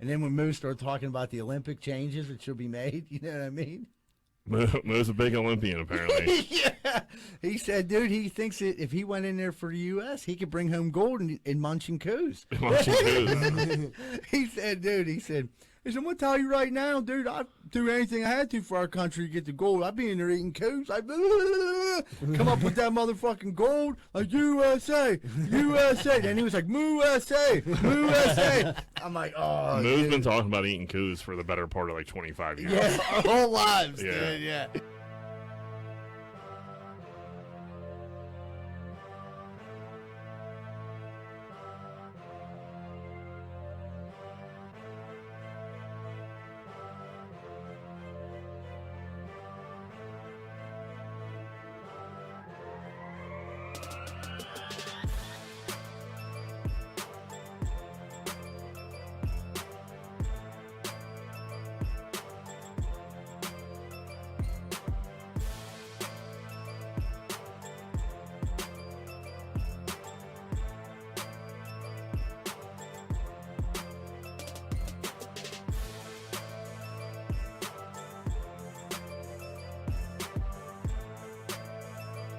And then when Moose started talking about the Olympic changes that should be made, you know what I mean? Moo's a big Olympian, apparently. Yeah. He said, dude, he thinks that if he went in there for the U.S., he could bring home gold in munching coos. Munching coos. He said, I'm going to tell you right now, dude, I'd do anything I had to for our country to get the gold. I'd be in there eating coos. I'd come up with that motherfucking gold, like, USA, USA. Then he was like, USA, USA. I'm like, oh, Moo's dude. been talking about eating coos for the better part of like 25 years. Yeah, our whole lives, Yeah. dude, yeah.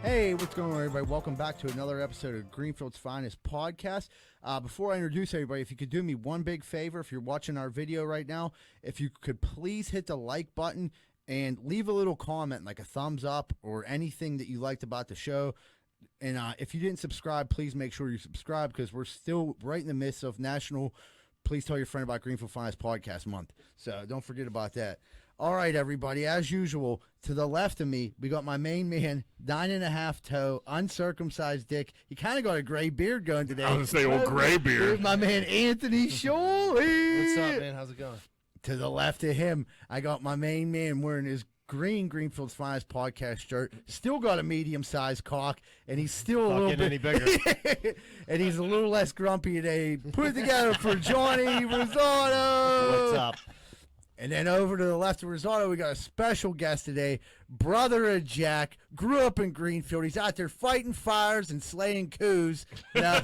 Hey, what's going on, everybody? Welcome back to another episode of Greenfield's Finest Podcast. Before I introduce everybody, if you could do me one big favor, if you're watching our video right now, if you could please hit the like button and leave a little comment, like a thumbs up or anything that you liked about the show. And if you didn't subscribe, please make sure you subscribe because we're still right in the midst of National Please Tell Your Friend About Greenfield Finest Podcast Month. So don't forget about that. All right, everybody, as usual, to the left of me, we got my main man, 9.5 toe, uncircumcised dick. He kind of got a gray beard going today. I was going to say, old gray beard. Here's my man, Anthony Shuley. What's up, man? How's it going? To the left of him, I got my main man wearing his green Greenfield's Finest Podcast shirt. Still got a medium-sized cock, and he's still a little bit any bigger. And he's a little less grumpy today. Put it together for Johnny Rosado. What's up? And then over to the left of Rosado, we got a special guest today, brother of Jack, grew up in Greenfield. He's out there fighting fires and slaying coos. No,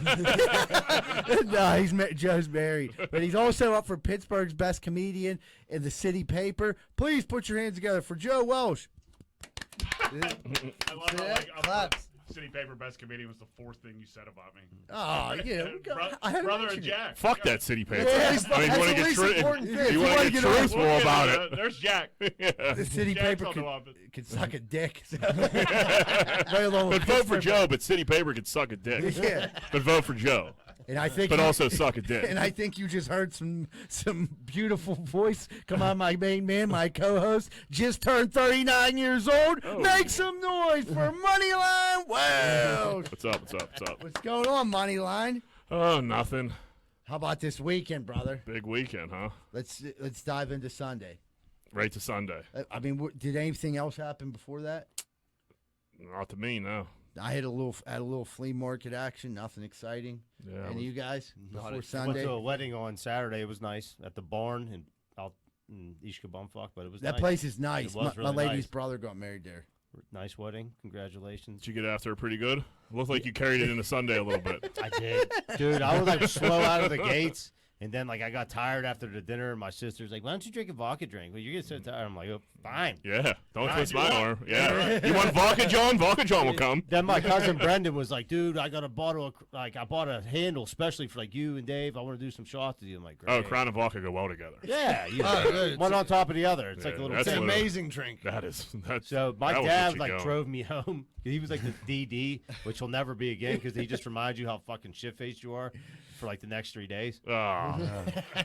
Joe's married. But he's also up for Pittsburgh's best comedian in the city paper. Please put your hands together for Joe Welsh. I love how, like, Claps. City Paper Best Comedian was the fourth thing you said about me. Oh, yeah. Brother of Jack. Fuck that City Paper. Yeah, I mean, you want to get truthful about it. There's Jack. The city Jack's paper on the could suck a dick. But vote for Joe, but City Paper could suck a dick. Yeah. But vote for Joe. And I think But also suck a dick. And I think you just heard some beautiful voice come out of my main man, my co-host. Just turned 39 years old. Oh. Make some noise for Moneyline Welsh. What's up? What's up? What's up? What's going on, Moneyline? Oh, nothing. How about this weekend, brother? Big weekend, huh? Let's dive into Sunday. Right to Sunday. I mean, did anything else happen before that? Not to me, no. I had a little flea market action. Nothing exciting. Yeah. And you guys before Went Sunday? to a wedding on Saturday. It was nice at the barn out in East Kabumfuck, but it was That nice. place is nice. It was My really lady's nice. brother got married there. Nice wedding. Congratulations. Did you get after it pretty good? Looked like you carried it into Sunday a little bit. I did. Dude, I was like slow out of the gates. And then, like, I got tired after the dinner, and my sister's like, why don't you drink a vodka drink? Well, you're getting so tired. I'm like, oh, fine. Yeah. Don't Fine, twist do my what? arm. Yeah. You want vodka, John? Vodka, John will come. Then my cousin Brendan was like, dude, I got a bottle of, I bought a handle especially for, like, you and Dave. I want to do some shots with you. I'm like, great. Oh, Crown and vodka go well together. Yeah. You good. one on top of the other. It's like a Yeah, little that's It's an what it- amazing drink. That's So my that will dad get you like going. drove me home. He was like the DD, which will never be again because he just reminds you how fucking shit faced you are for like the next 3 days. Oh.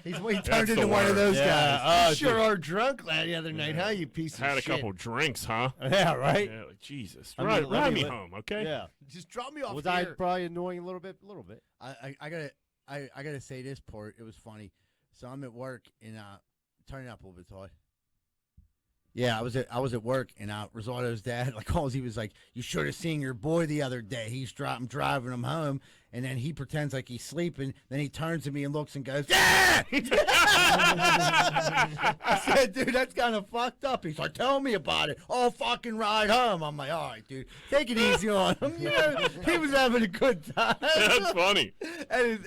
He turned That's into the one of those worst. guys. You sure are drunk the other night, huh? You piece of Had a shit. couple drinks, huh? Yeah, right. Yeah, like, Jesus. I mean, Ride let me me- home, okay? Yeah. Just drop me off Was I here. probably annoying a little bit? A little bit. I gotta say this part. It was funny. So I'm at work and turn it up a little bit, Toy. Yeah, I was at work and Rosado's dad calls. He was like, "You should have seen your boy the other day. I'm driving him home, and then he pretends like he's sleeping. Then he turns to me and looks and goes, "Yeah!" I said, dude, that's kind of fucked up. He's like, tell me about it. I'll fucking ride home. I'm like, all right, dude, take it easy on him. You know, he was having a good time. That's funny. And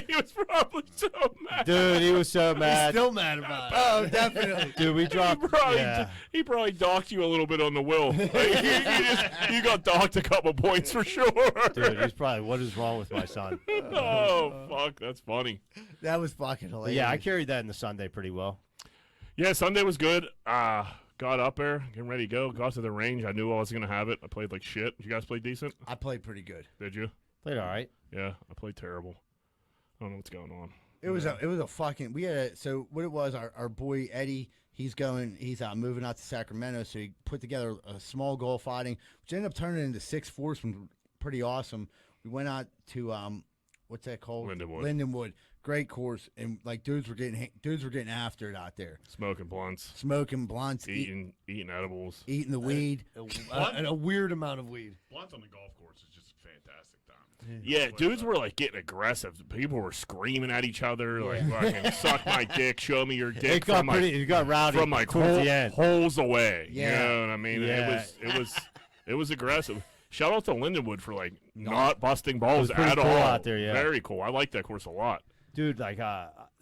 He was probably so mad. Dude, he was so mad. Still mad about it. oh, definitely. Dude, we dropped. He probably docked you a little bit on the will. Like, you got docked a couple points for sure. Dude, he's probably, what is wrong with my son? Oh, fuck. That's funny. That was fucking But hilarious. yeah, I carried that in the Sunday pretty well. Yeah, Sunday was good. Got up there, getting ready to go. Got to the range. I knew I was going to have it. I played like shit. You guys play decent? I played pretty good. Did you? Played all right. Yeah, I played terrible. I don't know what's going on. It was a fucking. We had so what it was. Our boy Eddie, he's moving out to Sacramento, so he put together a small golf outing, which ended up turning into 6 foursomes. Pretty awesome. We went out to what's that called? Lindenwood. Great course, and like dudes were getting after it out there. Smoking blunts, eating edibles, eating the weed, And a weird amount of weed. Blunts on the golf course is just a fantastic time. Yeah, dudes were like getting aggressive. People were screaming at each other, like fucking suck my dick, show me your dick. It got rowdy from like towards the end. holes away. Yeah. You know what I mean? Yeah. It was aggressive. Shout out to Lindenwood for like not busting balls pretty at cool all. out there, yeah. Very cool. I like that course a lot. Dude, like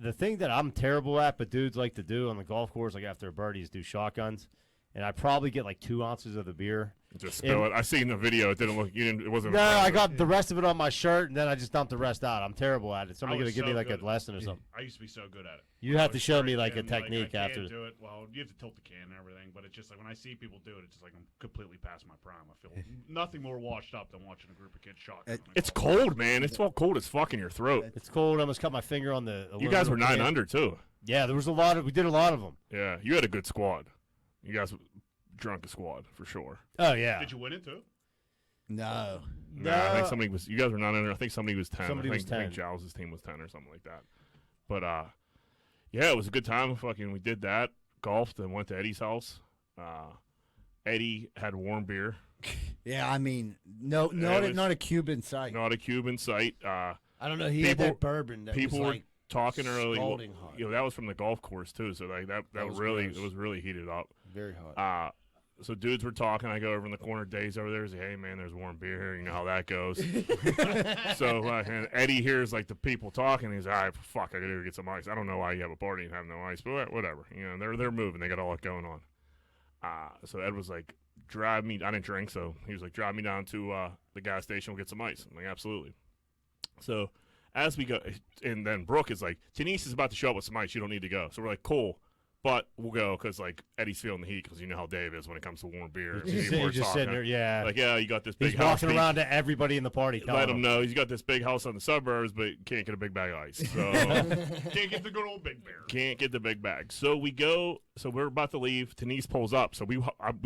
the thing that I'm terrible at, but dudes like to do on the golf course, like after a birdie, is do shotguns. And I probably get like 2 ounces of the beer. Just spill it. I seen the video. It didn't look. It wasn't. No, I impressive. got the rest of it on my shirt, and then I just dumped the rest out. I'm terrible at it. Somebody I gonna was give me so like a good. lesson or something. I used to be so good at it. You I have to was show me like a freaking, technique I after. can't do it. Well, you have to tilt the can and everything, but it's just like when I see people do it, it's just like I'm completely past my prime. I feel nothing more washed up than watching a group of kids shot. It's cold, man. It's all cold as fuck in your throat. It's cold. I almost cut my finger on the. You guys were aluminum 9 can. under too. Yeah, there was a lot of. We did a lot of them. Yeah, you had a good squad. You guys drunk a squad for sure. Oh yeah. Did you win it too? No. Nah, I think somebody was. You guys were 9 under. I think somebody was 10. Somebody I was think, 10. I think Giles' team was 10 or something like that. But yeah, it was a good time. Fucking, we did that. Golfed and went to Eddie's house. Eddie had warm beer. Yeah, I mean, not a Cuban sight. Not a Cuban sight. I don't know. He had People- that bourbon. That People was were like talking early. scalding hot. You know, that was from the golf course too. So like that was really gross. it was really heated up. very hot. So dudes were talking. I go over in the corner. Dave's over there. He's like, "Hey man, there's warm beer here. You know how that goes." So and Eddie hears like the people talking. He's like, "All right, fuck, I gotta go get some ice." I don't know why you have a party and have no ice, but whatever. You know, they're moving. They got all that going on. So Ed was like, "Drive me." I didn't drink, so he was like, "Drive me down to the gas station. We'll get some ice." I'm like, "Absolutely." So as we go, and then Brooke is like, "Denise is about to show up with some ice. You don't need to go." So we're like, "Cool." But we'll go because, like, Eddie's feeling the heat because you know how Dave is when it comes to warm beer. He's People are just talking. sitting there, yeah. Like, yeah, you got this big He's house. walking around to everybody in the party. Let him know he's got this big house on the suburbs, but can't get a big bag of ice. So Can't get the good old big bear. can't get the big bag. So we go. So we're about to leave. Denise pulls up. So we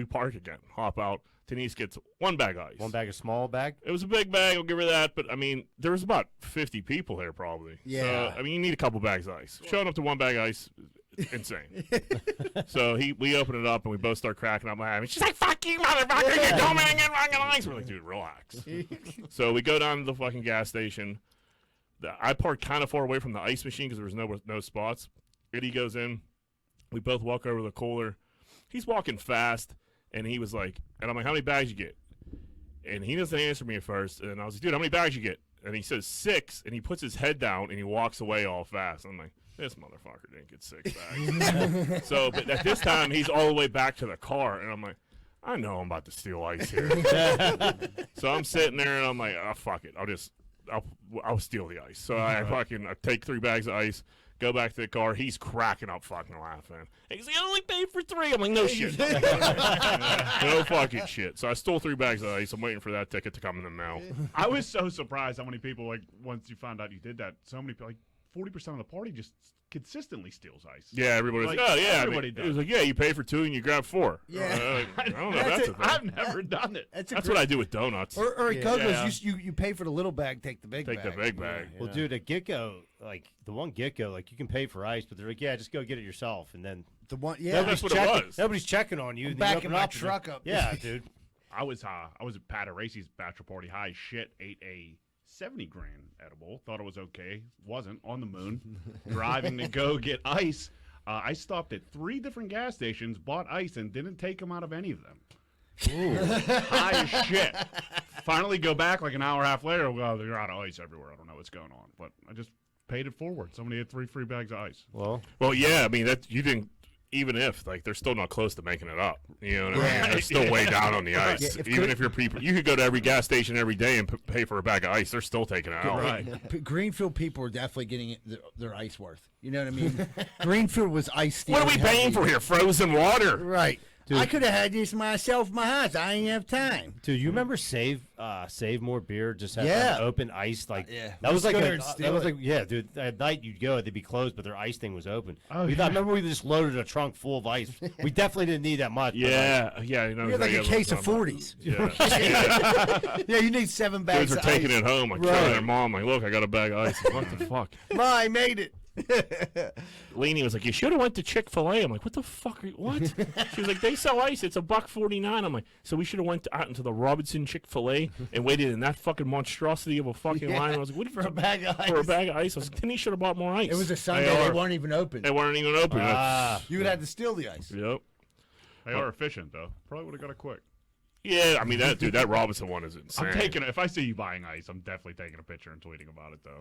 park again. Hop out. Denise gets 1 bag of ice. One bag of small bag. It was a big bag. I'll give her that. But I mean, there was about 50 people there probably. Yeah. So, I mean, you need a couple bags of ice. Showing up to 1 bag of ice. Insane. So we open it up and we both start cracking up laughing. She's like, "Fuck you, motherfucker! You're coming and get fucking ice." We're like, "Dude, relax." So we go down to the fucking gas station. I parked kind of far away from the ice machine because there was no spots. Eddie goes in. We both walk over to the cooler. He's walking fast, and he was like, and I'm like, "How many bags you get?" And he doesn't answer me at first. And I was like, "Dude, how many bags you get?" And he says 6, and he puts his head down and he walks away all fast. I'm like, this motherfucker didn't get 6 bags. So, but at this time, he's all the way back to the car, and I'm like, I know I'm about to steal ice here. So I'm sitting there, and I'm like, oh, fuck it. I'll steal the ice. So I take 3 bags of ice, go back to the car. He's cracking up fucking laughing. He's like, I only paid for 3. I'm like, no shit. No fucking shit. So I stole 3 bags of ice. I'm waiting for that ticket to come in the mail. I was so surprised how many people, like, once you found out you did that, so many people, like, 40% of the party just consistently steals ice. Yeah, everybody's Like, like, oh, yeah. everybody It does. was like, yeah, you pay for 2 and you grab 4. Yeah. I don't know. That's a thing. I've never done it. That's That's what I do with donuts. Or Yeah. Coco's, Yeah. you pay for the little bag, take the big Take bag. the big bag. Well, dude, at Gitco, like the one Gitco, like you can pay for ice, but they're like, yeah, just go get it yourself, and then The one, yeah. That's what it was. Nobody's checking on you. I'm and then you backing open my up and truck up. Yeah, dude. I was at Pat Aracy's bachelor party high as shit, ate a 70 grand edible, thought it was okay, wasn't, on the moon, driving to go get ice. I stopped at 3 different gas stations, bought ice, and didn't take them out of any of them. High as shit. Finally go back like an hour and a half later. Well, they're out of ice everywhere. I don't know what's going on. But I just paid it forward. Somebody had 3 free bags of ice. Well, yeah. I mean, that you didn't. Even if they're still not close to making it up, you know what I mean? They're still way down on the ice. Even if you're people, you could go to every gas station every day and pay for a bag of ice. They're still taking it out. Right. Greenfield people are definitely getting their ice worth. You know what I mean? Greenfield was ice stealing. What are we paying for here? Frozen water. Right. Dude. I could have had this myself in my house. I ain't have time. Dude, you remember Save More Beer just had open ice that was like dude. At night you'd go, they'd be closed, but their ice thing was open. I remember we just loaded a trunk full of ice. We definitely didn't need that much. Yeah. You know, you had like a case of 40s. Yeah, you need 7 bags. Dudes are taking it home, like telling their mom, like, look, I got a bag of ice. What the fuck? Ma, I made it. Leanie was like, you should have went to Chick-fil-A. I'm like, what the fuck? What? She was like, they sell ice. It's $1.49. I'm like, so we should have went out into the Robinson Chick-fil-A and waited in that fucking monstrosity of a fucking line. I was like, what for a bag of ice? For a bag of ice. I was like, then he should have bought more ice. It was a Sunday. They weren't even open. They weren't even open. You would have to steal the ice. Yep. They are efficient, though. Probably would have got it quick. Yeah, I mean, that Robinson one is insane. If I see you buying ice, I'm definitely taking a picture and tweeting about it, though.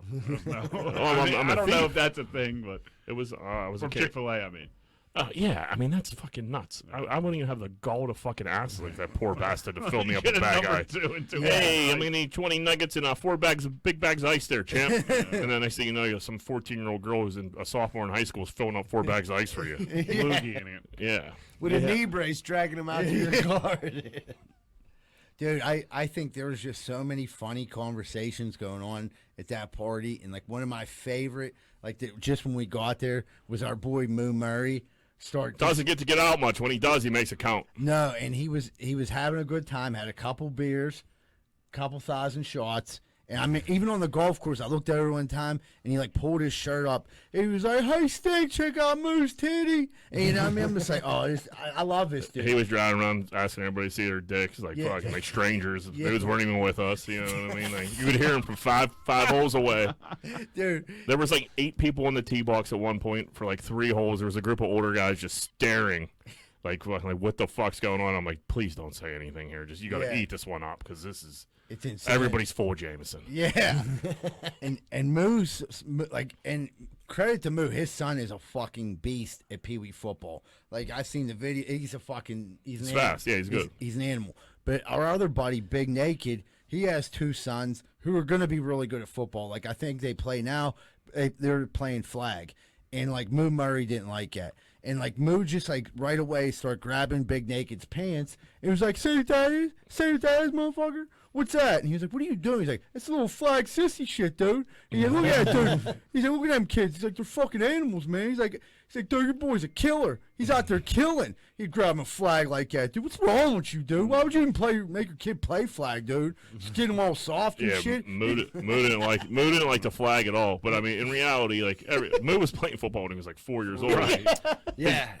I don't know if that's a thing, but it was. I was from Chick-fil-A, I mean. Yeah, I mean, that's fucking nuts. I wouldn't even have the gall to fucking ask like that poor bastard to fill me up a bag of ice. Hey, I'm going to need 20 nuggets and 4 big bags of ice there, champ. And then next thing you know, some 14-year-old girl who's a sophomore in high school is filling up 4 bags of ice for you. Loogie in it. Yeah. With a knee brace dragging him out to your car. Dude, I think there was just so many funny conversations going on at that party. And, like, one of my favorite, just when we got there, was our boy Moo Murray. Doesn't get to get out much. When he does, he makes it count. No, and he was having a good time, had a couple beers, couple thousand shots. And I mean, even on the golf course, I looked at her one time, and he, like, pulled his shirt up. And he was like, hey, Stink, check out Moo's titty. And, you know what I mean? I'm just like, oh, I love this dude. He was driving around asking everybody to see their dicks, fucking, like strangers. Dudes weren't even with us, you know what I mean? Like, you could hear him from five holes away. Dude. There was, 8 people in the tee box at one point for, 3 holes. There was a group of older guys just staring. Like, what the fuck's going on? I'm like, please don't say anything here. Just, you got to eat this one up, because this is... It's insane. Everybody's full of Jameson. Yeah. and Moo's, and credit to Moo, his son is a fucking beast at Pee Wee football. Like, I've seen the video. He's fast. Yeah, he's good. He's an animal. But our other buddy, Big Naked, he has 2 sons who are going to be really good at football. Like, I think they play now. They're playing flag. And, Moo Murray didn't like it. And, Moo just, right away started grabbing Big Naked's pants. It was like, say that is, motherfucker. What's that? And he was like, what are you doing? He's like, it's a little flag sissy shit, dude. He's like, look at that, dude. He's like, look at them kids. He's like, they're fucking animals, man. He's like, dude, your boy's a killer. He's out there killing. He'd grab a flag like that. Dude, what's wrong with you, dude? Why would you even make your kid play flag, dude? Just get him all soft and shit. Moo didn't like the flag at all. But, I mean, in reality, Moo was playing football when he was 4 years old. Right.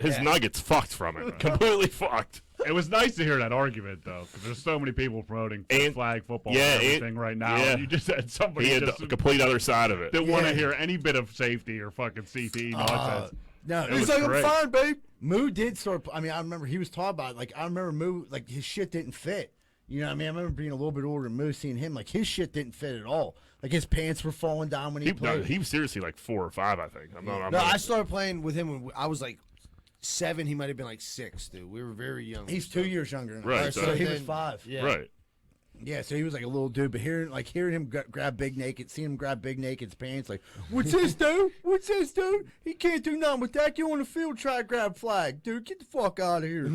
His nuggets fucked from it. Completely fucked. It was nice to hear that argument, though, because there's so many people promoting flag football and everything right now. Yeah. You just had somebody he had the complete other side of it. Didn't want to hear any bit of safety or fucking CTE nonsense. No, he's like, great. I'm fine, babe. Moo did start. I mean, I remember he was talking about it. I remember Moo, his shit didn't fit. You know what I mean? I remember being a little bit older than Moo, seeing him, his shit didn't fit at all. His pants were falling down when he played. No, he was seriously 4 or 5, I think. I started playing with him when I was 7. He might have been 6, dude. We were very young. He's 2 years younger than us. Right. So he was 5. Yeah. Right. Yeah, so he was a little dude, but hearing him grab Big Naked, seeing him grab Big Naked's pants, what's this, dude? What's this, dude? He can't do nothing with that. Get on the field, try to grab flag, dude. Get the fuck out of here.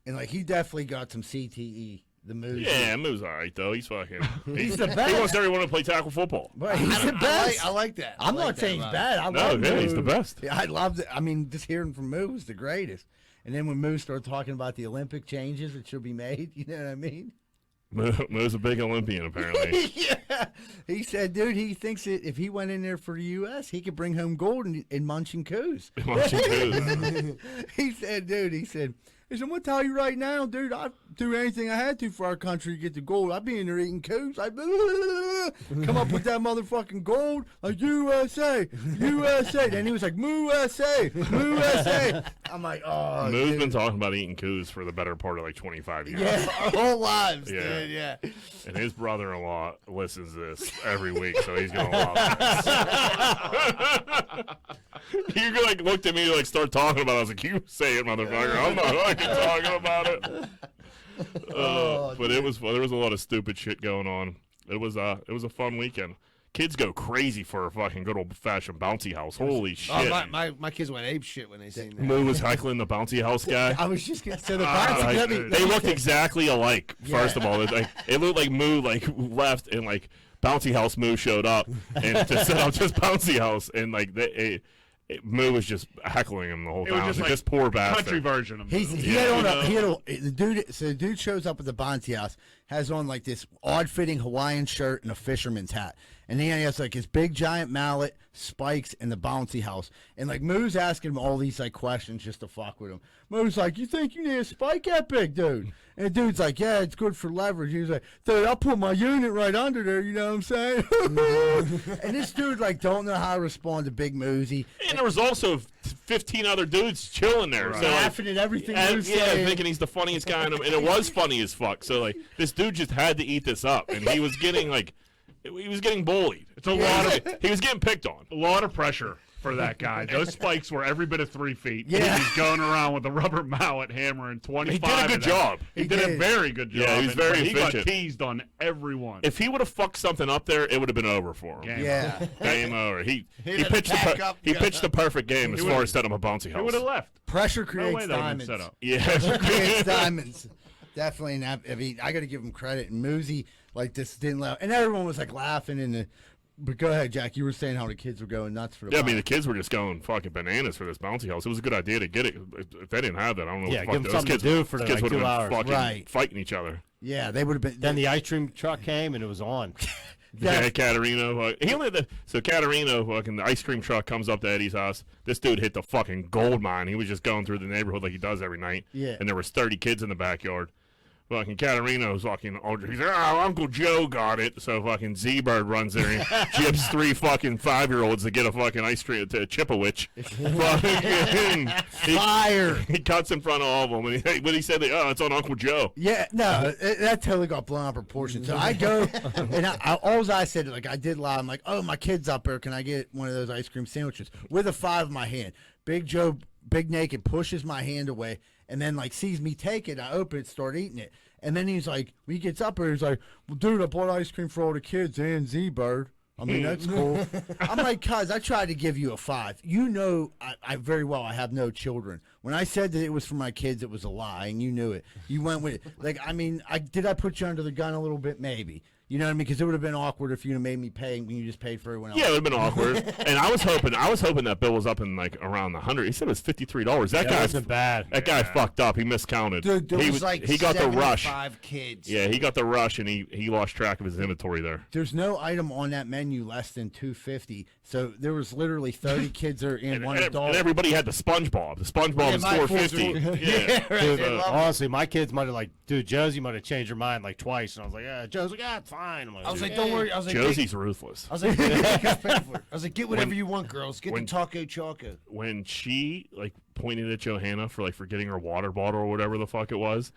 And he definitely got some CTE. The Moo. Yeah, Moo's all right though. He's fucking. He's the best. He wants everyone to play tackle football. Right, he's the best. I like that. I'm not saying he's bad. I love Moo. He's the best. Yeah, I loved it. I mean, just hearing from Moo was the greatest. And then when Moo started talking about the Olympic changes that should be made, you know what I mean? Moo's a big Olympian, apparently. Yeah. He said, dude, he thinks that if he went in there for the U.S., he could bring home gold in munching coos. Munching coos. He said, dude, He said, I'm going to tell you right now, dude, I'd do anything I had to for our country to get the gold. I'd be in there eating coos. I'd come up with that motherfucking gold, like, USA, USA. Then he was like, USA, USA. I'm like, oh, Moo's been talking about eating coos for the better part of like 25 years. Yeah, our whole lives, Yeah. dude. Yeah. And his brother-in-law listens to this every week, so he's gonna love this. You like looked at me like start talking about it. I was like, you say it, motherfucker. I'm not fucking talking about it. But there was a lot of stupid shit going on. It was a fun weekend. Kids go crazy for a fucking good old fashioned bouncy house. Holy shit! Oh, my kids went ape shit when they seen that. Moo was heckling the bouncy house guy. I was just going to say the They looked exactly alike. First of all, it looked like Moo like left and like bouncy house Moo showed up and to set up just bouncy house and like Moo was just heckling him the whole time. It was just like this poor bastard. country version of the dude shows up at the bouncy house, has on like this odd fitting Hawaiian shirt and a fisherman's hat. And then he has like his big giant mallet, spikes, and the bouncy house. And like Moo's asking him all these like questions just to fuck with him. Moo's like, you think you need a spike that big, dude? And the dude's like, yeah, it's good for leverage. He's like, dude, I'll put my unit right under there, you know what I'm saying? And this dude like don't know how to respond to Big Moosey. And there was also 15 other dudes chilling there. Right. So, like, laughing at everything Moo's saying. thinking he's the funniest guy in them. And it was funny as fuck. So like this dude just had to eat this up. And he was getting like, he was getting bullied. It's a lot of he was getting picked on. a lot of pressure for that guy. Those spikes were every bit of 3 feet. Yeah. He's going around with a rubber mallet hammering 25. He did a good of them. job. He did a very good job. Yeah, he was very He got efficient. teased on everyone. If he would have fucked something up there, it would have been over for him. Game Yeah. Game over. He had pitched to pack up, he go. pitched the perfect game as He far would've- as setting up a bouncy He house. would have left. Pressure No creates way that would have been diamonds. set up. Yeah. Creates diamonds. Definitely not. I mean, I got to give him credit. And Moosey, like, this didn't laugh. And everyone was, like, laughing. But go ahead, Jack. You were saying how the kids were going nuts for the Yeah, I mean, bounce. the kids were just going fucking bananas for this bouncy house. It was a good idea to get it. If they didn't have that, I don't know Yeah, what give the them fuck something those to kids, do for those like kids would 2 have hours. been fucking Right. fighting each other. Yeah, they would have been. Then the ice cream truck came and it was on. Yeah, Caterino. He only had Caterino, fucking the ice cream truck comes up to Eddie's house. This dude hit the fucking gold mine. He was just going through the neighborhood like he does every night. Yeah. And there was 30 kids in the backyard. Fucking Caterino's fucking older. He's like, oh, Uncle Joe got it. So fucking Z-Bird runs there and gyps 3 fucking 5-year-olds to get a fucking ice cream to Chipawich. Fire. He cuts in front of all of them. And when he said, oh, it's on Uncle Joe. Yeah, no, that totally got blown out of proportion. So I go, and all I said, like, I did lie. I'm like, oh, my kid's up there. Can I get one of those ice cream sandwiches with a 5 in my hand? Big Joe, big naked, pushes my hand away, and then, like, sees me take it. I open it, start eating it. And then he's like, when he gets up there, he's like, well, dude, I bought ice cream for all the kids and Z-Bird. I mean, that's cool. I'm like, cuz, I tried to give you a 5. You know, I very well, I have no children. When I said that it was for my kids, it was a lie, and you knew it. You went with it. Like, I mean, did I put you under the gun a little bit? Maybe. You know what I mean? Because it would have been awkward if you'd have made me pay when you just paid for everyone else. Yeah, it would have been awkward. And I was hoping that bill was up in like around the 100. He said it was $53. That guy wasn't bad. That guy fucked up. He miscounted. Dude, there was like he got the rush. 75 kids. Yeah, he got the rush and he lost track of his inventory there. There's no item on that menu less than $2.50. So there was literally 30 kids there and one adult. And everybody had the SpongeBob. The SpongeBob is my $4.50. Yeah. Dude, They love honestly, my kids might have Josie might have changed her mind like twice, and I was like, yeah, Joe's like, yeah, it's fine. I'm I was like, "Yeah." don't worry. I was like, Josie's ruthless. I was like, pay for it. I was like, get whatever When- you want, girls. Get when- the taco choco. When she like pointed at Johanna for getting her water bottle or whatever the fuck it was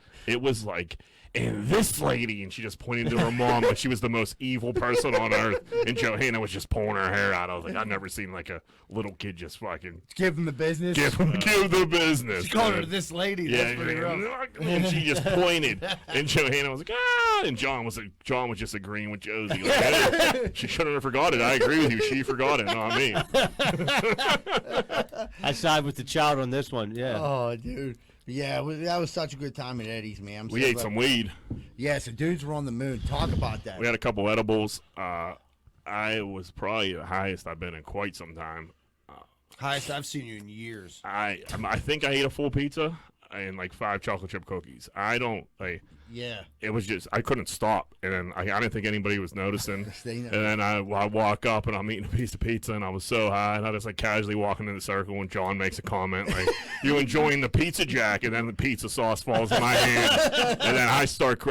like, and this lady, and she just pointed to her mom like she was the most evil person on earth, and Johanna was just pulling her hair out. I was like, I've never seen like a little kid just fucking Give them the business. give the business. She called her dude. this lady. Yeah, That's pretty rough. and she just pointed, and Johanna was like, ah, and John was just agreeing with Josie. Like, hey, she shouldn't have forgot it. I agree with you. She forgot it, not me. I side with the child on this one. Yeah. Oh, dude. Yeah, that was such a good time at Eddie's, man. I'm We so ate glad- some weed. Yeah, so dudes were on the moon. Talk about that. We had a couple edibles. I was probably the highest I've been in quite some time. Highest I've seen you in years. I think I ate a full pizza. and like 5 chocolate chip cookies. I don't like. Yeah. It was just I couldn't stop, and then I didn't think anybody was noticing. They know. And then I walk up and I'm eating a piece of pizza, and I was so high, and I just like casually walking in the circle when John makes a comment like, "You enjoying the pizza, Jack?" And then the pizza sauce falls in my hand, and then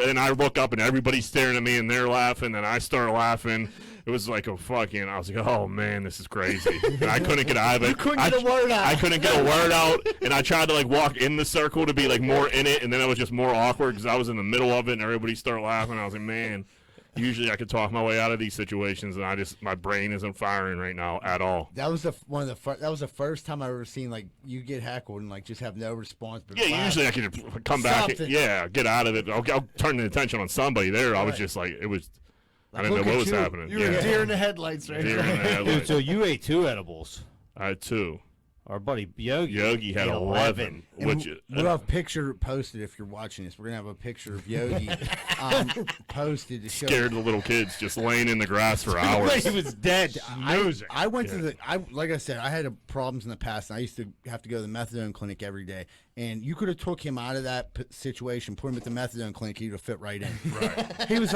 and I look up and everybody's staring at me and they're laughing, and I start laughing. It was like a fucking. I was like, "Oh man, this is crazy." And I couldn't get out of it. You couldn't get a word out. I couldn't get a word out, and I tried to like walk in the circle to be like more in it, and then it was just more awkward because I was in the middle of it, and everybody started laughing. I was like, "Man, usually I could talk my way out of these situations, and my brain isn't firing right now at all." That was that was the first time I ever seen like you get heckled and like just have no response. But Yeah, laugh. usually I could come back. Something. Yeah, get out of it. I'll turn the attention on somebody there. I was just like, it was. I didn't know Look what at was you. happening. You were Yeah. deer in the headlights right Deer in the there. headlights. Dude, so you ate 2 edibles. I had 2. Our buddy Yogi. Yogi had ate 11. And Which we'll have a picture posted if you're watching this. We're gonna have a picture of Yogi posted to show. scared the little kids just laying in the grass for hours. He was dead. Snoozing. I went to the. Like I said, I had problems in the past, and I used to have to go to the methadone clinic every day. And you could have took him out of that situation, put him at the methadone clinic, he'd have fit right in. Right. He was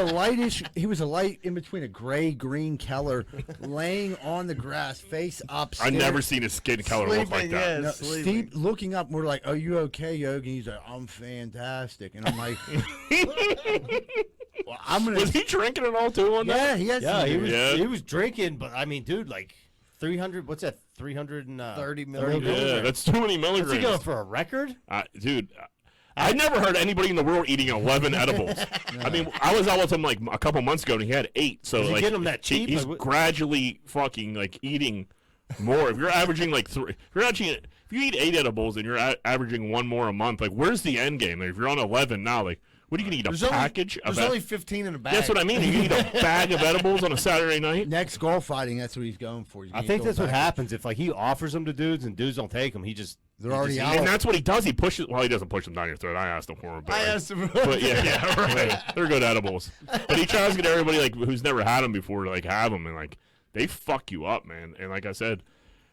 a light in between a gray green Keller, laying on the grass, face up. I never seen a skin color look like Sleeping, that. yeah. No, Sleeping. Steve looking up, we're like, "Are you okay, Yogi?" And he's like, "I'm fantastic." And I'm like, well, "I'm gonna." Was he drinking it all too on Yeah, that? he had. Yeah, some- he was drinking, but I mean, dude, like 300. What's that? 330 milligrams. Yeah, that's too many What's he going milligrams. for a record? Dude, I never heard anybody in the world eating 11 edibles. I mean, I was out with him like a couple months ago, and he had 8. So Was he like, getting them that cheap? he's Like, what- gradually fucking like eating more. If you're averaging like 3, if you eat 8 edibles and you're averaging 1 more a month, like where's the end game? Like, if you're on 11 now, like what are you gonna eat? There's A package? There's only 15 in a bag. That's what I mean. You eat a bag of edibles on a Saturday night. Next golf fighting, that's what he's going for. He's I gonna think go that's what back. happens if like he offers them to dudes and dudes don't take them. They're already out. And that's what he does. He pushes. Well, he doesn't push them down your throat. I asked him for them. But I asked him. But yeah, right. They're good edibles. But he tries to get everybody like who's never had them before to like have them, and like they fuck you up, man. And like I said,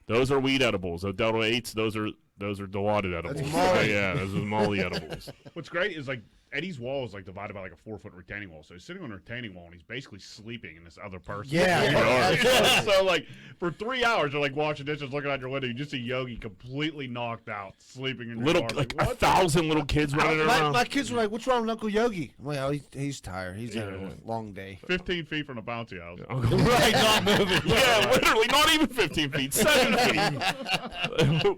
those are weed edibles. Those Delta 8s, those are Dilaudid edibles. Molly. Yeah, those are Molly edibles. What's great is like Eddie's wall is like divided by like a 4-foot retaining wall. So he's sitting on a retaining wall and he's basically sleeping in this other person. Yeah. So like for 3 hours you're like washing dishes, looking out your window, you just see Yogi completely knocked out, sleeping in your Little car. like what? 1,000 little kids running My, around. my kids were like, "What's wrong with Uncle Yogi?" Well, he's tired. He's had a long day. 15 feet from the bouncy house. right, not moving. Yeah, literally, not even 15 feet, 7 feet.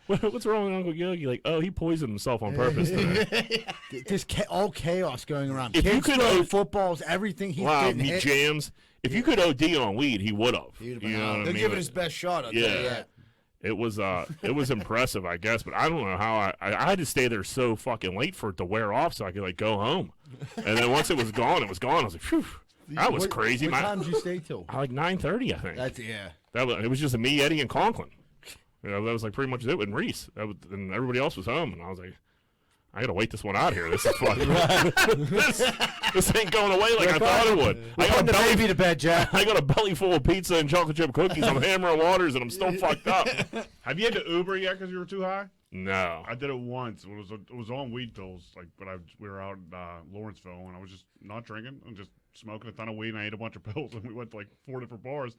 What's wrong with Uncle Yogi? Like, oh, he poisoned himself on purpose today. Just all chaos going around. If you Kids could throwing OD footballs, everything. He's Wow, getting he hit. jams. If you could OD on weed, he would have. He'd have You been know out. what I They'll mean? give it his best shot. I'll tell you Yeah. that. It was impressive, I guess, but I don't know how I had to stay there so fucking late for it to wear off so I could like go home. And then once it was gone, it was gone. I was like, phew, that was crazy. What time did you stay till? Like 9:30, I think. That's yeah. It was just me, Eddie, and Conklin. You know, that was like pretty much it with Reese. And everybody else was home, and I was like, I gotta wait this one out here. This is fucking this ain't going away like I thought it would. I got a Put the belly baby to bed, Jack. I got a belly full of pizza and chocolate chip cookies. I'm hammering waters, and I'm still fucked up. Have you had to Uber yet because you were too high? No. I did it once. It was on weed pills, like, but we were out in Lawrenceville, and I was just not drinking and just smoking a ton of weed, and I ate a bunch of pills, and we went to like 4 different bars.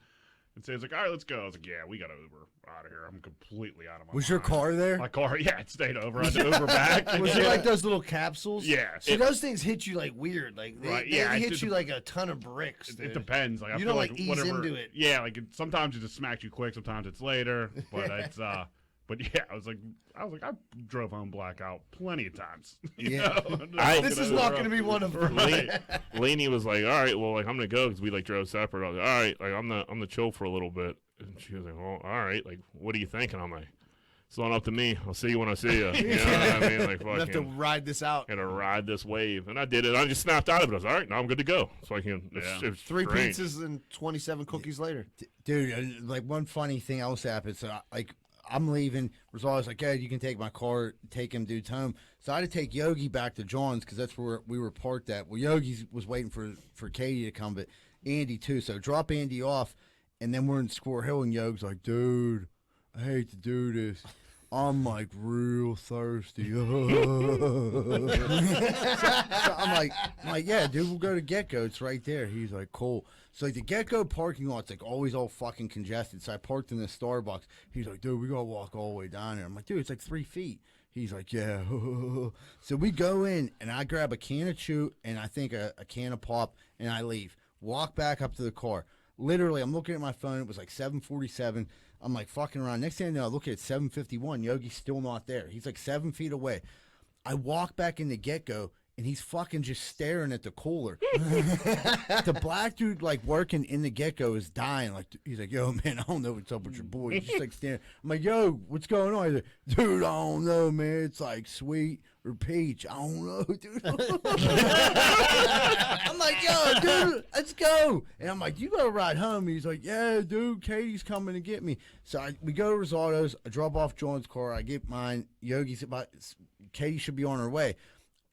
And Sam's like, all right, let's go. I was like, yeah, we got to Uber out of here. I'm completely out of my Was your mind. car there? My car, yeah, it stayed over. I had to Uber back. Was it like those little capsules? Yeah. So those things hit you like weird. Like they, Right, they yeah, hit it- you like a ton of bricks. It Dude. depends. Like I You feel don't, like like, ease whatever, into it. Yeah, like sometimes it just smacks you quick. Sometimes it's later. But it's But yeah, I was like, I drove home blackout plenty of times. Yeah. This is not going to be one of them. Laney was like, all right, well, like I'm gonna go because we like drove separate. I was like, all right, like I'm the chill for a little bit. And she was like, well, all right, like what do you think? And I'm like, it's not up to me. I'll see you when I see you. You know what I mean? Like You have to fucking ride this out. gotta ride this wave, and I did it. I just snapped out of it. I was all right. Now I'm good to go. So I can. Yeah. It's 3 strange. pizzas and 27 cookies later. Dude, like one funny thing else happened. So like I'm leaving. Rosalia's like, hey, you can take my car, take him dudes home. So I had to take Yogi back to John's because that's where we were parked at. Well, Yogi was waiting for Katie to come, but Andy too. So drop Andy off, and then we're in Squirrel Hill, and Yogi's like, dude, I hate to do this. I'm like real thirsty. So I'm like, yeah, dude, we'll go to Get-Go. It's right there. He's like, cool. So like the Get-Go parking lot's like always all fucking congested. So I parked in the Starbucks. He's like, dude, we gotta walk all the way down there. I'm like, dude, it's like 3 feet. He's like, yeah. So we go in and I grab a can of chew and I think a can of pop and I leave. Walk back up to the car. Literally, I'm looking at my phone. It was like 7:47. I'm like fucking around. Next thing I know, I look at 7:51. Yogi's still not there. He's like 7 feet away. I walk back in the Get-Go, and he's fucking just staring at the cooler. The black dude, like, working in the Get-Go is dying. Like, he's like, yo, man, I don't know what's up with your boy. He's just, like, staring. I'm like, yo, what's going on? He's like, dude, I don't know, man. It's, like, sweet or peach. I don't know, dude. I'm like, yo, dude, let's go. And I'm like, you got to ride home. He's like, yeah, dude, Katie's coming to get me. So we go to Rosado's. I drop off John's car. I get mine. Yogi's about, Katie should be on her way.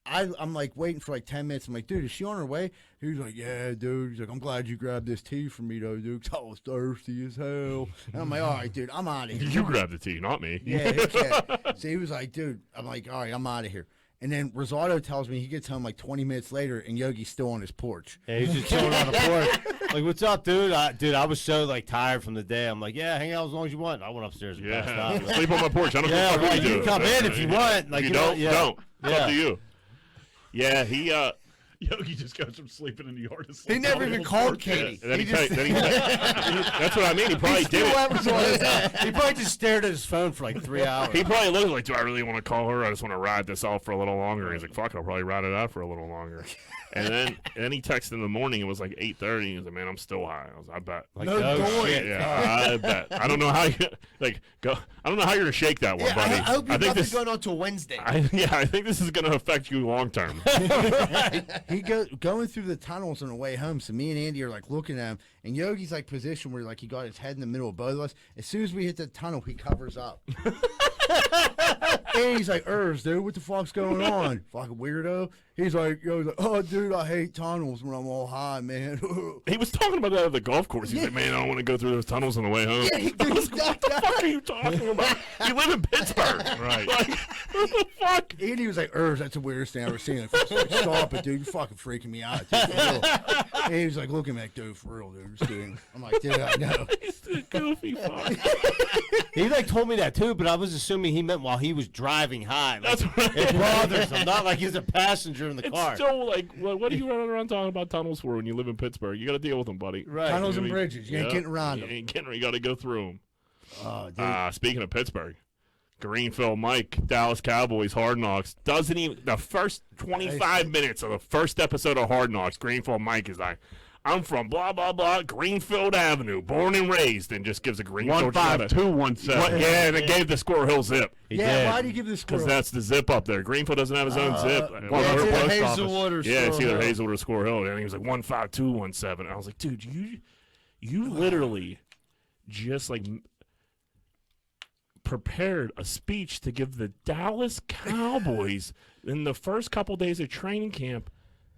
I'm like waiting for like 10 minutes. I'm like, dude, is she on her way? He's like, yeah, dude. He's like, I'm glad you grabbed this tea for me, though, dude, 'cause I was thirsty as hell. And I'm like, all right, dude, I'm out of here. You grabbed the tea, not me. Yeah, okay. So he was like, dude, I'm like, all right, I'm out of here. And then Rosado tells me he gets home like 20 minutes later, and Yogi's still on his porch. Yeah, he's just chilling on the porch. Like, what's up, dude? I was so like tired from the day. I'm like, yeah, hang out as long as you want. I went upstairs and passed out. Sleep on my porch. I don't Yeah, give a fuck right. what You can come in if you want. Like, you don't. Don't. It's up to you. Yeah, he. Yogi just goes from sleeping in the yard to He sleeping never on even the called porch. Katie. And then He he just- that's what I mean. He probably did it. He probably just stared at his phone for like 3 hours. He probably looked like, do I really want to call her? I just want to ride this out for a little longer. He's like, fuck, I'll probably ride it out for a little longer. And then he texted in the morning. It was like 8:30. He was like, man, I'm still high. I was, I bet. Like, No, don't. shit. Yeah, I bet. I don't know how you go. I don't know how you're gonna shake that one, Yeah, buddy. I hope you're think not this. going on till Wednesday. I think this is gonna affect you long term. He going through the tunnels on the way home. So me and Andy are like looking at him, and Yogi's like positioned where like he got his head in the middle of both of us. As soon as we hit the tunnel, he covers up. And he's like, dude, what the fuck's going on? Fucking weirdo. He's like, oh, dude, I hate tunnels when I'm all high, man. He was talking about that at the golf course. He's like, man, I don't want to go through those tunnels on the way home. Yeah, I was like, what the fuck are you talking about? You live in Pittsburgh. Right. Like, what the fuck? Andy was like, that's the weirdest thing I've ever seen. Like, stop it, dude. You're fucking freaking me out, dude. For real. And he was like, looking at dude, for real, dude. Just kidding. I'm like, dude, I know. He's the goofy fuck. He like told me that too, but I was assuming he meant while he was driving high. Like, That's right. it bothers him, not like he's a passenger in the It's car. still like, what are you running around talking about tunnels for when you live in Pittsburgh? You got to deal with them, buddy. Right. Tunnels and You know, bridges. You ain't getting around You them. ain't getting. You got to go through them. Oh, dude. Speaking of Pittsburgh, Greenfield Mike, Dallas Cowboys, Hard Knocks, doesn't even, the first 25 minutes of the first episode of Hard Knocks, Greenfield Mike is like, I'm from blah, blah, blah, Greenfield Avenue, born and raised, and just gives a Greenfield shout out. 15217. Yeah, and it gave the Squirrel Hill zip. He Yeah, did. why do you give this Because squirrel? that's the zip up there. Greenfield doesn't have his own zip. Yeah, Well, it's we're either post Hazelwood or office. Yeah, it's Squirrel either Hill. Hazelwood or Squirrel Hill. And he was like 15217. I was like, dude, you literally just like prepared a speech to give the Dallas Cowboys in the first couple days of training camp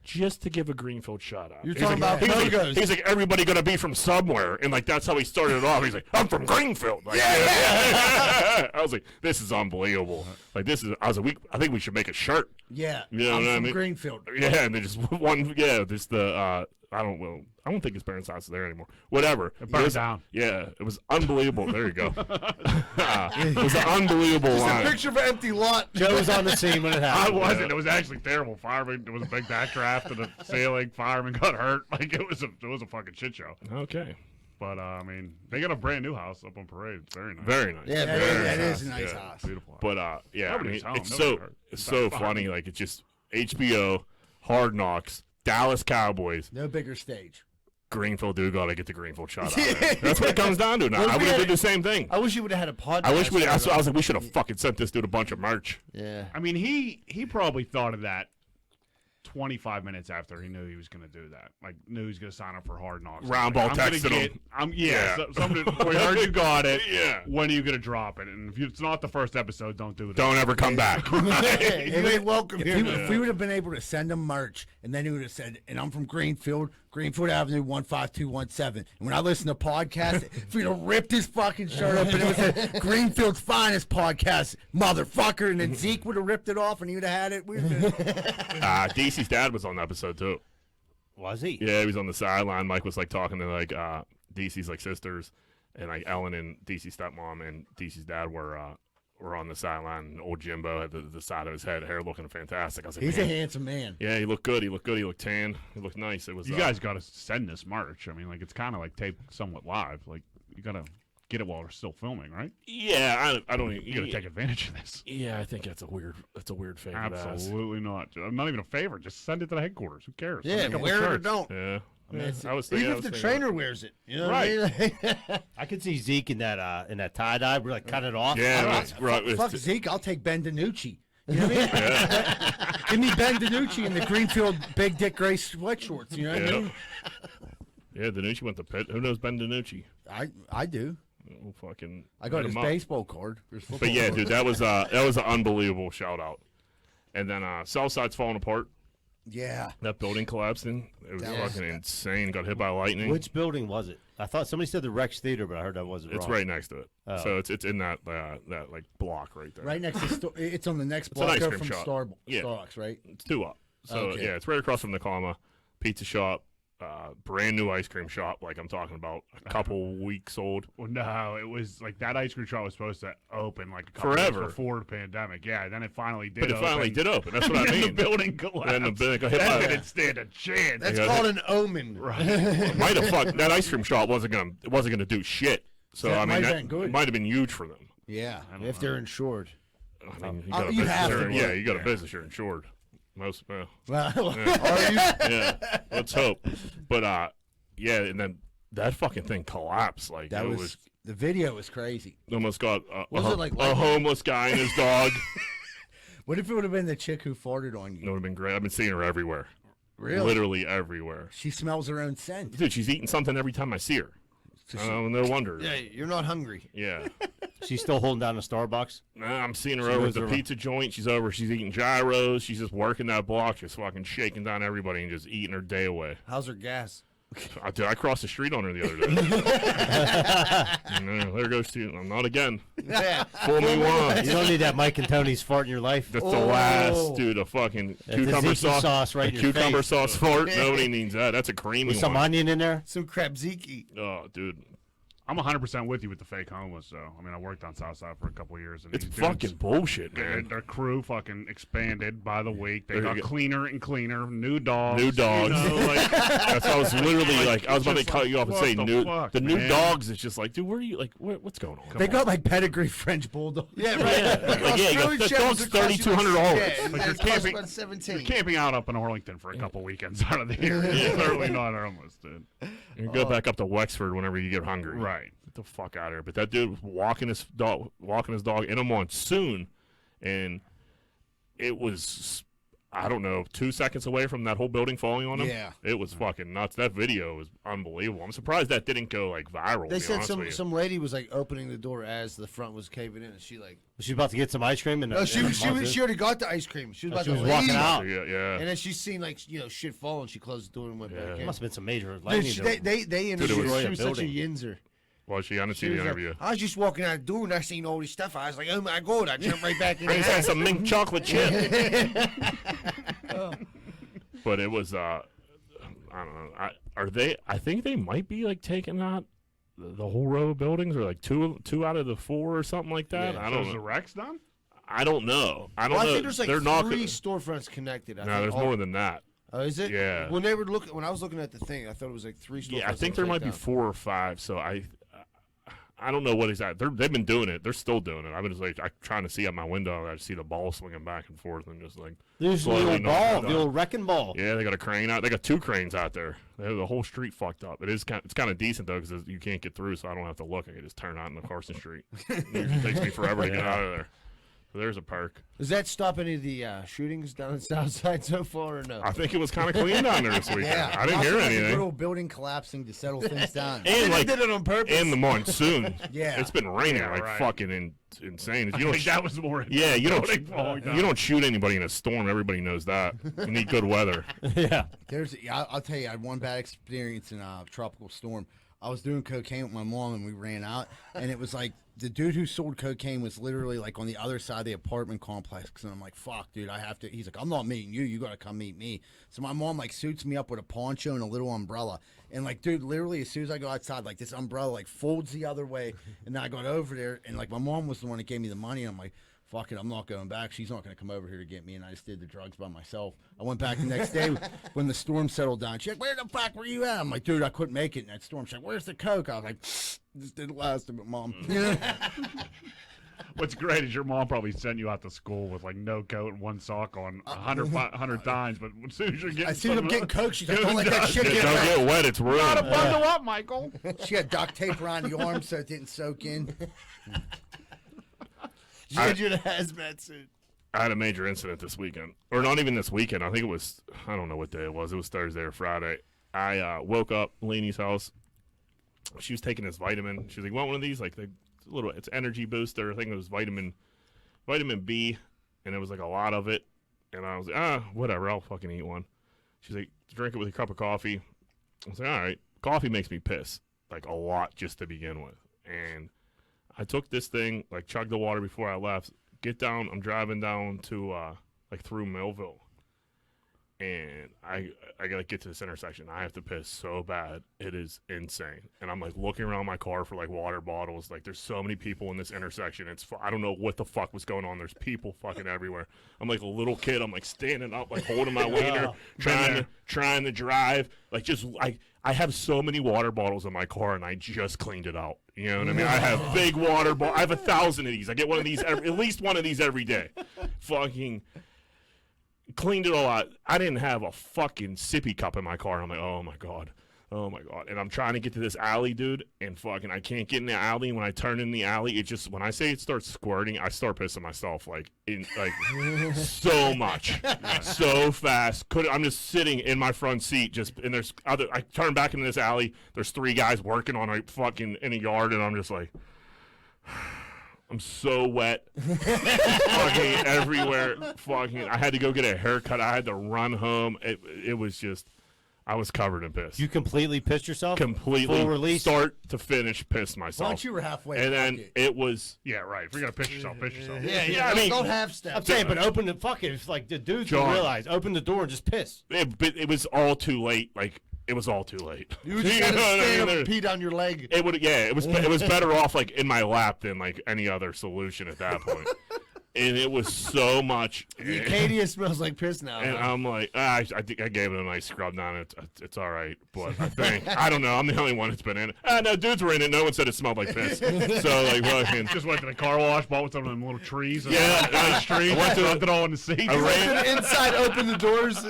just to give a Greenfield shout out. You're He's talking like, about he's like, logos. he's like, everybody gonna be from somewhere, and like that's how he started it off. He's like, I'm from Greenfield. Like, I was like, this is unbelievable. Like this is. I was like, I think we should make a shirt. Yeah, You know I'm what I from mean? Greenfield. Yeah, and then just one. Yeah, just the. I don't think his parents' house is there anymore. Whatever. It burned down. Yeah, it was unbelievable. There you go. It was an unbelievable Just a line. picture of an empty lot. Joe was on the scene when it I happened. wasn't. It was actually terrible. Fireman. There was a big backdraft to the ceiling. Fireman got hurt. Like it was a fucking shit show. Okay. But I mean, they got a brand new house up on Parade. It's very nice. Very nice. Yeah, That Very that nice. is a nice Yeah. house. Beautiful house. But yeah, I Nobody's mean, home. it's Nobody's so hurt. it's so Fine. funny. Like it's just HBO, Hard Knocks, Dallas Cowboys, No bigger stage. Greenfield. Do got to get the Greenfield shot out. That's what it comes down to now. Well, I we would have had- did the same thing. I wish you would have had a podcast. I wish we. I for was like, we should have fucking sent this dude a bunch of merch. Yeah. I mean, he probably thought of that 25 minutes after he knew he was going to do that. Like, knew he was going to sign up for Hard Knocks. Roundball I'm gonna texted him. Yeah. Yeah. Somebody, we heard you got it. Yeah. When are you going to drop it? And if it's not the first episode, don't do it. Don't ever come back. You ain't welcome here. If we would have been able to send him merch, and then he would have said, and I'm from Greenfield, Greenfield Avenue 15217. And when I listen to podcasts, if we'd have ripped his fucking shirt open, it was a Greenfield's finest podcast, motherfucker. And then Zeke would have ripped it off and he would have had it. DC's dad was on the episode too. Was he? Yeah, he was on the sideline. Mike was like talking to like DC's like sisters, and like Ellen and DC's stepmom and DC's dad were on the sideline. And old Jimbo had the side of his head, hair looking fantastic. I was like, He's a handsome man. Yeah, he looked good. He looked good. He looked tan. He looked nice. It was. You guys got to send this merch. I mean, like it's kind of like taped somewhat live. Like you got to get it while we're still filming, right? Yeah, I don't. You got to take advantage of this. Yeah, I think that's a weird favor. Absolutely not. Not even a favor. Just send it to the headquarters. Who cares? Yeah, wear it or don't. Yeah. I mean, I was Even thinking, if the trainer wears it, you know Right. what I mean? I could see Zeke in that tie dye. We're like cut it off. Yeah, right. Fuck Zeke, I'll take Ben DiNucci. You know what I mean? Give me Ben DiNucci in the Greenfield Big Dick Gray sweatshorts. You know what I mean? Yeah, DiNucci went to Pitt. Who knows Ben DiNucci? I do. Oh, fucking. I got hit his him up. baseball card. His football But yeah, card. dude, that was an unbelievable shout out. And then Southside's falling apart. Yeah. That building collapsing. It was That was- fucking insane. Got hit by lightning. Which building was it? I thought somebody said the Rex Theater, but I heard that wasn't It's wrong. right next to it. Oh. So it's in that like block right there. Right next to it's on the next It's an block ice over cream from shop. Yeah. Starbucks, right? It's 2 up. So Okay. yeah, it's right across from the Nakama Pizza Shop. Brand new ice cream shop. Like I'm talking about a couple weeks old. Well, no, it was like that ice cream shop was supposed to open like a couple Forever. years before the pandemic. Yeah, then it finally did. But it finally did open. That's what I And mean. the building collapsed. And the building got hit by That didn't stand a chance. That's Yeah. called an omen. might have fucked that ice cream shop wasn't gonna do shit. So That I might mean have that been good. might have been huge for them. Yeah. If they're insured. I mean, you Oh, got a you business have to insurance. be. Yeah, you got a business, you're insured. Most Well, yeah. Let's hope. But yeah, and then that fucking thing collapsed. Like that it was the video was crazy. almost got Was it like a lightning? homeless guy and his dog. What if it would have been the chick who farted on It you? would have been great. I've been seeing her everywhere. Really? Literally everywhere. She smells her own scent. Dude, she's eating something every time I see her. No wonder. Yeah, you're not hungry. Yeah. She's still holding down a Starbucks. Nah, I'm seeing her She over at moves the around. pizza joint. She's over. She's eating gyros. She's just working that block, just fucking shaking down everybody and just eating her day away. How's her gas? Dude, I crossed the street on her the other day. No, there goes to not again. Yeah. Fool me once. You don't need that Mike and Tony's fart in your life. That's the last, dude. A fucking That's cucumber tzatziki sauce right a in your cucumber face. sauce fart. Nobody needs that. That's a creamy With some one. onion in there. Some crabziki. Oh, dude. I'm 100% with you with the fake homeless, though. I mean, I worked on Southside for a couple of years. And It's these dudes, fucking bullshit, Their, man. their crew fucking expanded by the week. They There you got go. cleaner and cleaner. New dogs. New dogs. You know, like, That's I was literally like I was about to just cut like, you off and what say the new fuck, the new man? dogs. It's just like, dude, where are you? Like, what's going on? They got like pedigree French bulldog. Yeah, right. Like, yeah, you got- that dog's $3,200. Yeah, and Like, that's you're cost camping- about 17. You're camping out up in Arlington for a couple weekends out of the year. You're certainly not homeless, dude. You go back up to Wexford whenever you get hungry. Right. Get the fuck out of here. But that dude was walking his dog in a monsoon, and it was, I don't know, 2 seconds away from that whole building falling on him. Yeah. It was fucking nuts. That video was unbelievable. I'm surprised that didn't go like viral. They to be said honest with you. some lady was like opening the door as the front was caving in, and she like. Was she about to get some ice cream? And No, she already got the ice cream. She was about she to was walking leave. out. Yeah. And then she seen like shit fall, and she closed the door and went back in. Must have been some major Dude, lightning. they it was- interviewed her. She was such a building. yinzer. Well, she hadn't She seen the was like, interview. I was just walking out the door and I seen all this stuff. I was like, oh my god! I jumped right back in. I the just had house. some mint chocolate chip. But it was, I don't know. I think they might be like taking out the whole row of buildings, or like two out of the 4 or something like that. Yeah. I So don't is the know. Rex done? I don't know. I don't Well, I know. think there's like They're not 3 gonna- storefronts connected. No, there's more than that. Oh, is it? Yeah. When I was looking at the thing, I thought it was like 3 storefronts. Yeah, I think that there were might be taken 4 or 5. So I don't know what exactly. They've been doing it. They're still doing it. I've been just like trying to see out my window. I see the ball swinging back and forth, and just like There's the slowly old knocking ball, it the down. old wrecking ball. Yeah, they got a crane out. They got 2 cranes out there. They have the whole street fucked up. It's kind of decent though, because you can't get through, so I don't have to look. I can just turn out into Carson Street. It usually takes me forever to get out of there. So there's a perk. Does that stop any of the shootings down in Southside so far, or no? I think it was kind of clean down there this weekend. Yeah, I didn't hear a anything. little building collapsing to settle things down. And They did it on purpose. in the monsoon. Yeah. It's been raining Yeah, like right. fucking insane. I You don't think that was more. yeah, you building falling down. don't shoot anybody in a storm. Everybody knows that. You need good weather. Yeah. I'll tell you, I had one bad experience in a tropical storm. I was doing cocaine with my mom, and we ran out, and it was like the dude who sold cocaine was literally like on the other side of the apartment complex, and I'm like, fuck, dude, I have to. He's like, I'm not meeting you. You got to come meet me. So my mom like suits me up with a poncho and a little umbrella, and like, dude, literally as soon as I go outside, like this umbrella like folds the other way, and then I got over there, and like my mom was the one that gave me the money, and I'm like, fuck it, I'm not going back. She's not going to come over here to get me, and I just did the drugs by myself. I went back the next day when the storm settled down. She's like, where the fuck were you at? I'm like, dude, I couldn't make it in that storm. She's like, where's the coke? I was like, this didn't last a bit, Mom. What's great is your mom probably sent you out to school with like no coat and one sock on 100 times, but as soon as you're getting, I see him getting coke. She's like, don't let that shit Don't get wet. get wet. It's ruined. gotta bundle up, Michael. She had duct tape around the arm so it didn't soak in. She had you in a hazmat suit. I had a major incident this weekend, or not even this weekend. I think it was, I don't know what day it was. It was Thursday or Friday. I woke up Lainey's house. She was taking this vitamin. She's like, want one of these? Like, it's energy booster. I think it was vitamin B, and it was like a lot of it. And I was like, whatever, I'll fucking eat one. She's like, drink it with a cup of coffee. I was like, all right. Coffee makes me piss, like a lot just to begin with. And I took this thing, like chugged the water before I left. Get down, I'm driving down to like through Millville, and I gotta get to this intersection. I have to piss so bad, it is insane. And I'm like looking around my car for like water bottles. Like there's so many people in this intersection. I don't know what the fuck was going on. There's people fucking everywhere. I'm like a little kid. I'm like standing up, like holding my wiener, trying to drive. Like just like I have so many water bottles in my car, and I just cleaned it out. You know what I mean? I have big water bottles. I have 1,000 of these. I get one of these, at least one of these every day. Fucking cleaned it all out. I didn't have a fucking sippy cup in my car. I'm like, oh my god. And I'm trying to get to this alley, dude, and fucking I can't get in the alley. When I turn in the alley, it just, when I say it starts squirting, I start pissing myself like so much, so fast. I'm just sitting in my front seat, and I turn back into this alley. There's 3 guys working on a fucking in a yard, and I'm just like, I'm so wet, fucking everywhere. Fucking, I had to go get a haircut. I had to run home. It was just. I was covered in piss. You completely pissed yourself? Completely. Full release? Start to finish, pissed myself. Once you were halfway, and then it was. Yeah, right. If you're gonna piss yourself, piss yourself. Yeah. I mean, don't have steps. I'm saying, but open the fucking, it's like the dudes John. don't realize, open the door and just piss. It was all too late. Like, it was all too late. You just gotta stand up and pee down your leg. It would, yeah. It was better off like in my lap than like any other solution at that point. And it was so much. The Acadia smells like piss now. And I'm like, I think I gave it a nice scrub down. It's all right, but I think I don't know. I'm the only one that's been in it. No, dudes were in it. No one said it smelled like piss. So like, fucking. Just went to the car wash, bought some of them little trees. Yeah, nice trees. I went to Left it all in the seat. I ran Inside, open the doors.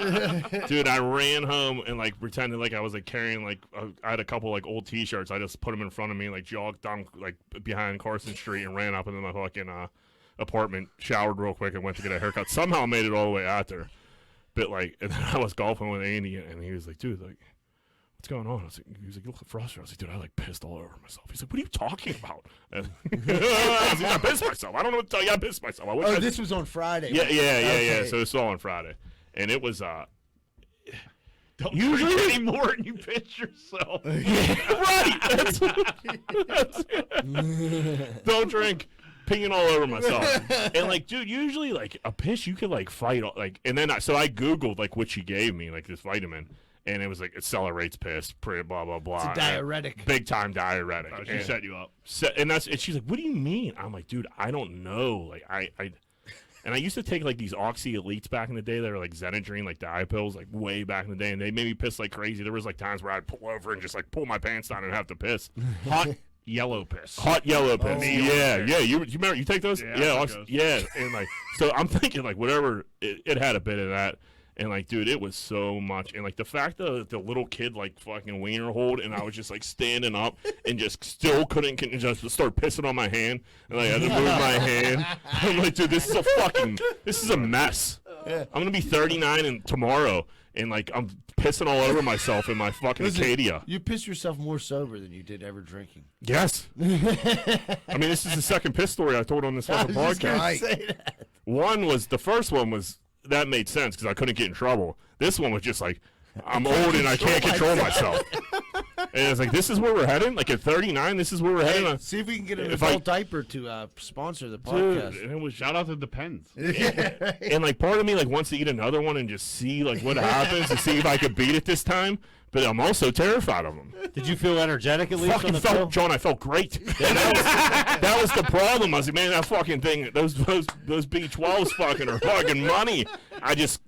Dude, I ran home and like pretended like I was like carrying like I had a couple like old T-shirts. I just put them in front of me and like jogged down like behind Carson Street and ran up into my fucking apartment, showered real quick, and went to get a haircut. Somehow made it all the way out there. But like, and then I was golfing with Andy, and he was like, "Dude, like, what's going on?" He was like, "You look frustrated." I was like, "Dude, I like pissed all over myself." He's like, "What are you talking about?" And I was like, "I pissed myself. I don't know what to tell you. I pissed myself." This was on Friday. Yeah. So it's all on Friday, and it was Don't drink anymore and you piss yourself. right. That's it. Don't drink. Peeing all over myself. And like, dude, usually like a piss you could like fight like, and then I Googled like what she gave me, like this vitamin, and it was like accelerates piss, blah blah blah. It's a diuretic. Big time diuretic. She set you up. And she's like, "What do you mean?" I'm like, "Dude, I don't know." Like and I used to take like these Oxy Elites back in the day that are like Xenadrine, like dye pills, like way back in the day, and they made me piss like crazy. There was like times where I'd pull over and just like pull my pants down and have to piss. Hot yellow piss. Hot yellow piss. Yeah. You remember you take those? Yeah. Yeah. And like, so I'm thinking like whatever it had a bit of that, And, like, dude, it was so much. And, like, the fact that the little kid, like, fucking wiener hold, and I was just, like, standing up and just still couldn't just start pissing on my hand. And, like, I had to move my hand. I'm like, dude, this is a mess. I'm going to be 39 tomorrow, and, like, I'm pissing all over myself in my fucking Acadia. You piss yourself more sober than you did ever drinking. Yes. I mean, this is the second piss story I told on this fucking podcast. The first one was, that made sense because I couldn't get in trouble. This one was just like, I'm old and I can't control myself. And it's like, this is where we're heading? Like at 39, this is where we're heading? See if we can get an adult diaper to sponsor the podcast. Dude, and it was, Shout out to Depends. and like part of me like wants to eat another one and just see like what happens to see if I could beat it this time. But I'm also terrified of them. Did you feel energetic at least? Fucking John, I felt great. That was the problem. I was like, man, that fucking thing, those B12s fucking are fucking money. I piss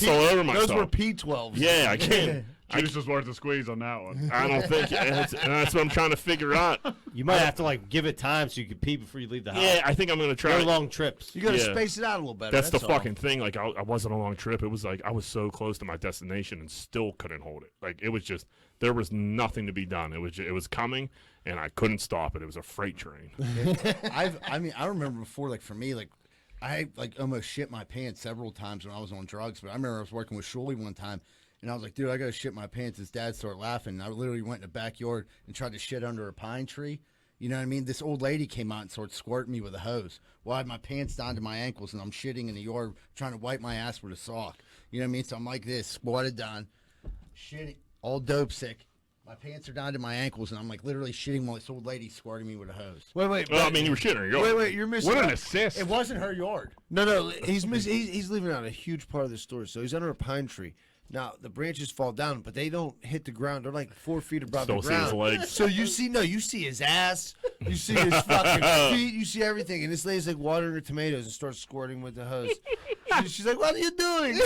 all over myself. Those were P12s. Yeah, I can't. Juice was worth the squeeze on that one. I don't think that's what I'm trying to figure out. You might have to like give it time so you can pee before you leave the house. Yeah, I think I'm gonna try. No long trips. You got to space it out a little better. That's the fucking thing. Like I wasn't a long trip. It was like I was so close to my destination and still couldn't hold it. Like it was just there was nothing to be done. It was coming and I couldn't stop it. It was a freight train. I remember before, like for me, like I like almost shit my pants several times when I was on drugs. But I remember I was working with Shuley one time. And I was like, dude, I got to shit my pants. His dad started laughing. And I literally went in the backyard and tried to shit under a pine tree. You know what I mean? This old lady came out and started squirting me with a hose. Well, I had my pants down to my ankles, and I'm shitting in the yard trying to wipe my ass with a sock. You know what I mean? So I'm like this, squatted down, shitting, all dope sick. My pants are down to my ankles, and I'm like literally shitting while this old lady's squirting me with a hose. Wait. Well, I mean, you were shitting in your yard. Wait, you're missing. What an assist. It wasn't her yard. No, he's leaving out a huge part of the story. So he's under a pine tree. Now, the branches fall down, but they don't hit the ground. They're like 4 feet above the ground. See his legs. So you see his ass, you see his fucking feet, you see everything. And this lady's like watering her tomatoes and starts squirting with the hose. She's like, what are you doing?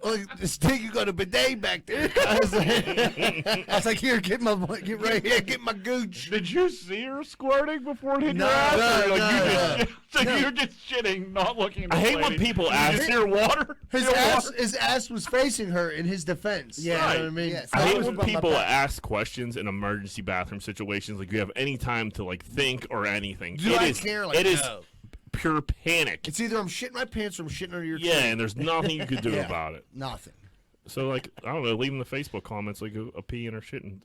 like, this thing, you got a bidet back there. I was like, here, get right here, get my gooch. Did you see her squirting before it hit your ass? You're just shitting, not looking at the I hate lady. when people You ask. just hear water. His ass was facing her in his defense. Yeah, you know what I mean? Yeah, I I hate was when above my people back. ask questions in emergency bathroom situations. Like you have any time to like think or anything. Do I care? Like, it is no. pure panic. It's either I'm shitting my pants or I'm shitting under your Yeah, tree. and there's nothing you could do Yeah. about it. Nothing. So like I don't know, leave in the Facebook comments like a pee and or shitting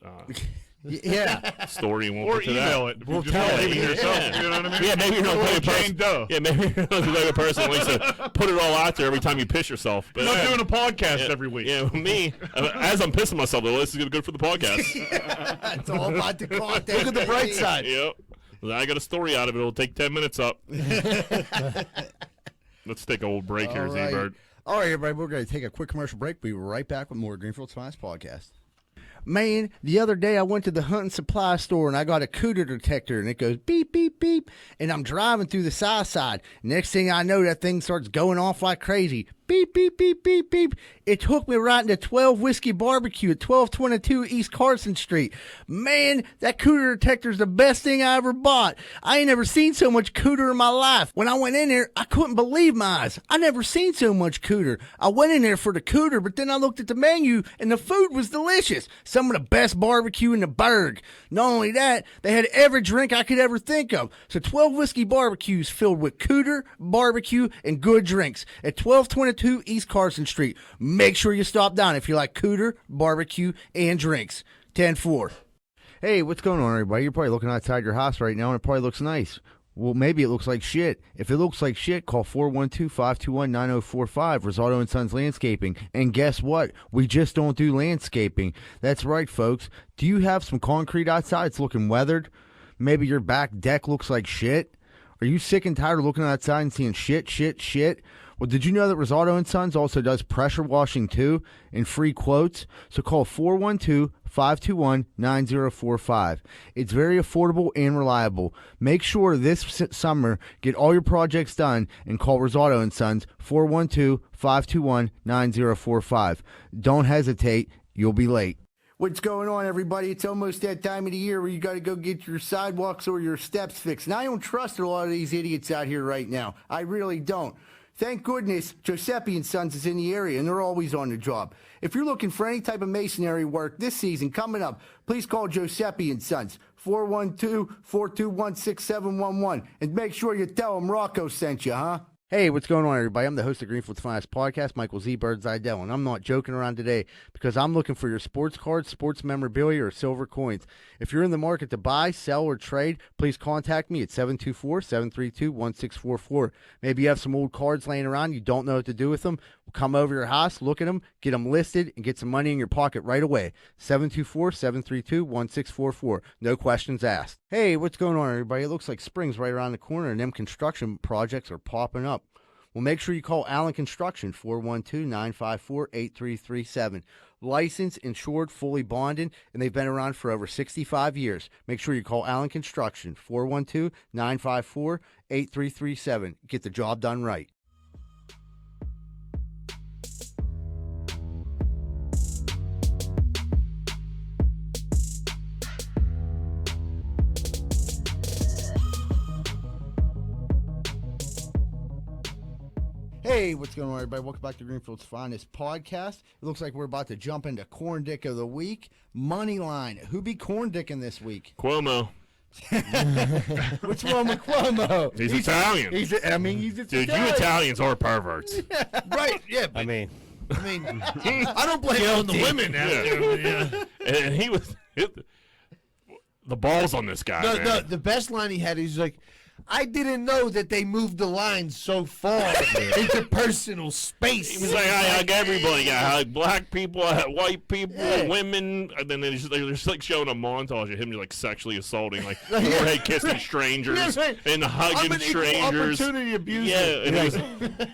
Yeah. story, and we'll Or get to email that. it. We'll Just tell not it. leave it yourself. Yeah. You know what I mean? Yeah, maybe you're not the Jane person. Doe. Yeah, maybe you're not the type of person who likes to put it all out there every time you piss yourself. But I'm not doing a podcast yeah, every week. Yeah, me. As I'm pissing myself, though, this is good for the podcast. It's all about the content. Look at the bright side. Yep. I got a story out of it. It'll take 10 minutes up. Let's take an old break here, All right. Z-Bird. All right, everybody, we're going to take a quick commercial break. We'll be right back with more Greenfield's Finest Podcast. Man, the other day I went to the hunting supply store and I got a cooter detector and it goes beep, beep, beep. And I'm driving through the Southside. Next thing I know, that thing starts going off like crazy. Beep, beep, beep, beep, beep. It took me right into 12 Whiskey Barbecue at 1222 East Carson Street. Man, that cooter detector is the best thing I ever bought. I ain't never seen so much cooter in my life. When I went in there, I couldn't believe my eyes. I never seen so much cooter. I went in there for the cooter, but then I looked at the menu and the food was delicious. Some of the best barbecue in the burg. Not only that, they had every drink I could ever think of. So 12 Whiskey Barbecues filled with cooter, barbecue, and good drinks at 1222 East Carson Street. Make sure you stop down if you like cooter, barbecue, and drinks. 10-4. Hey, what's going on, everybody? You're probably looking outside your house right now, and it probably looks nice. Well, maybe it looks like shit. If it looks like shit, call 412-521-9045, Rosado & Sons Landscaping. And guess what? We just don't do landscaping. That's right, folks. Do you have some concrete outside? It's looking weathered. Maybe your back deck looks like shit. Are you sick and tired of looking outside and seeing shit? Well, did you know that Rosado & Sons also does pressure washing too and free quotes? So call 412-521-9045. It's very affordable and reliable. Make sure this summer get all your projects done and call Rosado & Sons 412-521-9045. Don't hesitate. You'll be late. What's going on, everybody? It's almost that time of the year where you got to go get your sidewalks or your steps fixed. And I don't trust a lot of these idiots out here right now. I really don't. Thank goodness Giuseppe & Sons is in the area, and they're always on the job. If you're looking for any type of masonry work this season coming up, please call Giuseppe & Sons, 412-421-6711, and make sure you tell them Rocco sent you, huh? Hey, what's going on, everybody? I'm the host of Greenfield's Finest Podcast, Michael Z. Birdseye-Dell, and I'm not joking around today because I'm looking for your sports cards, sports memorabilia, or silver coins. If you're in the market to buy, sell, or trade, please contact me at 724-732-1644. Maybe you have some old cards laying around, you don't know what to do with them. We'll come over your house, look at them, get them listed, and get some money in your pocket right away. 724-732-1644. No questions asked. Hey, what's going on, everybody? It looks like spring's right around the corner, and them construction projects are popping up. Well, make sure you call Allen Construction, 412-954-8337. Licensed, insured, fully bonded, and they've been around for over 65 years. Make sure you call Allen Construction, 412-954-8337. Get the job done right. Hey, what's going on, everybody? Welcome back to Greenfield's Finest Podcast. It looks like we're about to jump into Corn Dick of the Week. Money line. Who be Corn Dicking this week? Cuomo. What's wrong with Cuomo? He's Italian. He's Italian. Dude, you Italians are perverts. Right? Yeah. I mean, I don't blame it on the women. Yeah. And he was the balls on this guy. No, the best line he had, he's like, I didn't know that they moved the line so far into personal space. He was like, I like everybody. I like black people, I had white people, women. And then they're just like showing a montage of him like sexually assaulting, like forehead kissing strangers and hugging strangers. Opportunity abuser. Yeah, and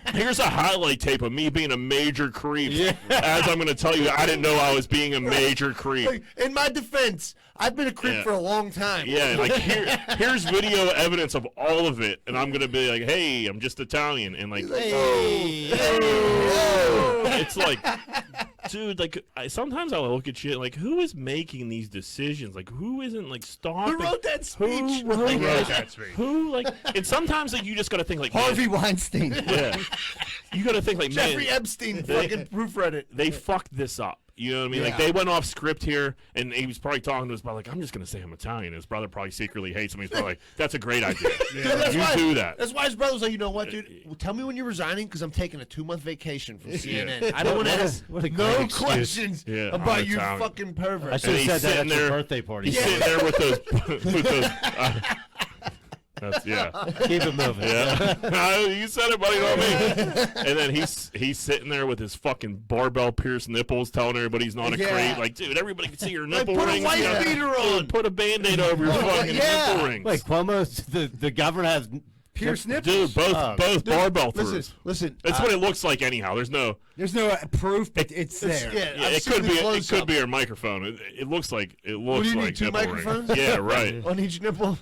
here's a highlight tape of me being a major creep. Yeah. As I'm going to tell you, I didn't know I was being a major creep. Like, in my defense, I've been a creep for a long time. Yeah, like here's video evidence of all of it, and I'm gonna be like, hey, I'm just Italian, and like, it's like, dude, like sometimes I look at shit like, who is making these decisions? Like, who isn't like stopping? Who wrote that speech? Who wrote that speech? Who like? And sometimes like you just gotta think like Harvey Weinstein. Yeah, you gotta think like Jeffrey Epstein fucking proofread it. They fucked this up. You know what I mean? Yeah. Like, they went off script here, and he was probably talking to his brother, like, I'm just going to say I'm Italian. His brother probably secretly hates him. He's probably like, that's a great idea. Dude, do that. That's why his brother was like, you know what, dude? Well, tell me when you're resigning, because I'm taking a 2-month vacation from CNN. I don't want to ask no questions about you fucking pervert. I should have said that at your birthday party. He's sitting there with those keep it moving. Yeah, you said it, buddy, not me. And then he's sitting there with his fucking barbell pierced nipples, telling everybody he's not a creep. Like, dude, everybody can see your nipple put rings. Put a white beater on. Put a Band-Aid over your fucking nipple rings. Wait, Cuomo's the governor has pierced nipples. Dude, both barbell throughs. Listen. That's what it looks like anyhow. There's no proof, but it's there. It could be a microphone. It looks like What do you need, 2 microphones? Ring. Yeah, right. On each nipple.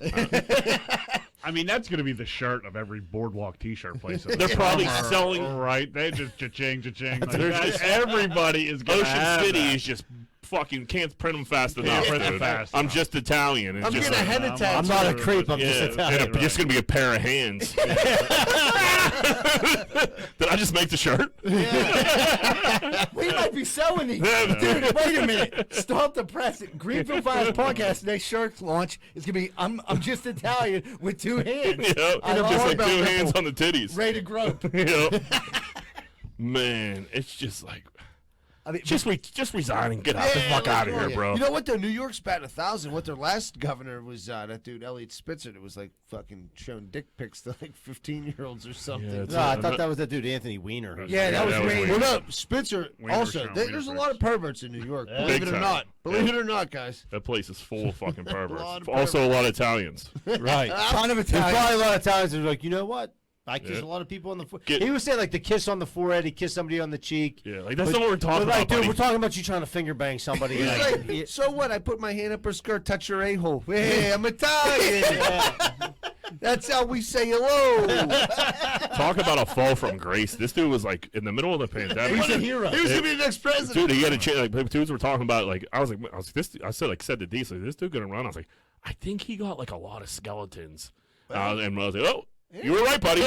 I mean, that's going to be the shirt of every Boardwalk T-shirt place. They're probably selling. Right. They just cha-ching. Like, everybody is going to Ocean City is just fucking can't print them fast enough. I'm just Italian. I'm getting a head attack. I'm not a creep. I'm just Italian. Just going to be a pair of hands. Did I just make the shirt? Yeah. We might be selling these. Dude, wait a minute. Stop the press. Greenfield Finest Podcast, next shirt launch is going to be I'm just Italian with 2 hands. Just like 2 hands on the titties. Ready to grope. Man, it's just like, I mean, just resign and get the fuck out of here, bro. You know what, though? New York's batting 1,000. What their last governor was, that dude, Elliot Spitzer, that was like fucking showing dick pics to like 15-year-olds or something. No, I thought that was that dude, Anthony Weiner. Yeah, that was Weiner. Well, no, Spitzer also. There's a lot of perverts in New York. Believe it or not. Believe it or not, guys. That place is full of fucking perverts. Also, a lot of Italians. Right. Ton of Italians. There's probably a lot of times they're like, you know what? I kiss a lot of people on the forehead. He was saying like the kiss on the forehead. He kissed somebody on the cheek. Yeah, like that's not what we're talking about. Like, dude, buddy. we're talking about you trying to finger bang somebody. He's like, so what? I put my hand up her skirt, touch her a-hole. Hey, I'm Italian. That's how we say hello. Talk about a fall from grace. This dude was like in the middle of the pandemic. He's a hero. He was gonna be the next president. Dude, he had a chance. Like dudes were talking about. Like I said to D, like, this dude gonna run. I was like, I think he got like a lot of skeletons, and I was like, oh. You were right, buddy.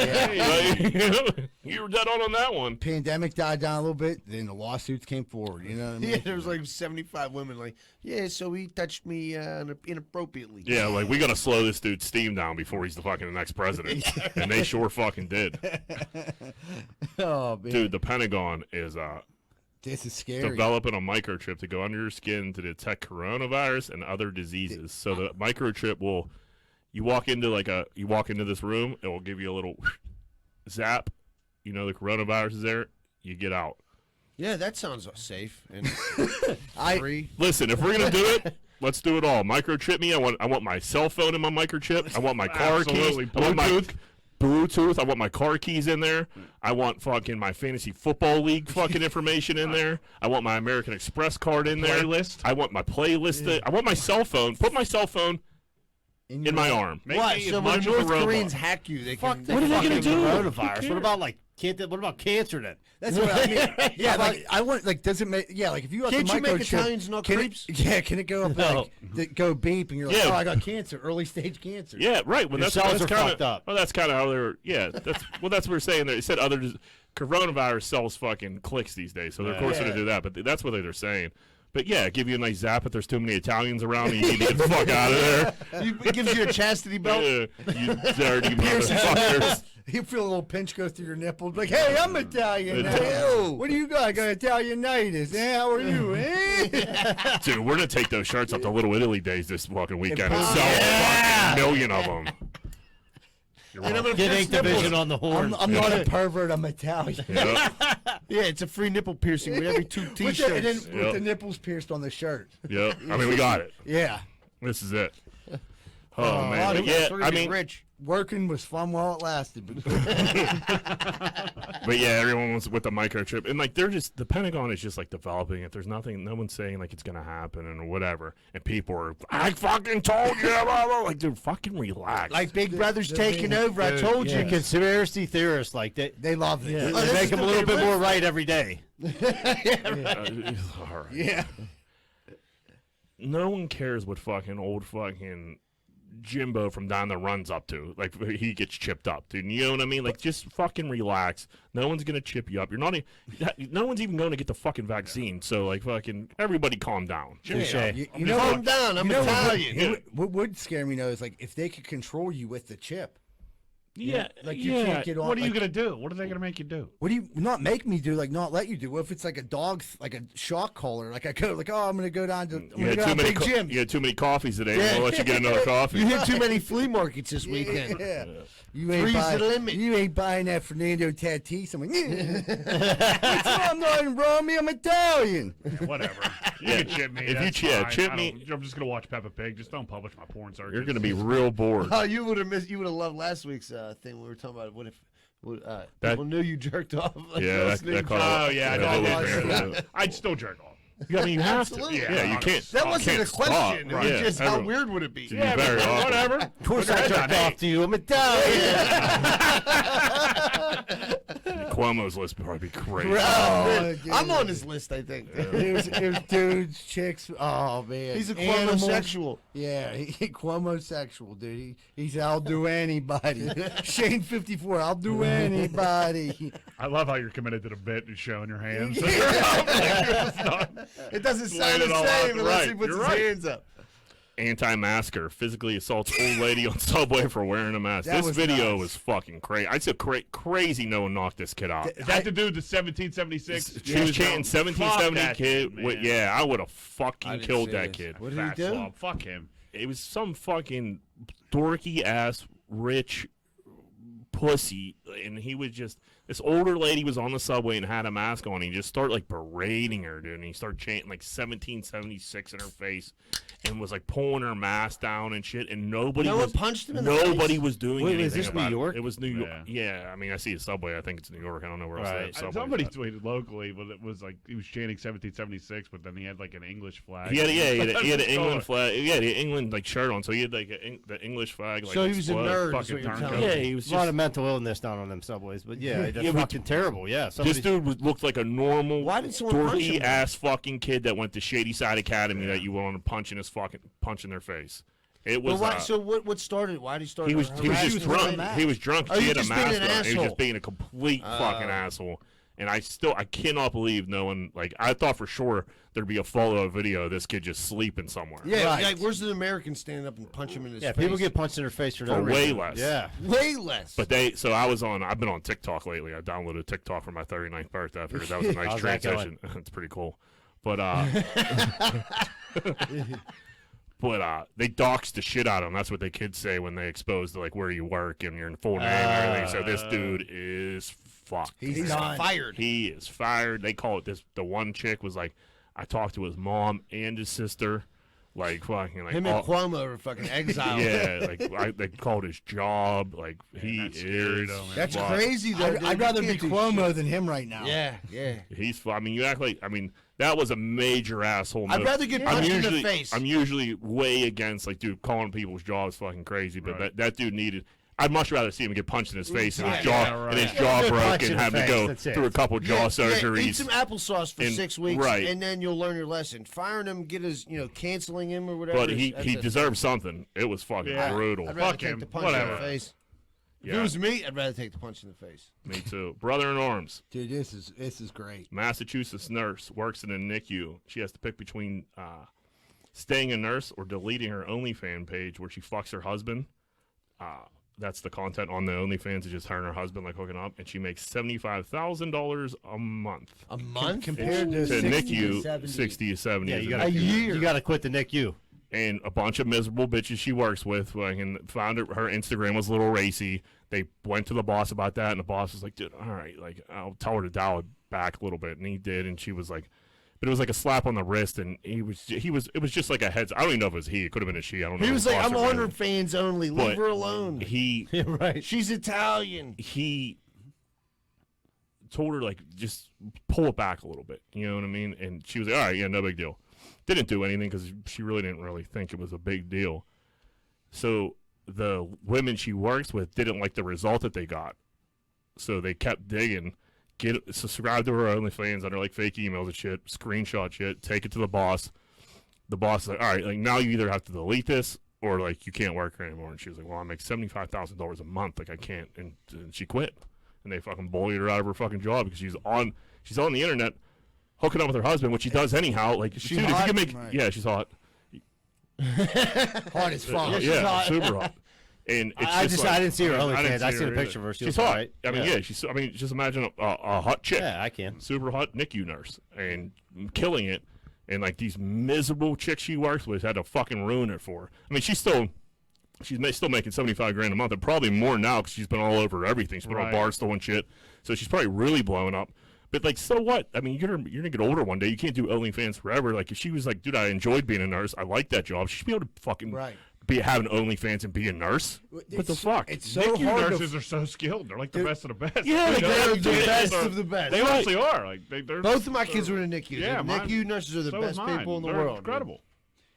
You were dead on that one. Pandemic died down a little bit, then the lawsuits came forward. You know what I mean? Yeah, there was like 75 women like, yeah, so he touched me inappropriately. Yeah, like we gotta slow this dude's steam down before he's the next president, and they sure fucking did. Oh man, Dude, the Pentagon is this is scary. developing a microchip to go under your skin to detect coronavirus and other diseases. So the microchip will, you walk into this room, it will give you a little zap. You know the coronavirus is there. You get out. Yeah, that sounds safe and free. Listen, if we're gonna do it, let's do it all. Microchip me. I want my cell phone in my microchip. I want my car keys. Absolutely. I want my Bluetooth. I want my car keys in there. I want fucking my fantasy football league fucking information in there. I want my American Express card in there. Playlist. I want my playlist. I want my cell phone. Put my cell phone in my arm. Make What? me So as when much the of a North robot. Koreans hack you, they can. What are they gonna do? Who Coronavirus. What about what about cancer then? That's what I mean. Yeah, like I want does it make like if you have Can't the you make microchip, Italians not can creeps? can it go up go beep and you're like, Yeah. oh, I got cancer, early stage cancer. Yeah, right. Well, Your that's cells are kinda, fucked up. Well, that's kind of how they're. Yeah, that's what we're saying. They said coronavirus sells fucking clicks these days, so they're of course going to do that. But that's what they're saying. But yeah, give you a nice zap if there's too many Italians around and you need to get the fuck out of there. It gives you a chastity belt. You dirty motherfuckers. You feel a little pinch go through your nipple, like, hey, I'm Italian now. What do you got? I got Italianitis. Eh? How are you? Eh? Dude, we're going to take those shirts up to Little Italy Days this fucking weekend and sell Yeah. a fucking million of them. And I'm gonna Get pierce 8 division nipples. on the horn. I'm not a pervert. I'm Italian. Yep. Yeah, it's a free nipple piercing with every 2 With T-shirts. the, and then Yep. with the nipples pierced on the shirt. Yep. I mean, we got it. Yeah. This is it. Oh, man. But We're yeah, gonna I be mean, rich. Working was fun while it lasted. but yeah, everyone was with the microchip, and like they're just the Pentagon is just like developing it. There's nothing, no one's saying like it's gonna happen and whatever. And people are, I fucking told you, blah, blah. Like, dude, fucking relax. Like Big Brother's taking over. I told you. The conspiracy theorists like that. They love it. Yeah, this they make is them a the little way bit to more live. right every day. all right. Yeah. No one cares what fucking old fucking Jimbo from down the run's up to. Like he gets chipped up, dude. You know what I mean? Like just fucking relax. No one's gonna chip you up. You're not. No one's even going to get the fucking vaccine. So like fucking everybody, calm down. Touche. You know Calm what? down. I'm You know Italian. what would scare me though is like if they could control you with the chip. Yeah, Like you can't get on. What are you like, gonna do? What are they gonna make you do? What do you not make me do? Like not let you do? What if it's like a dog, like a shock collar? Like I go, like oh, I'm gonna go down to You had too many. Big Jim. You had too many coffees today. Yeah. We'll let you get another coffee. You hit too many flea markets this weekend. Yeah. You ain't Freeze buying, the limit. You ain't buying that Fernando Tatis. I'm like, I'm not even wrong. Me, I'm Italian. Whatever. You Yeah. can chip me. If you that's chip- fine. chip I me- don't- I'm just gonna watch Peppa Pig. Just don't publish my porn searches. You're gonna be real bored. Oh, you would have missed. You would have loved last week's thing. We were talking about what if people knew you jerked off. Like Yeah, girls that named caught John. Oh yeah, I Yeah, know. that was- I'd still jerk off. I mean, you have Absolutely. to. Yeah, you can't. That wasn't can't a question. stop. It was Right. just Yeah, how everyone- weird would it be? To be very often. Whatever. Of course, I jerked off to you. I'm Italian. Cuomo's list would probably be crazy. Oh, dude. I'm on his list. I think It was dudes, chicks. Oh man, he's a Animals. homosexual. Yeah, Cuomo-sexual, dude. He's I'll do anybody. Shane 54, I'll do anybody. I love how you're committed to the bit and showing your hands. It doesn't Laying sound it the all out. same unless he Right, puts you're his right. hands up. Anti-masker physically assaults old lady on subway for wearing a mask. That This was video nuts. was fucking crazy. I said crazy. No one knocked this kid out. Is that the dude, the 1776? She was chanting 1770 Fuck that kid. man. Yeah, I would have I fucking didn't killed see that this. kid. What did he Fat do? slob. Fuck him. It was some fucking dorky ass rich pussy, and he was just this older lady was on the subway and had a mask on. He just started like berating her, dude, and he started chanting like 1776 in her face, and was like pulling her mask down and shit. And nobody No was one punched him in the nobody face? was doing Wait, anything. is this about New it. York? It was New York. Yeah. Yeah, I mean, I see a subway. I think it's New York. I don't know where else. Right. They have subways Somebody at. tweeted locally, but it was like he was chanting 1776, but then he had like an English flag. He had, he had an That's England cool. flag. Yeah, the England like shirt on, so he had like the English flag. Like, So he was a explode. nerd. Is fucking what you're turncoat. telling Yeah, me. he was There's a lot just. of mental illness down on them subways, but yeah, that's Yeah, but fucking terrible. Yeah, This somebody- dude looked like a normal, Why did someone punch him? dorky ass fucking kid that went to Shady Side Academy that you want to punch in their face. It was. But why, so what started? Why did he start? He was just drunk. He was drunk. Oh, She he had a was just being mask an on. He was asshole. just being a complete fucking asshole. And I cannot believe no one, like, I thought for sure there'd be a follow-up video of this kid just sleeping somewhere. Yeah, Right. like where's the American standing up and punch him in his Yeah, face? people get punched in their face for no For way reason. less. Yeah. way less. But I've been on TikTok lately. I downloaded TikTok for my 39th birthday. I figured that was a nice How's that transition. It's pretty cool. But they doxed the shit out of him. That's what the kids say when they expose to, like, where you work and your full name and everything. So this dude is fucked. He's done. fired. He is fired. They call it this. The one chick was like, I talked to his mom and his sister, like fucking like Him and Cuomo are fucking exiled. yeah, like they called his job. Like he that's scary, is. though, man. That's fucked. crazy though. dude. I'd You rather be can't do Cuomo shit. than him right now. Yeah, yeah. He's. I mean, you act like. I mean, that was a major asshole. I'd move. rather get I'm punched in the usually- face. I'm usually way against, like, dude, calling people's jobs fucking crazy, but Right. that dude needed. I'd much rather see him get punched in his face and his Yeah, jaw yeah, right. and his Yeah, jaw good broke punch and in the have to face, go that's it. through a couple jaw Yeah, surgeries. eat some applesauce for And- 6 weeks, right. and then you'll learn your lesson. Firing him, get his, canceling him or whatever. But is- he that's he it. deserves something. It was fucking Yeah. brutal. I'd rather Fuck take him. the punch in Whatever. the face. If Yeah. it was me, I'd rather take the punch in the face. Me too. Brother in arms. Dude, this is great. Massachusetts nurse works in a NICU. She has to pick between staying a nurse or deleting her OnlyFans page where she fucks her husband. That's the content on the OnlyFans. Is just her and her husband like hooking up, and she makes $75,000 a month. A month? Compared to To 60 NICU, to 70. 60 to 70. Yeah, is you a gotta, NICU. you gotta quit the NICU. And a bunch of miserable bitches she works with, like, and found her Instagram was a little racy. They went to the boss about that, and the boss was like, dude, all right, like, I'll tell her to dial it back a little bit. And he did, and she was like, but it was like a slap on the wrist, and it was just like a heads. I don't even know if it was he. It could have been a she. I don't know. He if was it like, boss I'm or on whatever. her fans only. But Leave her alone. He Right. She's Italian. he told her, like, just pull it back a little bit. You know what I mean? And she was like, all right, yeah, no big deal. Didn't do anything because she really didn't really think it was a big deal. So the women she works with didn't like the result that they got. So they kept digging, subscribe to her OnlyFans under, like, fake emails and shit, screenshot shit, take it to the boss. The boss is like, all right, like, now you either have to delete this or, like, you can't work here anymore. And she was like, well, I make $75,000 a month. Like, I can't. And she quit. And they fucking bullied her out of her fucking job because she's on the internet hooking up with her husband, which she does anyhow. Like, She's dude, if you hot? can make, Right. yeah, she's hot. Hard as fuck. Yeah, hot. super hot. And it's I just like, I didn't see her I didn't OnlyFans. I see seen a her picture either. of her. She She's was hot. right. I mean, yeah, she's. I mean, just imagine a hot chick, Yeah, I can. super hot NICU nurse, and killing it. And, like, these miserable chicks she works with had to fucking ruin it for her. I mean, she's still making $75,000 a month, and probably more now because she's been all over everything. She's been on Right. Barstool and shit, so she's probably really blowing up. But, like, so what? I mean, you're gonna get older one day. You can't do OnlyFans forever. Like, if she was like, dude, I enjoyed being a nurse. I like that job. She should be able to fucking Right. have an OnlyFans and be a nurse. What the It's- fuck? It's so NICU hard nurses to. are so skilled. They're like the best of the best. Yeah, like, They're the Yeah, best they're- of the best. They honestly are. Like they're Both of my kids were in the NICU. Yeah, the mine- NICU nurses are the so best is mine. people in the They're world. Incredible.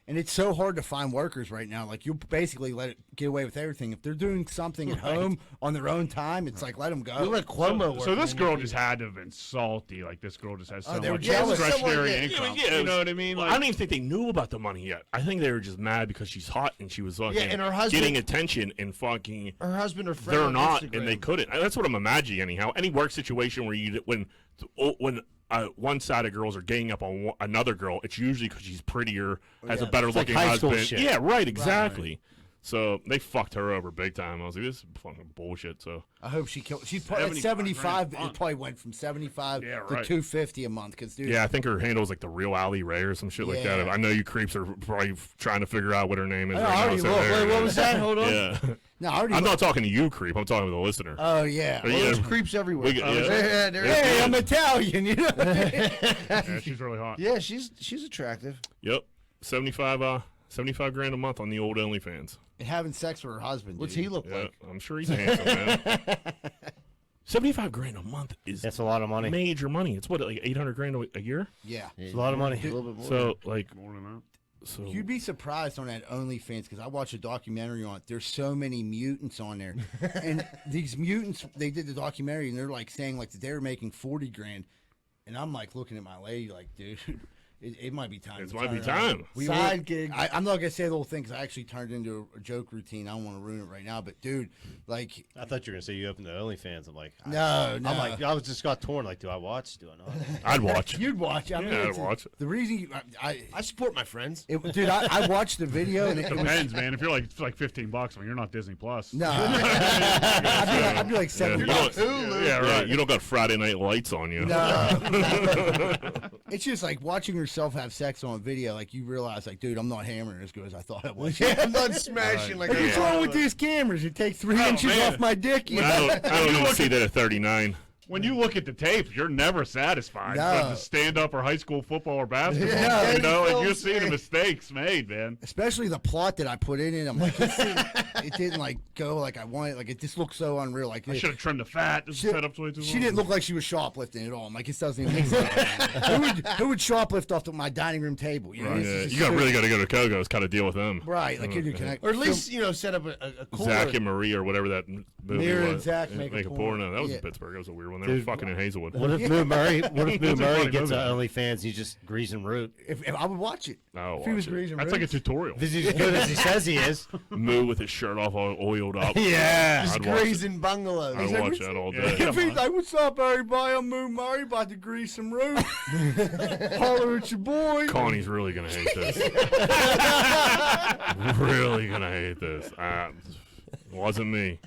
And it's so hard to find workers right now. Like, you basically let it get away with everything. If they're doing something at home on their own time, it's like, let them go. We let Cuomo work. So this in girl the just had to have been salty. Like this girl just has so they were much jealous. discretionary Yeah, income. yeah, you know what I mean? Well, Like, I don't even think they knew about the money yet. I think they were just mad because she's hot and she was fucking Yeah, and her husband- getting attention and fucking. her husband or friend They're on not, Instagram. and they couldn't. That's what I'm imagining. Anyhow, any work situation where when one side of girls are ganging up on another girl, it's usually because she's prettier, has a yeah. better It's like looking high school husband. shit. Yeah, right, exactly. So they fucked her over big time. I was like, this is fucking bullshit. So I hope she killed. She's probably at 75 75. grand a It probably went from 75 Yeah, to right. 250 a month. Because dude, yeah, I think her handle is like the real Allie Ray or some shit like Yeah. that. I know you creeps are probably trying to figure out what her name is. I right now, already so looked. there Wait, it what is. was that? Hold on. Yeah, no, I already. I'm looked. not talking to you, creep. I'm talking to the listener. Oh yeah. Yeah. There's creeps everywhere. We get- yeah. Yeah, there Yeah. Hey, I'm Italian. You know. yeah, she's really hot. Yeah, she's attractive. Yep, 75 grand a month on the old OnlyFans. Having sex with her husband. What's dude. he look Yeah, like? I'm sure he's a handsome man. 75 grand a month is That's a lot of money. major money. It's what, like 800 grand a year? Yeah. It's a lot of money. A little bit more. So, like, More than that. so You'd be surprised on that OnlyFans because I watched a documentary on it. There's so many mutants on there, and these mutants. They did the documentary, and they're like saying like that they were making 40 grand, and I'm like looking at my lady like, dude, It might be time. It to might be turn it on. time. Side gig. I'm not gonna say the whole thing because I actually turned it into a joke routine. I don't want to ruin it right now, but dude, like, I thought you were gonna say you opened the OnlyFans. I'm like, no. I'm like, I was just got torn. Like, do I watch? Do I not? I'd watch. You'd watch. I mean, Yeah, I'd it's- watch it. The reason I support my friends. dude, I watched the video and it was, Depends, man. If you're like it's like $15, I mean, you're not Disney Plus. no. I'd be like Yeah, $7. you don't, Yeah, right. You don't got Friday Night Lights on you. No. It's just like watching yourself have sex on video. Like you realize, like, dude, I'm not hammering as good as I thought I was. I'm not smashing like What's a wrong with these cameras? You take 3 inches man. off my dick. You I don't even see that at 39. When you look at the tape, you're never satisfied. No. Whether it's stand-up or high school football or basketball. Yeah. You know, and you're Films, seeing the mistakes made, man. Especially the plot that I put in it. I'm like, it didn't like go like I wanted. Like it just looked so unreal. Like I should have trimmed the fat. This She- is set up way too long. she didn't look like she was shoplifting at all. I'm like, this doesn't even make sense. who would shoplift off my dining room table? You know, Right. this is You just really so- got to go to Kogo's, kind of deal with them. right. Like you can or at least set up a cooler. Zach and Marie or whatever that movie Mira and was. Zach Yeah, make a make a porno. porno. That was Yeah. in Pittsburgh. That was a weird one. They were Dude, fucking in Hazelwood. What if Moo Murray? What if Moo It's a Murray funny gets movie. an OnlyFans? He's just greasing root. if I would watch it. I'll If he was watch it. greasing That's like a ribs. tutorial. If he's as good as he says he is. Moo with his shirt off, all oiled up. Yeah. Just I'd watch it. grazing bungalows. I'd like, watch that all Yeah. day. If he's like, what's up, everybody? I'm Moo Murray, about to grease some roof. Holler at your boy. Connie's really gonna hate this. Really gonna hate this. Wasn't me.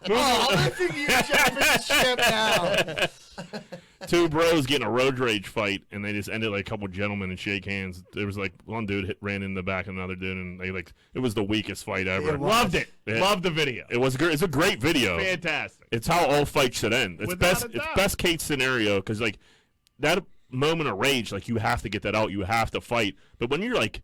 Oh, I think you're jumping the ship now. Two bros getting a road rage fight, and they just ended like a couple gentlemen and shake hands. There was like one dude ran in the back of another dude, and they it was the weakest fight ever. Loved it. Yeah. Loved the video. It was great. It's a great video. Fantastic. It's how all fights should end. It's Without best. a It's doubt. best case scenario because like that moment of rage, like you have to get that out. You have to fight. But when you're like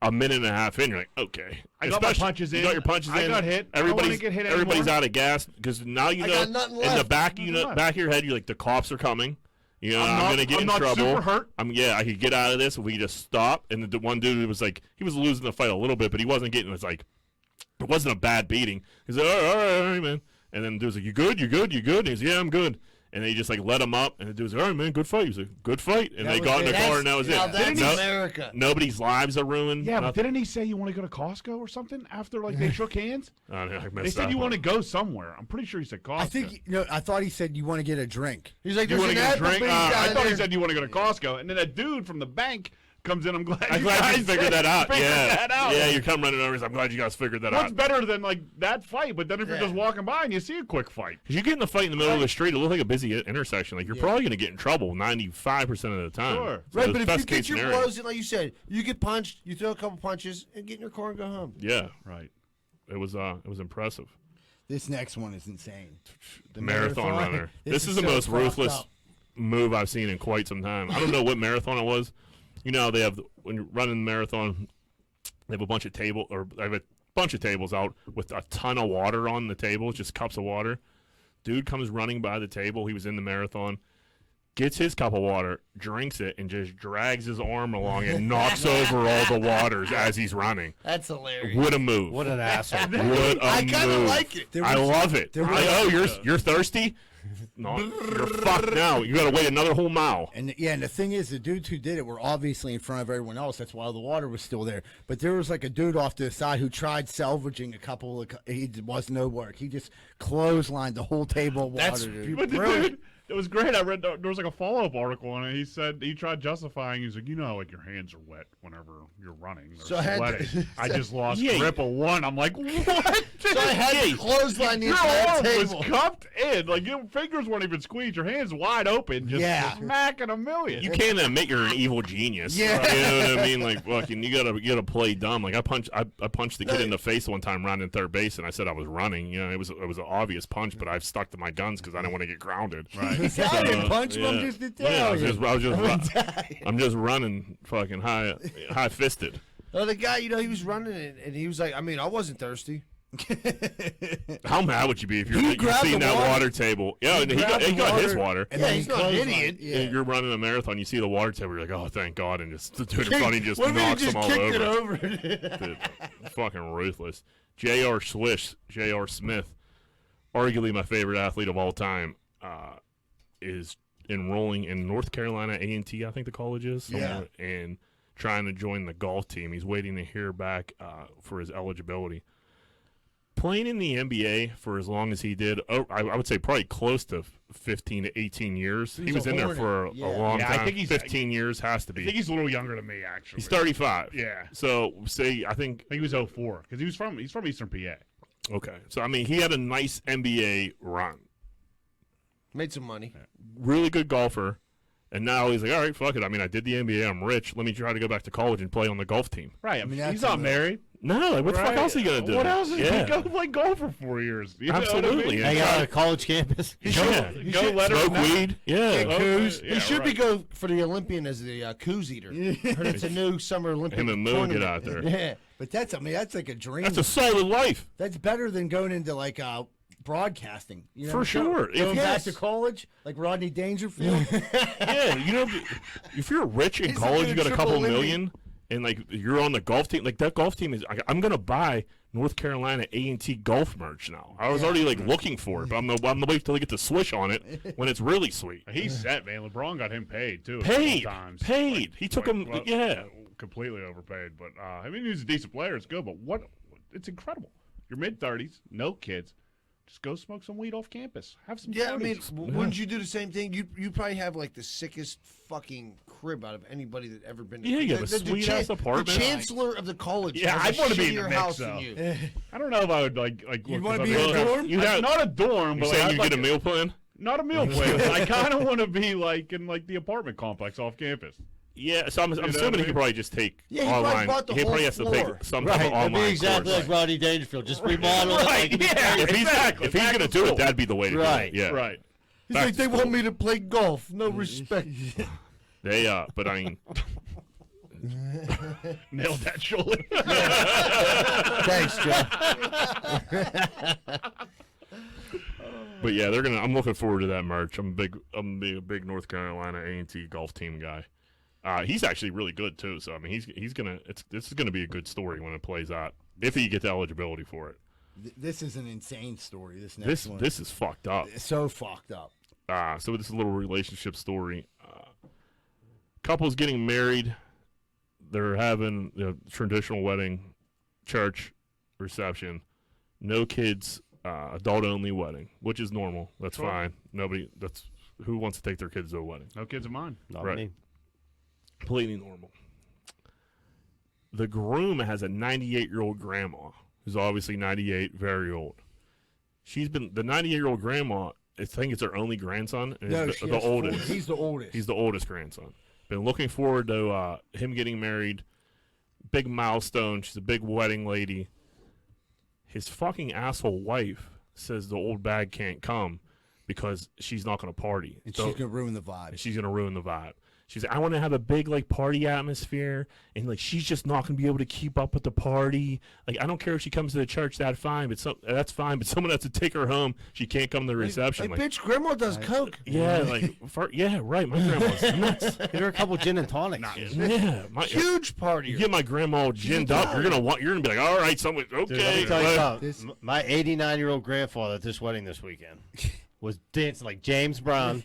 a minute and a half in, you're like, okay. I got my Especially- punches you in. got your punches I in. got hit. I don't wanna Everybody's get hit everybody's anymore. out of gas because now you I know got nothing in the left. back Nothing left. back of your head, you're like the cops are coming. You know, I'm gonna get I'm in not trouble. super hurt. I could get out of this if we just stop. And the one dude was like, he was losing the fight a little bit, but he wasn't getting. It was like, it wasn't a bad beating. He's like, all right, man. And then the dude's like, you good? You good? You good? And he's, yeah, I'm good. And they just like let him up, and the dude's like, all right, man, good fight. He's like, good fight. And they got in the car, and that was Now it. that's No- America. Nobody's lives are ruined. Yeah, but nothing. didn't he say you want to go to Costco or something after like they shook hands? I don't know, I They messed said that you up. want to go somewhere. I'm pretty sure he said Costco. I think, I thought he said you want to get a drink. He's like, you there's want an to get a drink. Applebee's I down thought he there. said you want to go to Costco, and then that dude from the bank comes in. I'm glad I'm you glad guys you figured that out. figured Yeah, that out. yeah, you come running over. I'm glad you guys figured that What's out. better than like that fight? But then if you're Yeah. just walking by and you see a quick fight, Because you get in a fight in the middle of the street, it looks like a busy intersection. Like you're probably going to get in trouble 95% of the time. Sure. So Right, it's but if best you get case your scenario. blows in, like you said, you get punched, you throw a couple punches, and get in your car and go home. Yeah, right? it was impressive. This next one is insane. The Marathon runner. This is the so most fucked ruthless up. move I've seen in quite some time. I don't know what marathon it was. You know, they have when you're running the marathon, they have a bunch of tables out with a ton of water on the table, just cups of water. Dude comes running by the table. He was in the marathon. Gets his cup of water, drinks it, and just drags his arm along and knocks over all the waters as he's running. That's hilarious. What a move! What an asshole. What a I kind of move. like it. I love it. there was- You're thirsty? No, you're fucked now. You got to wait another whole mile. And the thing is, the dudes who did it were obviously in front of everyone else. That's why the water was still there. But there was like a dude off to the side who tried salvaging a couple of. It was no work. He just clotheslined the whole table of water. That's dude. But the Brilliant. dude, it was great. I read there was like a follow-up article on it. He said he tried justifying. He's like, you know, how, like your hands are wet whenever you're running. They're So I had to- sweating. I just lost Yeah. grip of one. I'm like, what? So I had to clothesline the Your entire arm table. was cupped in. Like your fingers weren't even squeezed. Your hands wide open, just Yeah. smacking a million. You can't admit you're an evil genius. Yeah. You know what I mean? Like fucking, you gotta play dumb. Like I punched the kid in the face one time running third base, and I said I was running. You know, it was an obvious punch, but I stuck to my guns because I didn't want to get grounded. Right. I didn't punch him. I'm just I'm just running fucking high fisted. Oh, the guy, he was running it, and he was like, I mean, I wasn't thirsty. How mad would you be if you're grabbed seeing the that water. water table? Yeah, and he grabbed got the his water. water. And Yeah, then he's he not an clotheslined. idiot. Yeah. And you're running a marathon, you see the water table, you're like, oh, thank God, and just the dude in front of you just What if he knocks just them all kicked over. it over? Dude, fucking ruthless. J.R. Smith, arguably my favorite athlete of all time, is enrolling in North Carolina A&T, I think the college is, somewhere, and trying to join the golf team. He's waiting to hear back for his eligibility. Playing in the NBA for as long as he did, I would say probably close to 15 to 18 years. He was in there for a long time. I think he's 15 years has to be. I think he's a little younger than me, actually. He's 35. Yeah. So I think he was 04 because he's from Eastern PA. Okay. So I mean, he had a nice NBA run. Made some money. Really good golfer. And now he's like, all right, fuck it. I mean, I did the NBA. I'm rich. Let me try to go back to college and play on the golf team. Right. I mean, he's not married. No, like, what the fuck else are you going to do? What else is he go play golf for 4 years? You Absolutely. Hang out on a college campus. Go let her smoke weed. Yeah. He should be go for the Olympian as the coos eater. Heard it's a new summer Olympic Him and Moo get out there. Yeah. But that's like a dream. That's a solid life. That's better than going into like broadcasting. You know, For sure. Going back to college, like Rodney Dangerfield. Yeah, you know, if you're rich in college, you got a couple million, and like you're on the golf team, like that golf team is. I'm gonna buy North Carolina A&T golf merch now. I was already like looking for it, but I'm gonna wait till I get the swish on it when it's really sweet. He's set, man. LeBron got him paid too. Paid. Like, He took him. Completely overpaid. But I mean, he's a decent player. It's good, but it's incredible. You're mid-30s, no kids. Just go smoke some weed off campus. Have some parties. I mean, wouldn't you do the same thing? You probably have like the sickest fucking crib out of anybody that ever been. Yeah, you have a sweet-ass apartment. The chancellor of the college. Yeah, I'd want to be in the mix, though. I don't know if I would like. You want to be in a dorm? Not a dorm, but saying I'd you like get a meal plan. Not a meal plan. I kind of want to be like in like the apartment complex off campus. Yeah, so I'm assuming he could probably just take online. He probably has to take some type of Right, online be exactly course. like Rodney Dangerfield. Just remodel it. Right, yeah. If he's going to do it, that'd be the way to do it. Yeah. Right. He's like, they want me to play golf. No respect. But I mean. Nailed that, Shirley. Thanks, Joe. But yeah, I'm looking forward to that merch. I'm a big North Carolina A&T golf team guy. He's actually really good too. So I mean, this is gonna be a good story when it plays out if he gets eligibility for it. This is an insane story. This is fucked up. It's so fucked up. So this is a little relationship story. Couple's getting married. They're having traditional wedding, church reception, no kids, adult only wedding, which is normal. That's fine. Who wants to take their kids to a wedding? No kids of mine. Not Right. me. Completely normal. The groom has a 98-year-old grandma who's obviously 98, very old. The 98-year-old grandma, I think it's her only grandson. And No, the oldest. He's the oldest. He's the oldest grandson. Been looking forward to him getting married. Big milestone. She's a big wedding lady. His fucking asshole wife says the old bag can't come because she's not going to party. And she's going to ruin the vibe. She's going to ruin the vibe. She's like, I want to have a big like party atmosphere, and like she's just not going to be able to keep up with the party. Like I don't care if she comes to the church, that's fine, but someone has to take her home. She can't come to the reception. Hey, bitch, grandma does coke. Yeah, right. My grandma's nuts. Get her a couple gin and tonics. Yeah, Huge party. You get my grandma all ginned up, you're gonna be like, all right, someone, Dude, let okay. me tell you something. My 89-year-old grandfather at this wedding this weekend was dancing like James Brown.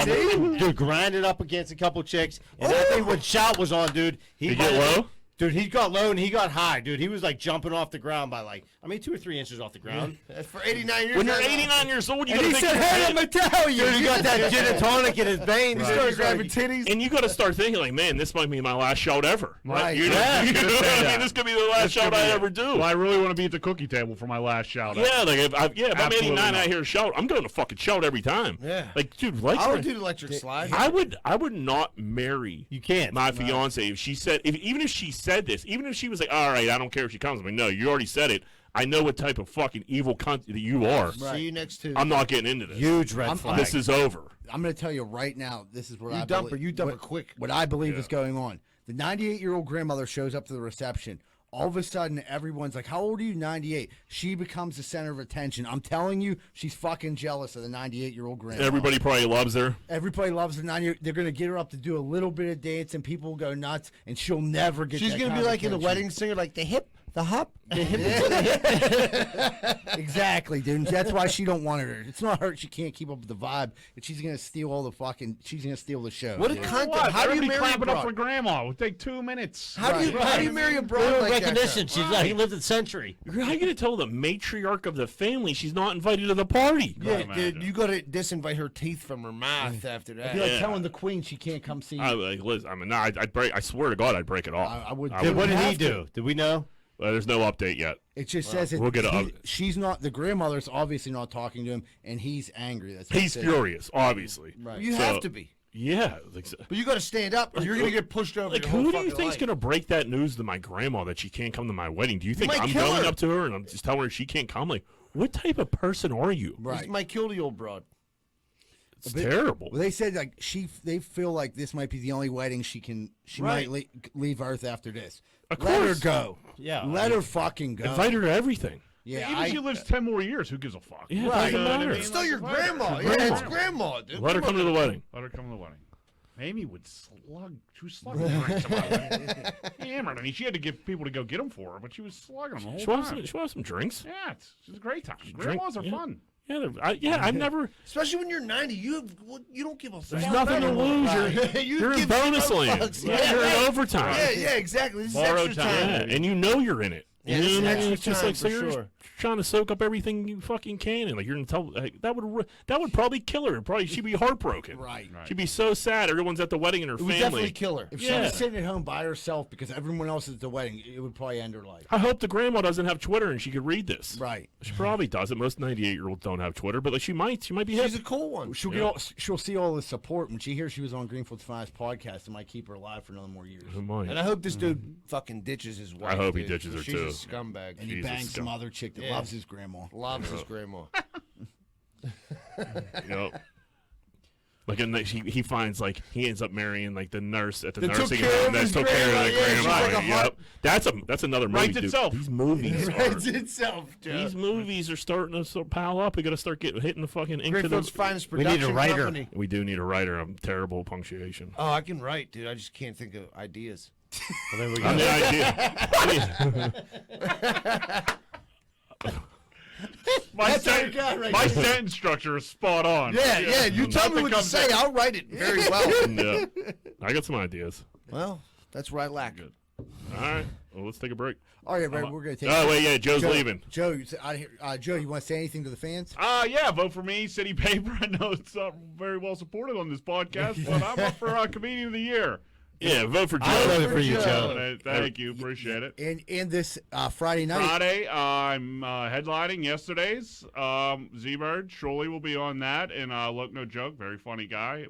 Dude, grinding up against a couple chicks. And I think when Shout was on, dude, He get low? Dude, he got low and he got high, dude. He was like jumping off the ground by 2 or 3 inches off the ground. For 89 years. When you're 89 years old, you gotta He think said, hey, I'm Italian. Dude, he got that gin and tonic in his veins. He started grabbing titties. and you got to start thinking like, man, this might be my last shout ever. Right. You know, Yeah. you know what I mean? This could be the last shout I ever do. Well, I really want to be at the cookie table for my last shout out. Yeah, like if I'm Absolutely 89 not. out here shout, I'm going to fucking shout every time. Yeah. Like, dude, I would do the electric slide. I would not marry You can't. my fiance if she said even if she said this, even if she was like, all right, I don't care if she comes. I mean, no, you already said it. I know what type of fucking evil cunt that you are. See you next Tuesday. I'm not getting into this. Huge red flag. This is over. I'm going to tell you right now, this is what You I dump believe. her. You dump her quick. What I believe is going on. The 98-year-old grandmother shows up to the reception. All of a sudden, everyone's like, how old are you? 98. She becomes the center of attention. I'm telling you, she's fucking jealous of the 98-year-old grandmother. Everybody probably loves her. Everybody loves the 98. They're going to get her up to do a little bit of dance, and people will go nuts, and she'll never get She's that going to kind be of like in the attention. wedding singer, like the hip, The hop. Exactly, dude. That's why she don't want her. It's not her. She can't keep up with the vibe. And she's gonna steal all the fucking. She's gonna steal the show. What a dude. cunt! What? How do you Everybody marry a clap it up for broad? grandma? It would take 2 minutes. How do you marry a broad like recognition. that? She's like, he lived a century. How are you going to tell the matriarch of the family she's not invited to the party? Yeah, Imagine. dude, you got to disinvite her teeth from her mouth after that. It'd be like Yeah. telling the queen she can't come see you. Liz, I mean, no, I'd break. I swear to God, I'd break it off. I would. What did he have to. do? Did we know? There's no update yet. It just says we'll get a- she's not. The grandmother's obviously not talking to him, and he's angry. That's what He's it says. furious, obviously. Right. You So- have to be. Yeah. Like, But you got to stand up, or you're going to get pushed over. like your whole who do you fucking think's life. going to break that news to my grandma that she can't come to my wedding? Do you think might I'm kill going her. up to her and I'm just telling her she can't come? Like, what type of person are you? Right. This might kill the old broad. It's terrible. Well, they said like they feel like this might be the only wedding she Right. might leave Earth after this. Of Let her course. go. Yeah. Let her fucking go. Invite her to everything. Yeah, Even if she lives 10 more years, who gives a fuck? Yeah, it Right. doesn't matter. It's still your Let her- grandma. Let Yeah, her- it's grandma, dude. Let her come to the wedding. Let her come to the wedding. Amy would she was slugging drinks about it. Hammered. I mean, she had to get people to go get them for her, but she was slugging them the whole She time. wants some drinks. Yeah, it's a great time. Grandmas are yeah. fun. Yeah, I've never. Especially when you're 90, you don't give a fuck. There's nothing to lose. You're in give bonus zero land. fucks. Yeah, Yeah, you're right. in overtime. Yeah, exactly. This is Borrowed extra time. time. Yeah, and you know you're in it. Yeah, You this know is what I mean? extra It's just time like so for you're sure. trying to soak up everything you fucking can, and like you're gonna tell that would probably kill her. Probably she'd be heartbroken. Right. She'd be so sad. Everyone's at the wedding and her It would family. definitely kill her. If she Yeah. was sitting at home by herself because everyone else is at the wedding, it would probably end her life. I hope the grandma doesn't have Twitter and she could read this. Right. She probably doesn't. Most 98-year-olds don't have Twitter, but like she might. She might be hip. She's a cool one. She'll see all the support when she hears she was on Greenfield's Finest podcast. It might keep her alive for another more years. Who might? And I hope this dude fucking ditches his wife. hope he dude, ditches her, 'cause too. She's a scumbag. And he Jesus, bangs some God. other chick that Yeah. loves his grandma. Loves his grandma. Yep. Like and he finds like he ends up marrying like the nurse at the That took nursing care home of that his took care of grandma. the Yeah, she's grandma. like a Yep. That's another movie. Writes dude. itself. These movies are Writes itself, Joe. these movies are starting to pile up. We got to start hitting the fucking ink to Greenfield's the. finest We need a production writer. company. We do need a writer. I'm terrible at punctuation. Oh, I can write, dude. I just can't think of ideas. Well, there we go. I'm the idea. My right sentence structure is spot on. Yeah. You tell me Nothing what to comes say. in. I'll write it very well. Yeah. I got some ideas. Well, that's where I lack. All right. Well, let's take a break. All right, right, we're going to take Oh wait, yeah, Joe's Joe, leaving. Joe, Joe, you want to say anything to the fans? Yeah, vote for me, City Paper. I know it's not very well supported on this podcast, but I'm up for Comedian of the Year. Yeah, vote for Joe. I voted for you, Joe. Joe. Thank you, appreciate it. And this Friday night. Friday, I'm headlining yesterday's Z-Bird. Shirley will be on that, and Look No Joke, very funny guy.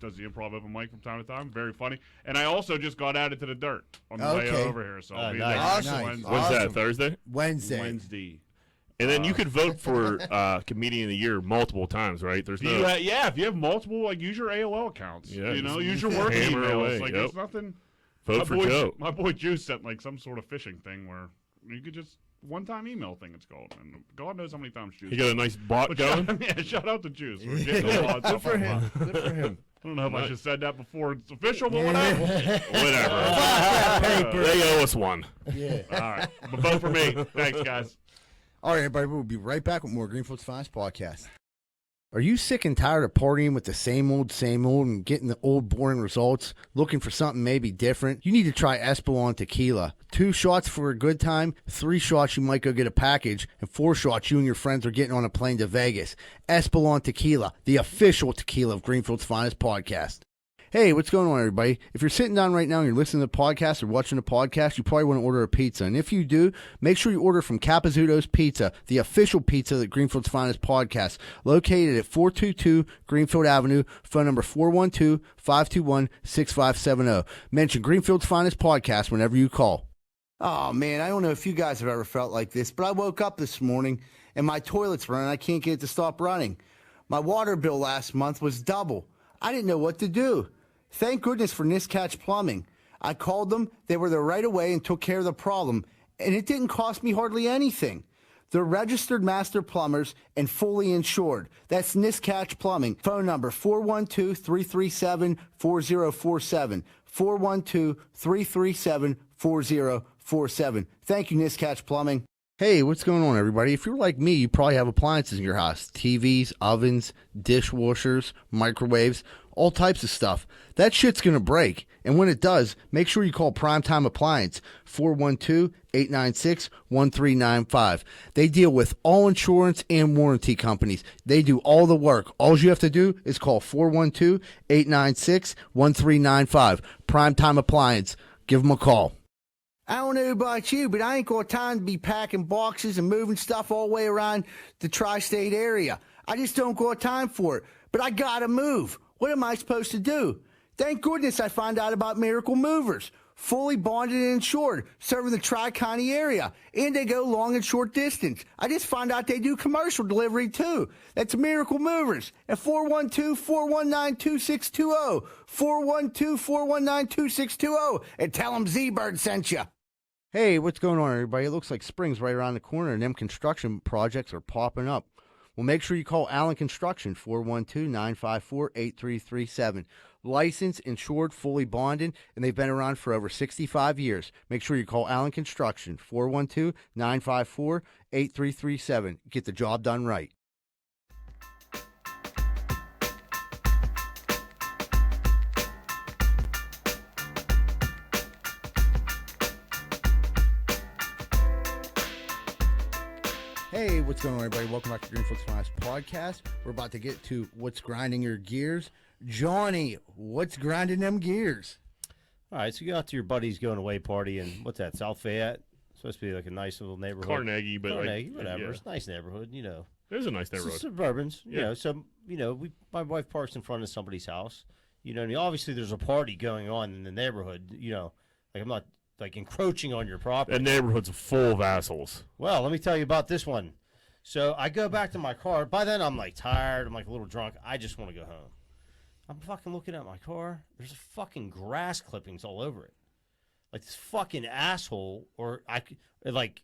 Does the improv open mic from time to time, very funny. And I also just got added to the dirt on the way Okay. over here, so I'll be nice. there Awesome. Wednesday. When's that? Awesome. Thursday? Wednesday. And then you could vote for Comedian of the Year multiple times, right? There's no. Yeah, if you have multiple, like use your AOL accounts. Yeah, you know, just use your work hammer emails. away, Like yep. it's nothing. Vote for Joe. My boy Juice sent like some sort of phishing thing where you could just one-time email thing. It's called, and God knows how many times Juice. You got a nice bot But going. yeah, shout out to Juice. We're getting a lot of Good stuff for on him. that. Good for him. I don't know if I should have said that before it's official, but whatever. Whatever. They owe us one. Yeah. All right, but vote for me. Thanks, guys. All right, everybody, we'll be right back with more Greenfield's Finest podcast. Are you sick and tired of partying with the same old, and getting the old, boring results? Looking for something maybe different? You need to try Espolon Tequila. 2 shots for a good time, 3 shots you might go get a package, and 4 shots you and your friends are getting on a plane to Vegas. Espolon Tequila, the official tequila of Greenfield's Finest podcast. Hey, what's going on, everybody? If you're sitting down right now and you're listening to the podcast or watching the podcast, you probably want to order a pizza. And if you do, make sure you order from Capizzuto's Pizza, the official pizza that Greenfield's Finest podcast, located at 422 Greenfield Avenue, phone number 412-521-6570. Mention Greenfield's Finest podcast whenever you call. Oh, man, I don't know if you guys have ever felt like this, but I woke up this morning and my toilet's running. I can't get it to stop running. My water bill last month was double. I didn't know what to do. Thank goodness for Niscatch Plumbing. I called them, they were there right away and took care of the problem, and it didn't cost me hardly anything. They're registered master plumbers and fully insured. That's Niscatch Plumbing. Phone number 412-337-4047. 412-337-4047. 888-848-4647. Thank you, Niscatch Plumbing. Hey, what's going on, everybody? If you're like me, you probably have appliances in your house. TVs, ovens, dishwashers, microwaves, all types of stuff. That shit's going to break. And when it does, make sure you call Primetime Appliance, 412-896-1395. They deal with all insurance and warranty companies. They do all the work. All you have to do is call 412-896-1395. Primetime Appliance. Give them a call. I don't know about you, but I ain't got time to be packing boxes and moving stuff all the way around the tri-state area. I just don't got time for it. But I gotta move. What am I supposed to do? Thank goodness I found out about Miracle Movers. Fully bonded and insured, serving the Tri-County area. And they go long and short distance. I just found out they do commercial delivery, too. That's Miracle Movers at 412-419-2620. 412-419-2620. And tell them Z-Bird sent you. Hey, what's going on, everybody? It looks like spring's right around the corner, and them construction projects are popping up. Well, make sure you call Allen Construction, 412-954-8337. Licensed, insured, fully bonded, and they've been around for over 65 years. Make sure you call Allen Construction, 412-954-8337. Get the job done right. Hey, what's going on, everybody? Welcome back to Greenfield's Finest Podcast. We're about to get to what's grinding your gears. Johnny, what's grinding them gears? All right, so you go out to your buddy's going away party, and what's that, South Fayette? It's supposed to be like a nice little neighborhood. Carnegie, but Carnegie, whatever. Yeah. It's a nice neighborhood, you know. It is a nice neighborhood. Suburbans, Yeah. you know. So, you know, my wife parks in front of somebody's house. You know what I mean? Obviously, there's a party going on in the neighborhood, you know. Like, I'm not, like, encroaching on your property. That neighborhood's full of assholes. Well, let me tell you about this one. So I go back to my car. By then, I'm like tired. I'm like a little drunk. I just want to go home. I'm fucking looking at my car. There's fucking grass clippings all over it. Like this fucking asshole, or like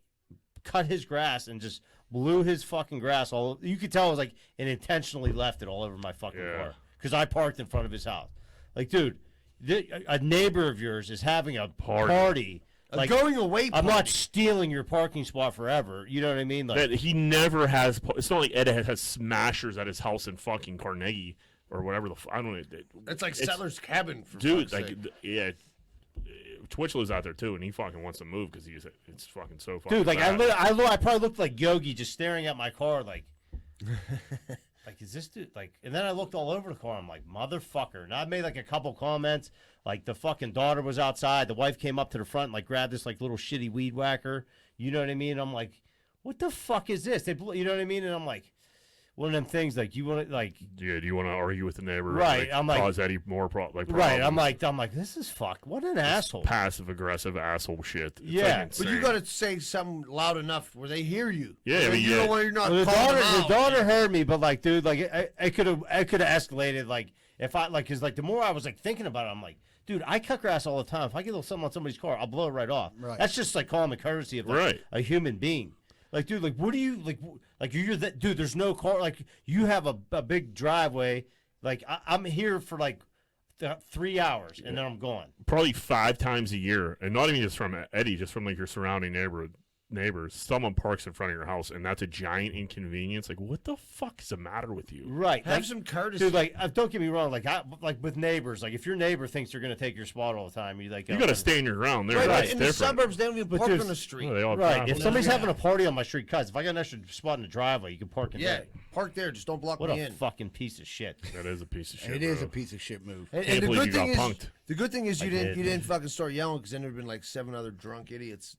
cut his grass and just blew his fucking grass all. You could tell it was like and intentionally left it all over my fucking car because I parked in front of his house. Like, dude, a neighbor of yours is having a party. Like, going away party. I'm not stealing your parking spot forever. You know what I mean? Like, That he never has. It's not like Ed has smashers at his house in fucking Carnegie or whatever the. I don't know. It's like Settler's Cabin, for dude. fuck's Like, sake. yeah. Twitch lives out there too, and he fucking wants to move because it's fucking so fucking. dude, like bad. I probably looked like Yogi just staring at my car, like, like is this dude like? And then I looked all over the car. I'm like, motherfucker. And I made like a couple comments. Like the fucking daughter was outside. The wife came up to the front and like grabbed this like little shitty weed whacker. You know what I mean? And I'm like, what the fuck is this? You know what I mean? And I'm like, one of them things like you want to like. Yeah, do you want to argue with the neighbor? Right, I'm like- cause Eddie more problems. Right. I'm like, this is fuck. What an asshole. Passive aggressive asshole shit. It's Yeah. like But you insane. got to say something loud enough where they hear you. Yeah, I mean, you yeah. know when you're not Well, calling them the out. daughter heard me, but like, dude, like, it could have escalated. Like, if I like, cause like the more I was like thinking about it, I'm like, dude, I cut grass all the time. If I get a little something on somebody's car, I'll blow it right off. Right. That's just like common courtesy of like, Right. a human being. Like, dude, like, what do you like? Like, you're that dude. There's no car. Like, you have a big driveway. Like, I'm here for like 3 hours, and then I'm gone. Probably 5 times a year, and not even just from Eddie, just from like your surrounding neighbors. Someone parks in front of your house, and that's a giant inconvenience. Like, what the fuck is the matter with you? Right. Have like, some courtesy. dude. Like, don't get me wrong. Like, like with neighbors. Like, if your neighbor thinks you're gonna take your spot all the time, you like You got to stand your ground there. Right, That's in the different. suburbs, they don't even park there's- on the street. Well, they all Right. drive If on somebody's that. having a party on my street, cuz if I got an extra spot in the driveway, you can park in Yeah, there. park there. Just don't block What me a in. fucking piece of shit. That is a piece of shit. It is bro. a piece of shit move. And Can't the believe good you thing got is, punked. the good thing is you did. didn't fucking start yelling because then there'd been like 7 other drunk idiots.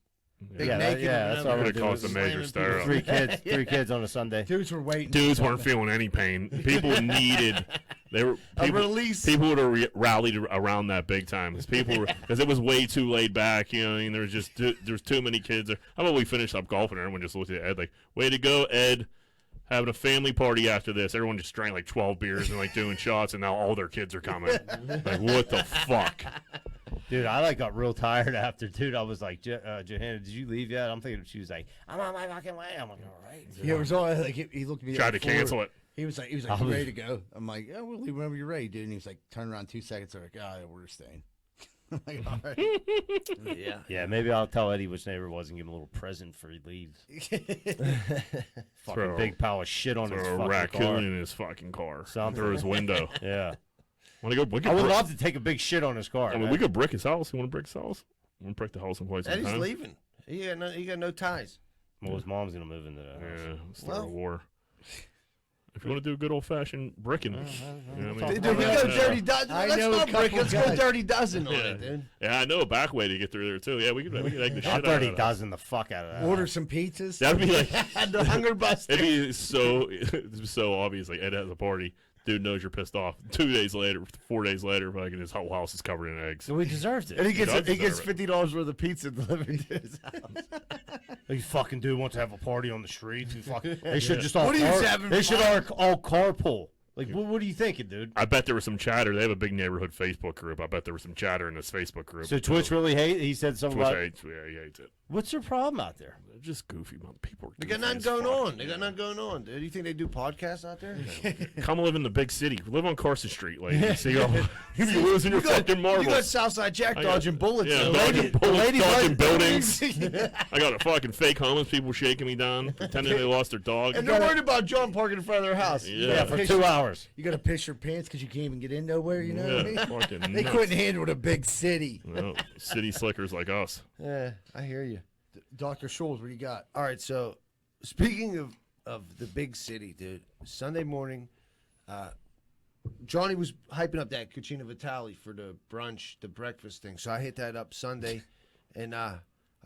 Big Yeah, naked. that's all and I'm Could've gonna do caused is a major slamming stir people. up. three kids on a Sunday. Dudes were waiting. Dudes weren't feeling any pain. People needed. They were people, release. People would have rallied around that big time because it was way too laid back. You know, what I mean, there was just there's too many kids there. How about we finished up golf and everyone just looked at Ed like, "Way to go, Ed! Having a family party after this." Everyone just drank like 12 beers and like doing shots, and now all their kids are coming. Like, what the fuck? Dude, I like got real tired after. Dude, I was like, Johanna, did you leave yet? I'm thinking she was like, I'm on my fucking way. I'm like, all right. Yeah, it was all like he looked at me. Tried like, to cancel it. He was like, you ready to go? I'm like, yeah, we'll leave whenever you're ready, dude. And he was like, turn around 2 seconds. I'm like, we're staying. Like, all right. Yeah. Yeah, maybe I'll tell Eddie which neighbor it was and give him a little present before he leaves. Fucking big pile of shit on his Throw a fucking raccoon car. in his fucking car. Something. Through his window. Yeah. Want to go? We could I would brick- love to take a big shit on his car. I mean, we could brick his house. You want to brick his house? We want to brick the house in place. Eddie's leaving. He got no ties. Well, his mom's going to move into that house. Yeah, start a Well- war. If you want to do a good old fashioned bricking, you know what I mean? Dude, we go dirty dozen. I Let's know a not break. couple Let's go guys. dirty dozen on Yeah. it, dude. Yeah, I know a back way to get through there too. Yeah, we could egg the shit I'll out of 30 that. dozen the fuck out of that. Order some pizzas. That'd be like The hunger buster. it'd be so it's so obvious. Like Ed has a party, dude knows you're pissed off. 2 days later, 4 days later, fucking his whole house is covered in eggs. So he deserves it. And he gets does deserve it. $50 worth of pizza delivered to his house. These fucking dude wants to have a party on the street. They should just all What are you having They should fun? all carpool. Like, what are you thinking, dude? I bet there was some chatter. They have a big neighborhood Facebook group. I bet there was some chatter in this Facebook group. So Twitch really he said something Twitch about. hates, yeah, he hates it. What's their problem out there? They're just goofy, man. People are They got goofy nothing as going fuck. on. They got nothing going on, dude. You think they do podcasts out there? Come live in the big city. Live on Carson Street, lady. See, you'll be losing your fucking marbles. You got Southside Jack I got- dodging bullets. Yeah, though. dodging bullets, lady dodging like- buildings. I got a fucking fake homeless people shaking me down, pretending they lost their dog. And they're worried about John parking in front of their house. Yeah, For 2 hours. You got to piss your pants because you can't even get in nowhere. You know what I mean? fucking They nuts. couldn't handle the big city. No, city slickers like us. Yeah, I hear you. Dr. Scholes, what do you got? All right, so speaking of the big city, dude, Sunday morning, Johnny was hyping up that Cucina Vitale for the brunch, the breakfast thing. So I hit that up Sunday, and I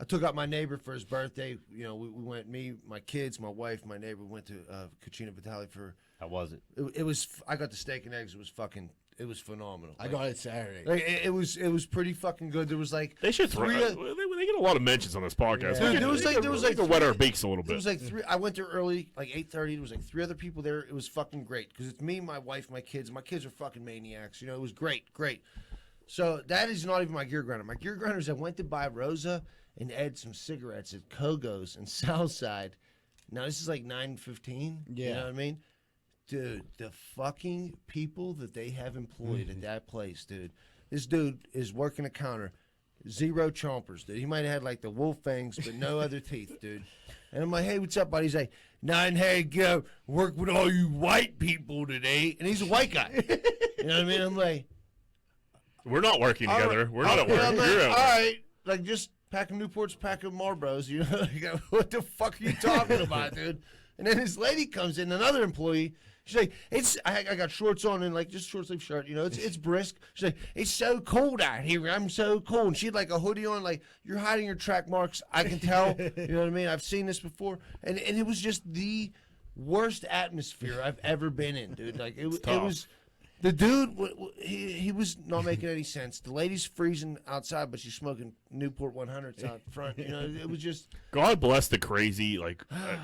took out my neighbor for his birthday. You know, we went, me, my kids, my wife, my neighbor went to Cucina Vitale for. How was it? It was. I got the steak and eggs. It was phenomenal. I got it Saturday. Like, it was pretty fucking good. There was like They should throw. three. They get a lot of mentions on this podcast. Dude, We there was like could wet our three- beaks a little There was bit. like three. I went there early, like 8:30. There was like 3 other people there. It was fucking great because it's me, my wife, my kids. My kids are fucking maniacs. You know, it was great. So that is not even my gear grinder. My gear grinder is I went to buy Rosa and Ed some cigarettes at Kogo's in Southside. Now this is like 9:15. Yeah. You know what I mean? Dude, the fucking people that they have employed at that place, dude. This dude is working a counter. 0 chompers, dude. He might have had like the wolf fangs, but no other teeth, dude. And I'm like, hey, what's up, buddy? He's like, nine head go work with all you white people today. And he's a white guy. You know what I mean? I'm like, We're not working all together. right. We're not at Yeah, work. I'm like, You're all at work. right, like just pack of Newports, pack of Marlboros. You know, like, what the fuck are you talking about, dude? And then this lady comes in, another employee. She's like, I got shorts on and like just short sleeve shirt, you know, it's brisk. She's like, it's so cold out here. I'm so cold. And she had like a hoodie on, like, you're hiding your track marks. I can tell. You know what I mean? I've seen this before. And it was just the worst atmosphere I've ever been in, dude. Like it tough. was. The dude, he was not making any sense. The lady's freezing outside, but she's smoking Newport 100s out front. You know, it was just. God bless the crazy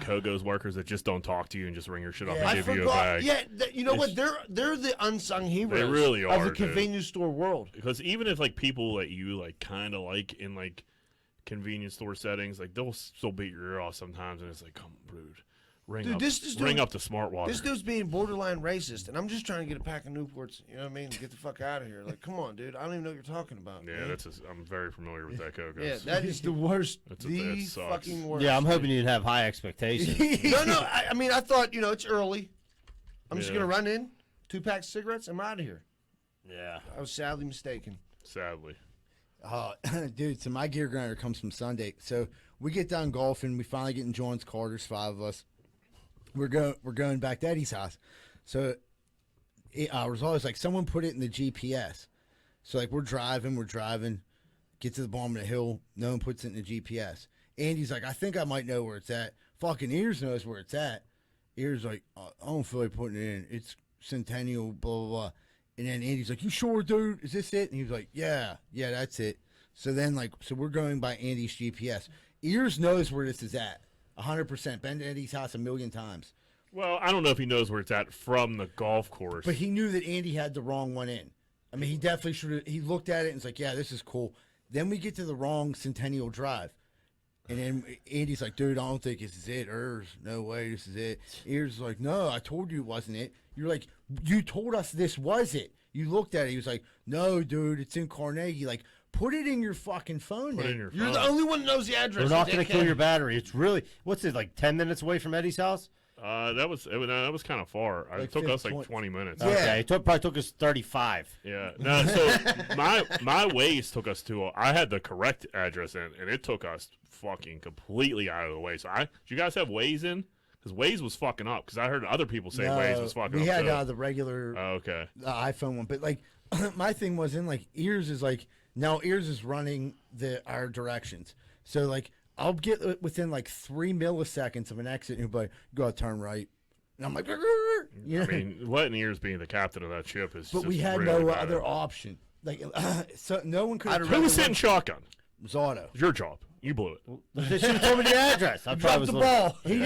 Kogo's workers that just don't talk to you and just ring your shit up and give you a bag. Yeah, you know what? They're the unsung heroes. They really of are, the dude. convenience store world. Because even if like people that you like kind of like in like convenience store settings, like they'll still beat your ear off sometimes, and it's like, come on, dude. Ring up the smart water. This dude's being borderline racist, and I'm just trying to get a pack of Newports. You know what I mean? Get the fuck out of here. Like, come on, dude. I don't even know what you're talking about. Yeah, man. I'm very familiar with that Kogo's. Yeah, that is the worst. That The sucks. fucking worst. Yeah, I'm hoping you'd have high expectations. No. I mean, I thought, you know, it's early. I'm just Yeah. gonna run in, 2 packs of cigarettes. I'm out of here. Yeah. I was sadly mistaken. Sadly. Dude, so my gear grinder comes from Sunday. So we get done golfing. We finally get in John's car. There's 5 of us. We're going back to Eddie's house. So it was always like someone put it in the GPS. So like we're driving, get to the bottom of the hill. No one puts it in the GPS. Andy's like, I think I might know where it's at. Fucking Ears knows where it's at. Ears like, I don't feel like putting it in. It's Centennial, blah, blah, blah. And then Andy's like, you sure, dude? Is this it? And he was like, yeah, that's it. So then, so we're going by Andy's GPS. Ears knows where this is at, 100%. Been to Andy's house a million times. Well, I don't know if he knows where it's at from the golf course. But he knew that Andy had the wrong one in. I mean, he definitely should have. He looked at it and was like, yeah, this is cool. Then we get to the wrong Centennial Drive. And then Andy's like, dude, I don't think this is it. There's no way this is it. Ears is like, no, I told you it wasn't it. You're like, you told us this was it. You looked at it. He was like, no, dude, it's in Carnegie. Like, put it in your fucking phone. Put it in your You're phone. the only one that knows the address. They're not going to kill your battery. It's really, what's it, like 10 minutes away from Eddie's house? That was kind of far. Like It took us 20. 20 minutes. Yeah. Okay, it probably took us 35. Yeah. No, so my Waze took us to. I had the correct address in, and it took us fucking completely out of the way. So do you guys have Waze in? Because Waze was fucking up. Because I heard other people say Waze was fucking up. We had too. the regular Okay. iPhone one, but like my thing was in like Ears is like now Ears is running our directions. So like I'll get within like 3 milliseconds of an exit, and he'll be like, "Go turn right," and I'm like, you know? I mean, letting Ears being the captain of that ship is. but just we had really no bad. other option. Like, so no one could. Who was sitting shotgun? It was Otto. It's your job. You blew it. They should have told me the address. I Dropped the ball. He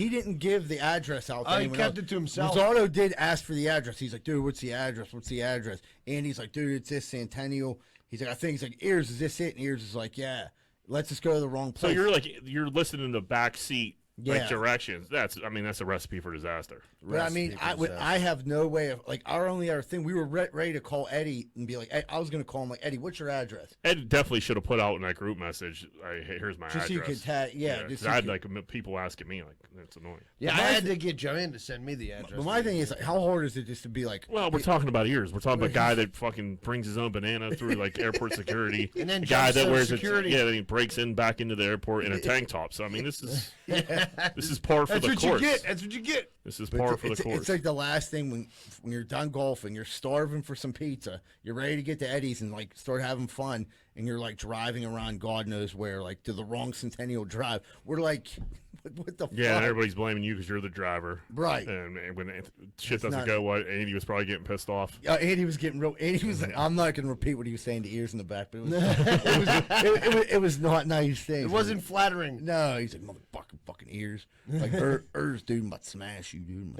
didn't give the address out. To He anyone kept else. it to himself. Rosado did ask for the address. He's like, dude, what's the address? What's the address? And he's like, dude, it's this Centennial. He's like, I think. He's like, Ears, is this it? And Ears is like, yeah. Let's just go to the wrong So place. you're listening to back seat Yeah. directions. That's a recipe for disaster. But I mean, I have no way of like our only other thing. We were ready to call Eddie and be like, I was going to call him like, Eddie, what's your address? Ed definitely should have put out in that group message. Hey, here's my Just address. so you could tag, yeah. Yeah, just 'cause so I you had could- like people asking me like, that's annoying. Yeah, I But my had to get Joanne to send me the address. But my thing is, like, how hard is it just to be like, Well, we're talking about Ears. We're talking about a guy that fucking brings his own banana through like airport security. And then a guy jumps that through wears security. then he breaks in back into the airport in a tank top. So I mean, this is par for That's the what course. you get. That's what you get. This is but par for the it's course. like the last thing when you're done golfing, you're starving for some pizza, you're ready to get to Eddie's and like start having fun, and you're like driving around God knows where, like to the wrong Centennial Drive. We're like, what the Yeah, fuck? and everybody's blaming you because you're the driver. Right. And when shit It's doesn't not- go, what Andy was probably getting pissed off. Andy was getting real. Andy was like, I'm not going to repeat what he was saying to Ears in the back, but it was not nice things. It wasn't flattering. No, he's like, motherfucking fucking Ears. Like, Ears, dude, I'm about to smash you, dude.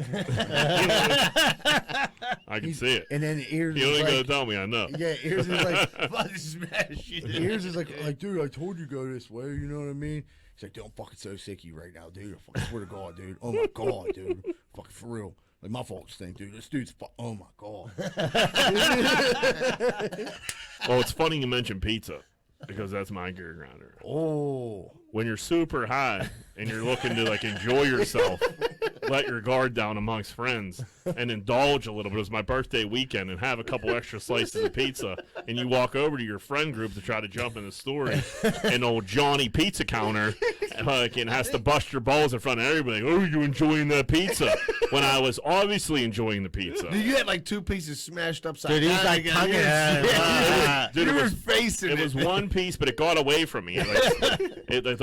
I can see it. And then Ears You is ain't gonna like, tell me I know. yeah, Ears is like, About to smash you. Ears is like, dude, I told you go this way. You know what I mean? He's like, dude, I'm fucking so sick of you right now, dude. I fucking swear to God, dude. Oh my God, dude. Fucking for real. Like my fault thing, dude. This dude's oh my God. Well, it's funny you mentioned pizza because that's my gear grinder. Oh. When you're super high and you're looking to like enjoy yourself, let your guard down amongst friends and indulge a little bit. It was my birthday weekend and have a couple extra slices of pizza, and you walk over to your friend group to try to jump in the story, and old Johnny Pizza Counter fucking has to bust your balls in front of everybody. Oh, you enjoying that pizza? When I was obviously enjoying the pizza. Dude, you had like two pieces smashed upside down. Dude, he's like, together. Dude, you it were was- facing it. It was one piece, but it got away from me.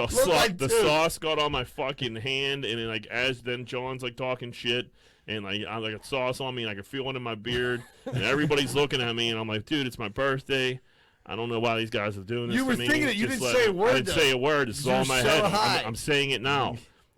Like, the sauce got on my fucking hand, and then, like as then John's like talking shit, and like I got sauce on me, and I could feel it in my beard, and everybody's looking at me, and I'm like, dude, it's my birthday. I don't know why these guys are doing this. You were to me. thinking it. You Just didn't say a word, I didn't though. say a word. This is all in my You're so head. high. I'm saying it now.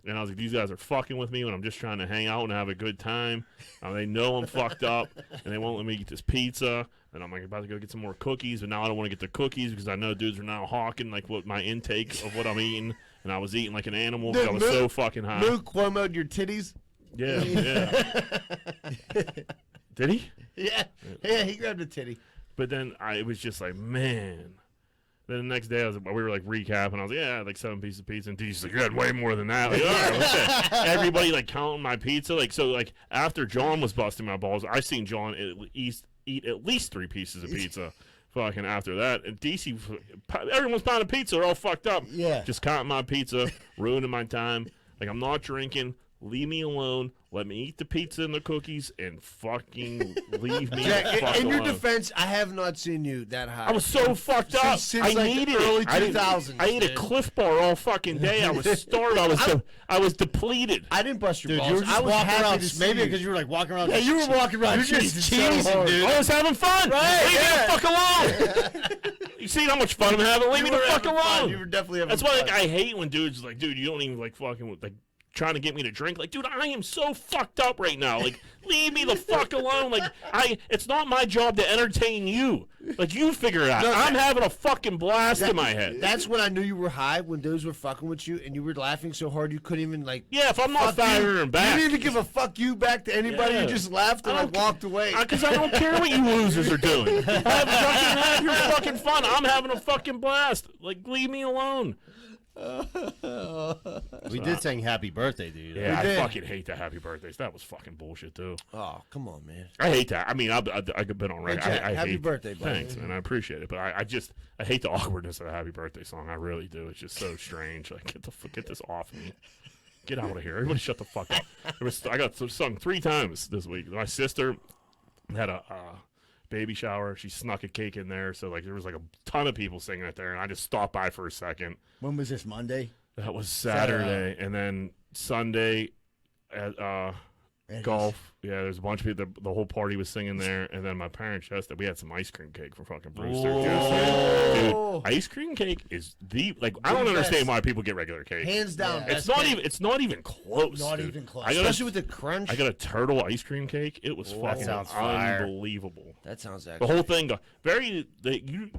And I was like, these guys are fucking with me when I'm just trying to hang out and have a good time. They know I'm fucked up, and they won't let me eat this pizza. And I'm like about to go get some more cookies, but now I don't want to get the cookies because I know dudes are now hawking like what my intake of what I'm eating. And I was eating like an animal because I was so fucking high. Lou Cuomo'd your titties. Yeah, yeah. Did he? Yeah, he grabbed a titty. But then it was just like, man. Then the next day, we were like recapping. I was like, yeah, I had like 7 pieces of pizza. And DJ's like, you had way more than that. Like, all right, what's that? Everybody like counting my pizza. Like, so like after John was busting my balls, I seen John eat at least 3 pieces of pizza. Fucking after that, and DC, everyone's pounding pizza. They're all fucked up. Yeah. Just counting my pizza, ruining my time. Like, I'm not drinking. Leave me alone. Let me eat the pizza and the cookies, and fucking leave me Jack, the fuck in your alone. defense, I have not seen you that high. I was so fucked up. Since I like needed the early it. I didn't- 2000s. I ate a dude. Cliff Bar all fucking day. I was starved. I was depleted. I didn't bust your Dude, balls. you were just I was walking happy around. to see Maybe you. because you were like walking around. Yeah, you were walking around. You're just cheesing so cheesing, hard. dude. I was having fun. Right, Leave yeah. me the fuck alone. You see how much fun I'm having? Leave me You the were fuck having fun. alone. You were definitely having That's why fun. like, I hate when dudes like, dude, you don't even like fucking like trying to get me to drink. Like, dude, I am so fucked up right now. Like, leave me the fuck alone. Like, it's not my job to entertain you. Like, you figure it out. No, I'm having a fucking blast in my head. That's when I knew you were high, when dudes were fucking with you and you were laughing so hard you couldn't even, like... Yeah, if I'm not firing back. You didn't even give a fuck you back to anybody. Yeah. You just laughed and walked away. Because I don't care what you losers are doing. Have your fucking fun. I'm having a fucking blast. Like, leave me alone. We did sing happy birthday, dude. Yeah, I fucking hate the happy birthdays. That was fucking bullshit, too. Oh, come on, man. I hate that. I mean, I've been on record. Hey, Jack, I happy hate birthday, buddy. Thanks, man. I appreciate it. But I hate the awkwardness of a happy birthday song. I really do. It's just so strange. Like, get this off me. Get out of here. Everybody shut the fuck up. I got sung 3 times this week. My sister had a baby shower. She snuck a cake in there. So, like, there was, like, a ton of people singing it there. And I just stopped by for a second. When was this, Monday? That was Saturday. And then Sunday at golf. Yeah, there's a bunch of people. The whole party was singing there. And then my parents just we had some ice cream cake from fucking Brewster. Dude, ice cream cake is I don't understand why people get regular cake. Hands down. Yeah. It's not even close. Not dude. even close. Especially with the crunch. I got a turtle ice cream cake. It was fucking unbelievable. That sounds The actually... whole thing, you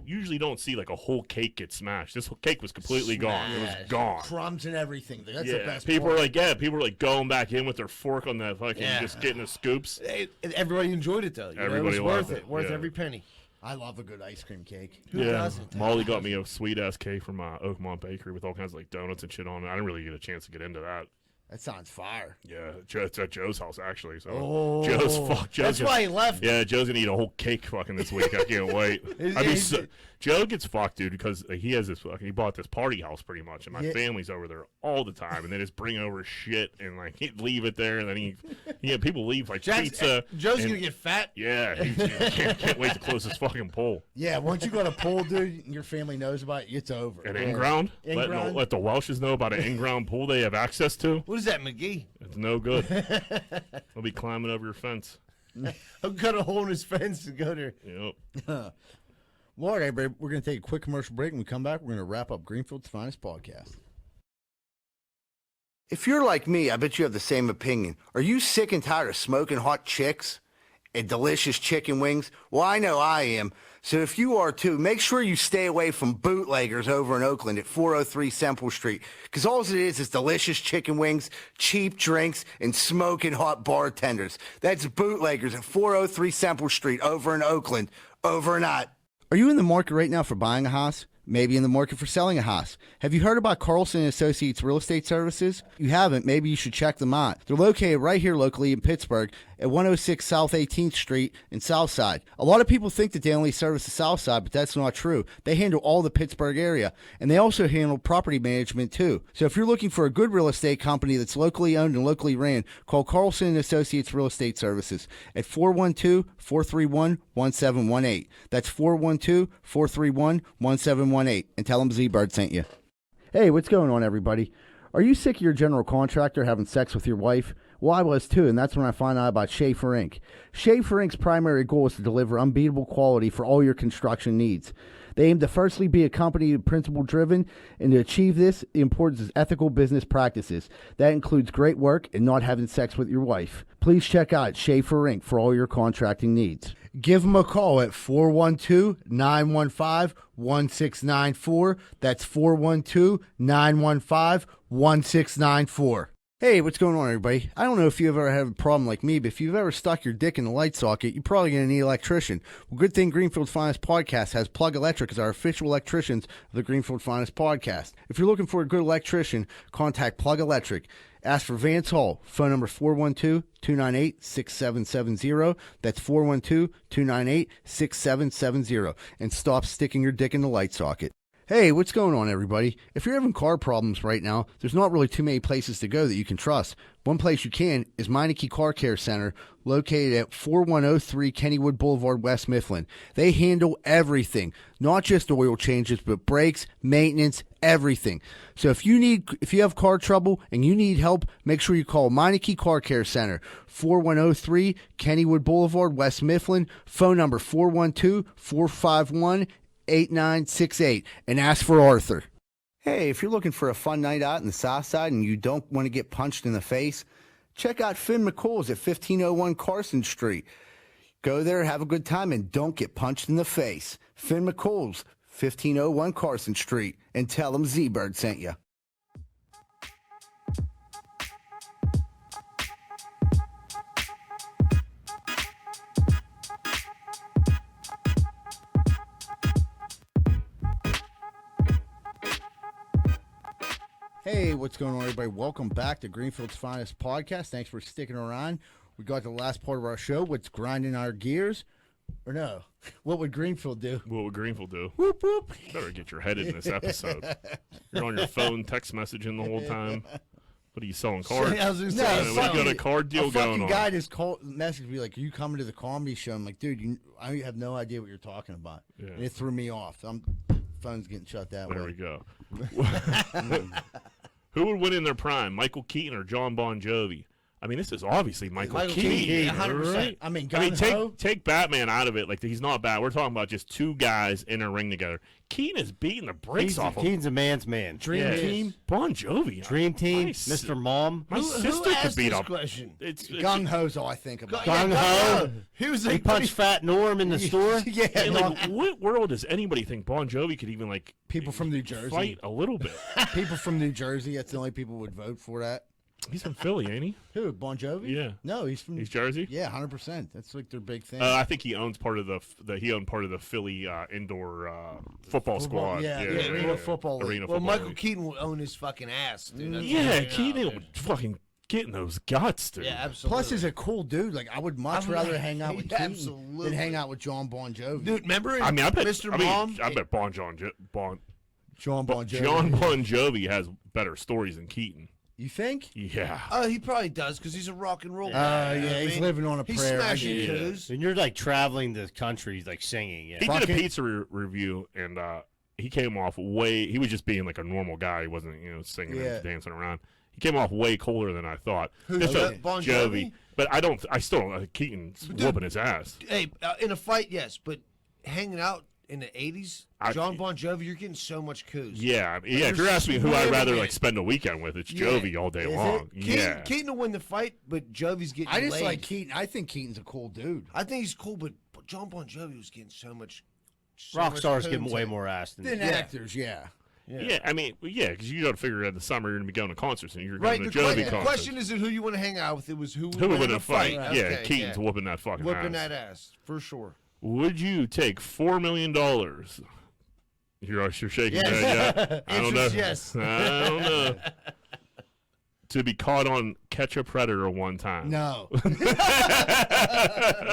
usually don't see like a whole cake get smashed. This whole cake was completely gone. It was gone. Crumbs and everything. That's the best people part. were like going back in with their fork on that fucking just getting the scoops. Everybody enjoyed it, though. Everybody it was loved worth it. Worth Yeah. every penny. I love a good ice cream cake. Who doesn't? Molly got me a sweet ass cake from Oakmont Bakery with all kinds of like donuts and shit on it. I didn't really get a chance to get into that. That sounds fire. Yeah, it's at Joe's house actually. So Oh. Joe's That's why he left. Yeah, Joe's gonna eat a whole cake fucking this week. I can't wait. Joe gets fucked, dude, because he has this he bought this party house pretty much, and my family's over there all the time, and they just bring over shit and like he'd leave it there, and then people leave like pizza. Joe's gonna get fat. Yeah, he can't wait to close his fucking pool. Yeah, once you got a pool, dude, your family knows about it, it's over. An in-ground? In-ground? Let the Welshes know about an in-ground pool they have access to. What is that, McGee? It's no good. They'll be climbing over your fence. I'll cut a hole in his fence and go there. Yep. Well, all right, babe, we're going to take a quick commercial break. When we come back, we're going to wrap up Greenfield's Finest Podcast. If you're like me, I bet you have the same opinion. Are you sick and tired of smoking hot chicks and delicious chicken wings? Well, I know I am. So if you are too, make sure you stay away from bootleggers over in Oakland at 403 Semple Street. Because all it is delicious chicken wings, cheap drinks, and smoking hot bartenders. That's bootleggers at 403 Semple Street over in Oakland. Over and out. Are you in the market right now for buying a house? Maybe in the market for selling a house. Have you heard about Carlson & Associates Real Estate Services? If you haven't, maybe you should check them out. They're located right here locally in Pittsburgh at 106 South 18th Street in Southside. A lot of people think that they only service the Southside, but that's not true. They handle all the Pittsburgh area, and they also handle property management too. So if you're looking for a good real estate company that's locally owned and locally ran, call Carlson & Associates Real Estate Services at 412-431-1718. That's 412-431-1718. And tell them Z-Bird sent you. Hey, what's going on, everybody? Are you sick of your general contractor having sex with your wife? Well, I was too, and that's when I found out about Schaefer Inc. Schaefer Inc.'s primary goal is to deliver unbeatable quality for all your construction needs. They aim to firstly be a company principle-driven, and to achieve this, the importance is ethical business practices. That includes great work and not having sex with your wife. Please check out Schaefer Inc. for all your contracting needs. Give them a call at 412-915-1694. That's 412-915-1694. Hey, what's going on, everybody? I don't know if you've ever had a problem like me, but if you've ever stuck your dick in a light socket, you're probably going to need an electrician. Well, good thing Greenfield's Finest Podcast has Plug Electric as our official electricians of the Greenfield Finest Podcast. If you're looking for a good electrician, contact Plug Electric. Ask for Vance Hall. Phone number 412-298-6770. That's 412-298-6770. And stop sticking your dick in the light socket. Hey, what's going on, everybody? If you're having car problems right now, there's not really too many places to go that you can trust. One place you can is Meineke Car Care Center, located at 4103 Kennywood Boulevard, West Mifflin. They handle everything, not just oil changes, but brakes, maintenance, everything. So if you have car trouble and you need help, make sure you call Meineke Car Care Center, 4103 Kennywood Boulevard, West Mifflin. Phone number 412-451-8968, and ask for Arthur. Hey, if you're looking for a fun night out in the Southside and you don't want to get punched in the face, check out Finn McCool's at 1501 Carson Street. Go there, have a good time, and don't get punched in the face. Finn McCool's, 1501 Carson Street, and tell them Z-Bird sent you. Hey, what's going on, everybody? Welcome back to Greenfield's Finest Podcast. Thanks for sticking around. We got the last part of our show. What's grinding our gears? Or no, what would Greenfield do? What would Greenfield do? Whoop, whoop. You better get your head in this episode. You're on your phone text messaging the whole time. What are you selling cards? I was gonna No, say, We got a card deal a going fucking on. guy just messaged me like, "Are you coming to the comedy show?" I'm like, "Dude, I have no idea what you're talking about." Yeah. And it threw me off. Phone's getting shut that There way. we go. Who would win in their prime, Michael Keaton or John Bon Jovi? I mean, this is obviously Michael Keaton. 100%. Right? I mean, I mean, gung-ho? take Batman out of it. Like, he's not bad. We're talking about just two guys in a ring together. Keaton is beating the brakes off of Keaton's a man's man. Dream Team. Bon Jovi. Dream Team, My Mr. Mom. My Who sister could asked beat this up. question? It's Gung Ho's all I think about. Gung Ho. He was He like, punched Fat Norm in the store. Yeah, and, no, like, what world does anybody think Bon Jovi could even like people from New Jersey. fight a little bit? People from New Jersey. That's the only people who would vote for that. He's from Philly, ain't he? Who? Bon Jovi? Yeah. No, he's from. He's Jersey. Yeah, 100%. That's like their big thing. I think he owns part of the Philly indoor football squad. Yeah, the Arena Football League. Arena well, football Michael league. Keaton will own his fucking ass, dude. That's Yeah, what I'm Keaton saying, would fucking get in those guts, dude. Yeah, absolutely. Plus, he's a cool dude. Like, I would much I would- rather hang out with Keaton Absolutely. than hang out with John Bon Jovi. Dude, remember I mean, I bet Mr. I mean, Mom? I bet John Bon Jovi. John Bon Jovi has better stories than Keaton. You think? Yeah. Oh, he probably does because he's a rock and roll Oh, guy. you know yeah, what I he's mean? living on a He's prayer. I smashing get it. coos. And you're like traveling the country, like singing. He Yeah. did a Fucking- pizza review, and he came off way. He was just being like a normal guy. He wasn't, singing Yeah. and dancing around. He came off way colder than I thought. Who, Just Jo- Bon Jovi? But I still don't. Keaton's whooping his ass. Hey, in a fight, yes, but hanging out in the 80s, I- John Bon Jovi, you're getting so much coos. Yeah, I mean, yeah. If you're asking me who I'd rather like spend a weekend with, it's Yeah. Jovi all day Is it? long. Keaton, Yeah. Keaton will win the fight, but Jovi's getting I just laid. like Keaton. I think Keaton's a cool dude. I think he's cool, but John Bon Jovi was getting so much. Rock much stars coos give him way in. more ass than Than actors, yeah. Yeah, I mean, yeah, because you got to figure in the summer you're going to be going to concerts and you're Right. going The, to Jovi the concerts. question isn't who you want to hang out with. It was who Who would win in a fight? Yeah, Okay, Keaton's whooping that fucking whooping ass. that ass for sure. Would you take $4 million? You're shaking Yes. your head, yeah? I don't know. Answer's yes. I don't know. To be caught on Catch a Predator one time. No.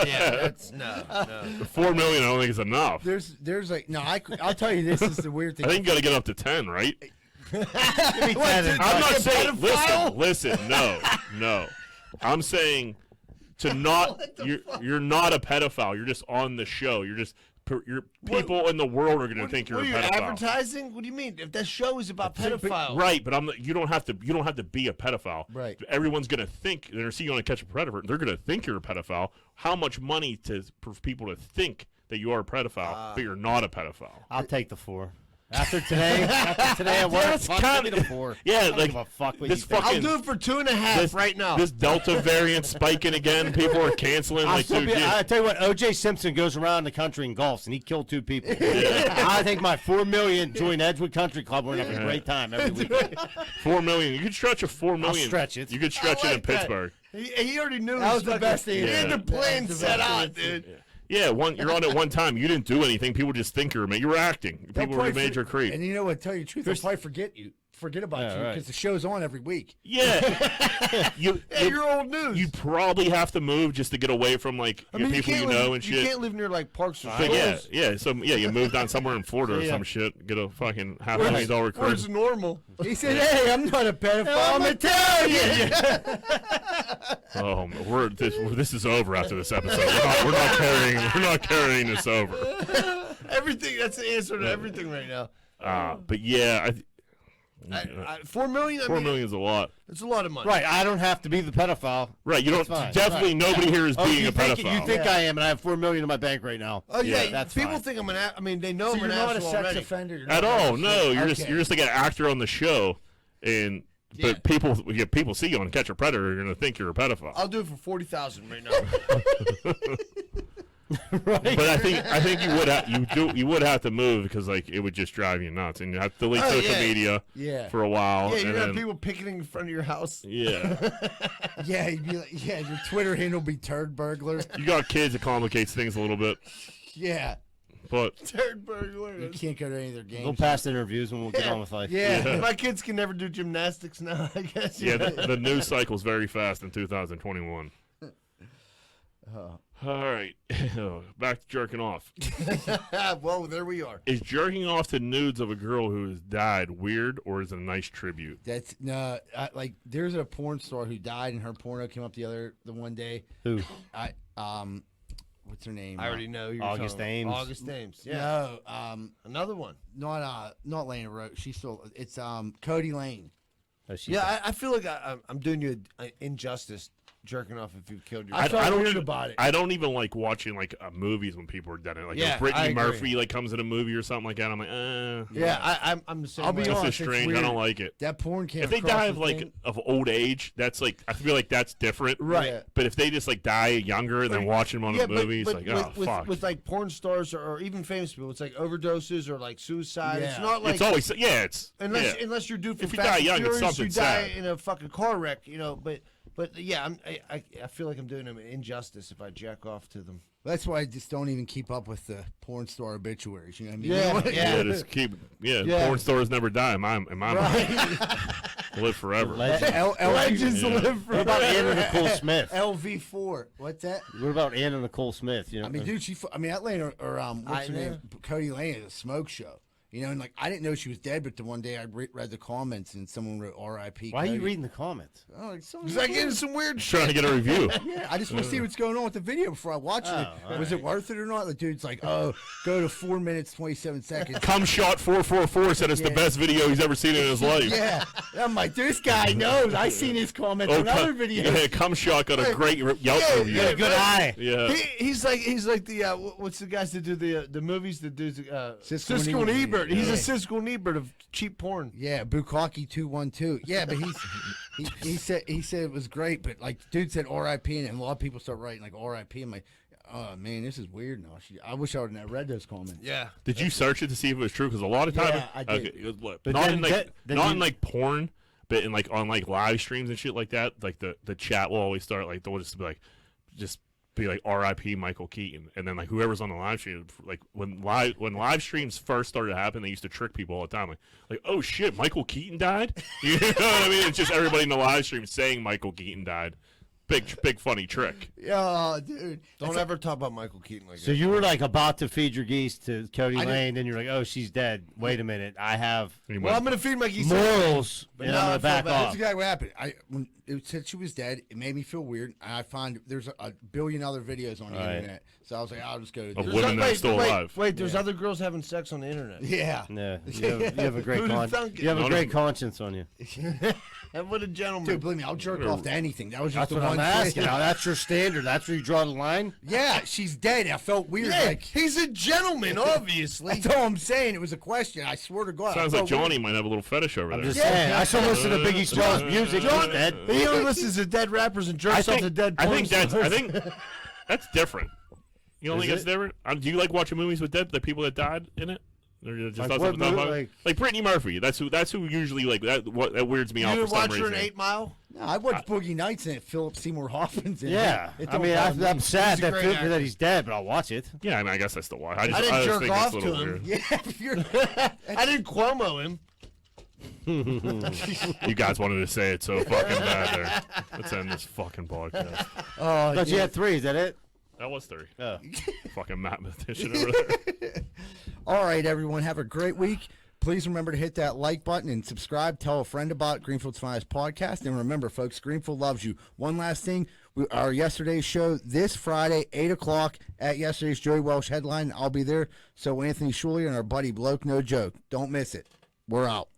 Yeah, that's no. $4 million I don't think is enough. There's like, no, I'll tell you this is the weird thing. I think you got to get up to 10, right? What, I'm not saying. pedophile? Listen. No. I'm saying to not. You're not a pedophile. You're just on the show. You're just. People in the world are going to think you're What a are you pedophile. advertising? What do you mean? If that show is about pedophiles, Right, but you don't have to be a pedophile. Right. Everyone's gonna think they're see you on a Catch a Predator. They're gonna think you're a pedophile. How much money for people to think that you are a pedophile, but you're not a pedophile? I'll take the 4. After today at work, That's fuck, kinda- give me the 4. Yeah, I don't like give a fuck what this you think. fucking- I'll do it for 2.5 right now. This Delta variant spiking again. People are canceling. I'll Like, still dude, be, yeah. I tell you what, O.J. Simpson goes around the country and golfs, and he killed 2 people. I think my $4 million join Edgewood Country Club. We're gonna have a great time every weekend. $4 million. You could stretch a $4 million. stretch it. You could stretch I it in like that. Pittsburgh. He already knew That his was the fucking- best He had answer. the plan That was the set best out, answer. dude. Yeah, you're on it one time. You didn't do anything. People just think you're acting. They'll People probably are major creep. And you know what? Tell you the truth, they'll probably forget about Yeah, you right. because the show's on every week. Yeah, Hey, you're old news. you probably have to move just to get away from like I mean, people you can't know live, and you shit. can't live near like parks or But yeah, schools. so you moved down somewhere in Florida or Yeah. some shit. Get a fucking $500,000 Where's crib. normal? He said, "Hey, I'm not a pedophile. I'm Italian." Oh, this is over after this episode. We're not carrying this over. Everything. That's the answer to everything right now. But yeah, $4 million. $4 million is a lot. It's a lot of money. Right, I don't have to be the pedophile. Right, you don't. That's fine. Definitely nobody here is being you a pedophile. You think I am, and I have $4 million in my bank right now. Oh yeah, that's people fine. think I'm an. I mean, they know So I'm you're an not a asshole sex already. offender you're At not all? a- No, you're Okay. just like an actor on the show, and Yeah. but people see you on Catch a Predator, you're gonna think you're a pedophile. I'll do it for $40,000 right now. Right. But I think you would have to move because like it would just drive you nuts, and you have to delete Oh, social yeah. media Yeah. for a while. Yeah, and you have then- people picketing in front of your house. Yeah, Yeah, you'd be like, yeah, your Twitter handle be turd burglar. you got kids, it complicates things a little bit, Yeah, but Third burglar. you can't go to any of their Go games. past interviews, and we'll get on with life. Yeah. My kids can never do gymnastics now, I guess. yeah, the news cycle's very fast in 2021. All right, back to jerking off. Well, there we are. Is jerking off to nudes of a girl who has died weird, or is it a nice tribute? That's no, like there's a porn star who died, and her porno came up the one day. Who? What's her name? I already know. Who you're August talking Ames. about. August Ames. Yeah. No, Another one. not Lana Roach. She's still. It's Cody Lane. Oh, she's Yeah, I feel like I'm doing you an injustice jerking off if you've killed I yourself. felt don't weird even- about it. I don't even like watching like movies when people are dead. Like Yeah, if Brittany I agree. Murphy like comes in a movie or something like that. I'm like, Yeah, I'm the same I'll way. be this honest, is it's strange. I weird. don't like it. That porn came If they across die the of like thing. of old age, that's like I feel like that's different. Right. Yeah. But if they just like die younger and then watching them on Yeah, a movie, it's like, oh with, fuck. with like porn stars or even famous people, it's like overdoses or like suicide. It's Yeah. not like it's always unless yeah. unless you're due for If you Fast die and young, it's Furious, something you die sad. in a fucking car wreck, you know. But yeah, I feel like I'm doing them an injustice if I jack off to them. That's why I just don't even keep up with the porn star obituaries. You know what I mean? Yeah, yeah, just keep Yeah. porn stars never die in my mind. Live forever. Legend. Legends Yeah. live What about Anna Nicole Smith? LV4. What's that? What about Anna Nicole Smith? You know, I mean, dude, that Lane or what's her I know. name? Cody Lane is a smoke show. You know, and like I didn't know she was dead, but the one day I read the comments and someone wrote R.I.P. why are you Cody. reading the comments? Oh, like, someone- Because I get into some weird Trying to shit. get a review. Yeah, I just want to see what's going on with the video before I watch it. all Was it worth it or not? The dude's like, oh, go to 4 minutes 27 seconds. Cum shot 444 said it's the Yeah. best video he's ever seen in his life. Yeah, I'm like, this guy knows. I seen his comments on Cum- other videos. Yeah, Cum shot got a great Yelp Yeah, review. yeah, Good eye. Yeah. He's like the what's the guys that do the movies that do Siskel and Siskel and Ebert. Ebert. He's Yeah. a Siskel and Ebert of cheap porn. Yeah, Bukaki 212. Yeah, but he said it was great, but like dude said R.I.P. and a lot of people start writing like R.I.P. I'm like, oh man, this is weird now. I wish I would have read those comments. Yeah. Did you search it to see if it was true? Because a lot of times, Yeah, I did. Okay, it was what- But not then in like that- then not you- in like porn, but in like on like live streams and shit like that. Like the chat will always start like they'll just be like R.I.P. Michael Keaton, and then like whoever's on the live stream, like when live streams first started happening, they used to trick people all the time, like oh shit, Michael Keaton died. You know what I mean? It's just everybody in the live stream saying Michael Keaton died. Big funny trick. Yeah, dude. Don't ever talk about Michael Keaton like So that. you were like about to feed your geese to Cody I Lane, then you're like, oh, she's dead. Wait a minute, I have Anyway, Well, I'm gonna feed my geese. morals, But and now I'm I gonna feel back bad. off. That's exactly what happened. When it said she was dead, it made me feel weird. And I find there's a billion other videos on the Right. internet, so I was like, I'll just go to Of this. women that are still alive. Wait, there's other girls having sex on the internet. Yeah. Yeah, you have a great Who'd have thunk it? you have a None great of- conscience on you. And what a gentleman. Dude, believe me, I'll jerk off to anything. That was just That's the what one I'm asking. thing. Now that's your standard. That's where you draw the line. Yeah, she's dead. I felt weird. yeah, Like he's a gentleman, obviously. that's all I'm saying. It was a question. I swear to God. I sounds like felt weird. Johnny might have a little fetish over I'm there. just saying. I still listen to Biggie Smalls music. John, He's dead. he only listens to dead rappers and jerks off to dead porn stars. I think that's different. You don't Is think it's it? different? Do you like watching movies with the people that died in it? Or just Like that's what what I'm movie? talking about? Like Brittany Murphy. That's who usually like that. What that weirds me You out for didn't some watch her reason. in 8 Mile? No, I watched Boogie Nights and Philip Seymour Hoffman's in Yeah, it. It I don't mean, bother me. I'm sad He's a great actor. that he's dead, but I'll watch it. Yeah, I mean, I guess I still watch. I I didn't just jerk think off it's a to little him. weird. Yeah, if you're, I didn't Cuomo him. You guys wanted to say it so fucking bad there. Let's end this fucking podcast. oh, But you yeah. had 3. Is that it? That was 3. Oh. Fucking mathematician over there. All right, everyone, have a great week. Please remember to hit that like button and subscribe. Tell a friend about Greenfield's Finest Podcast. And remember, folks, Greenfield loves you. One last thing, our yesterday's show this Friday, 8 o'clock at yesterday's Joey Welsh headline. I'll be there. So Anthony Schuler and our buddy Bloke No Joke. Don't miss it. We're out.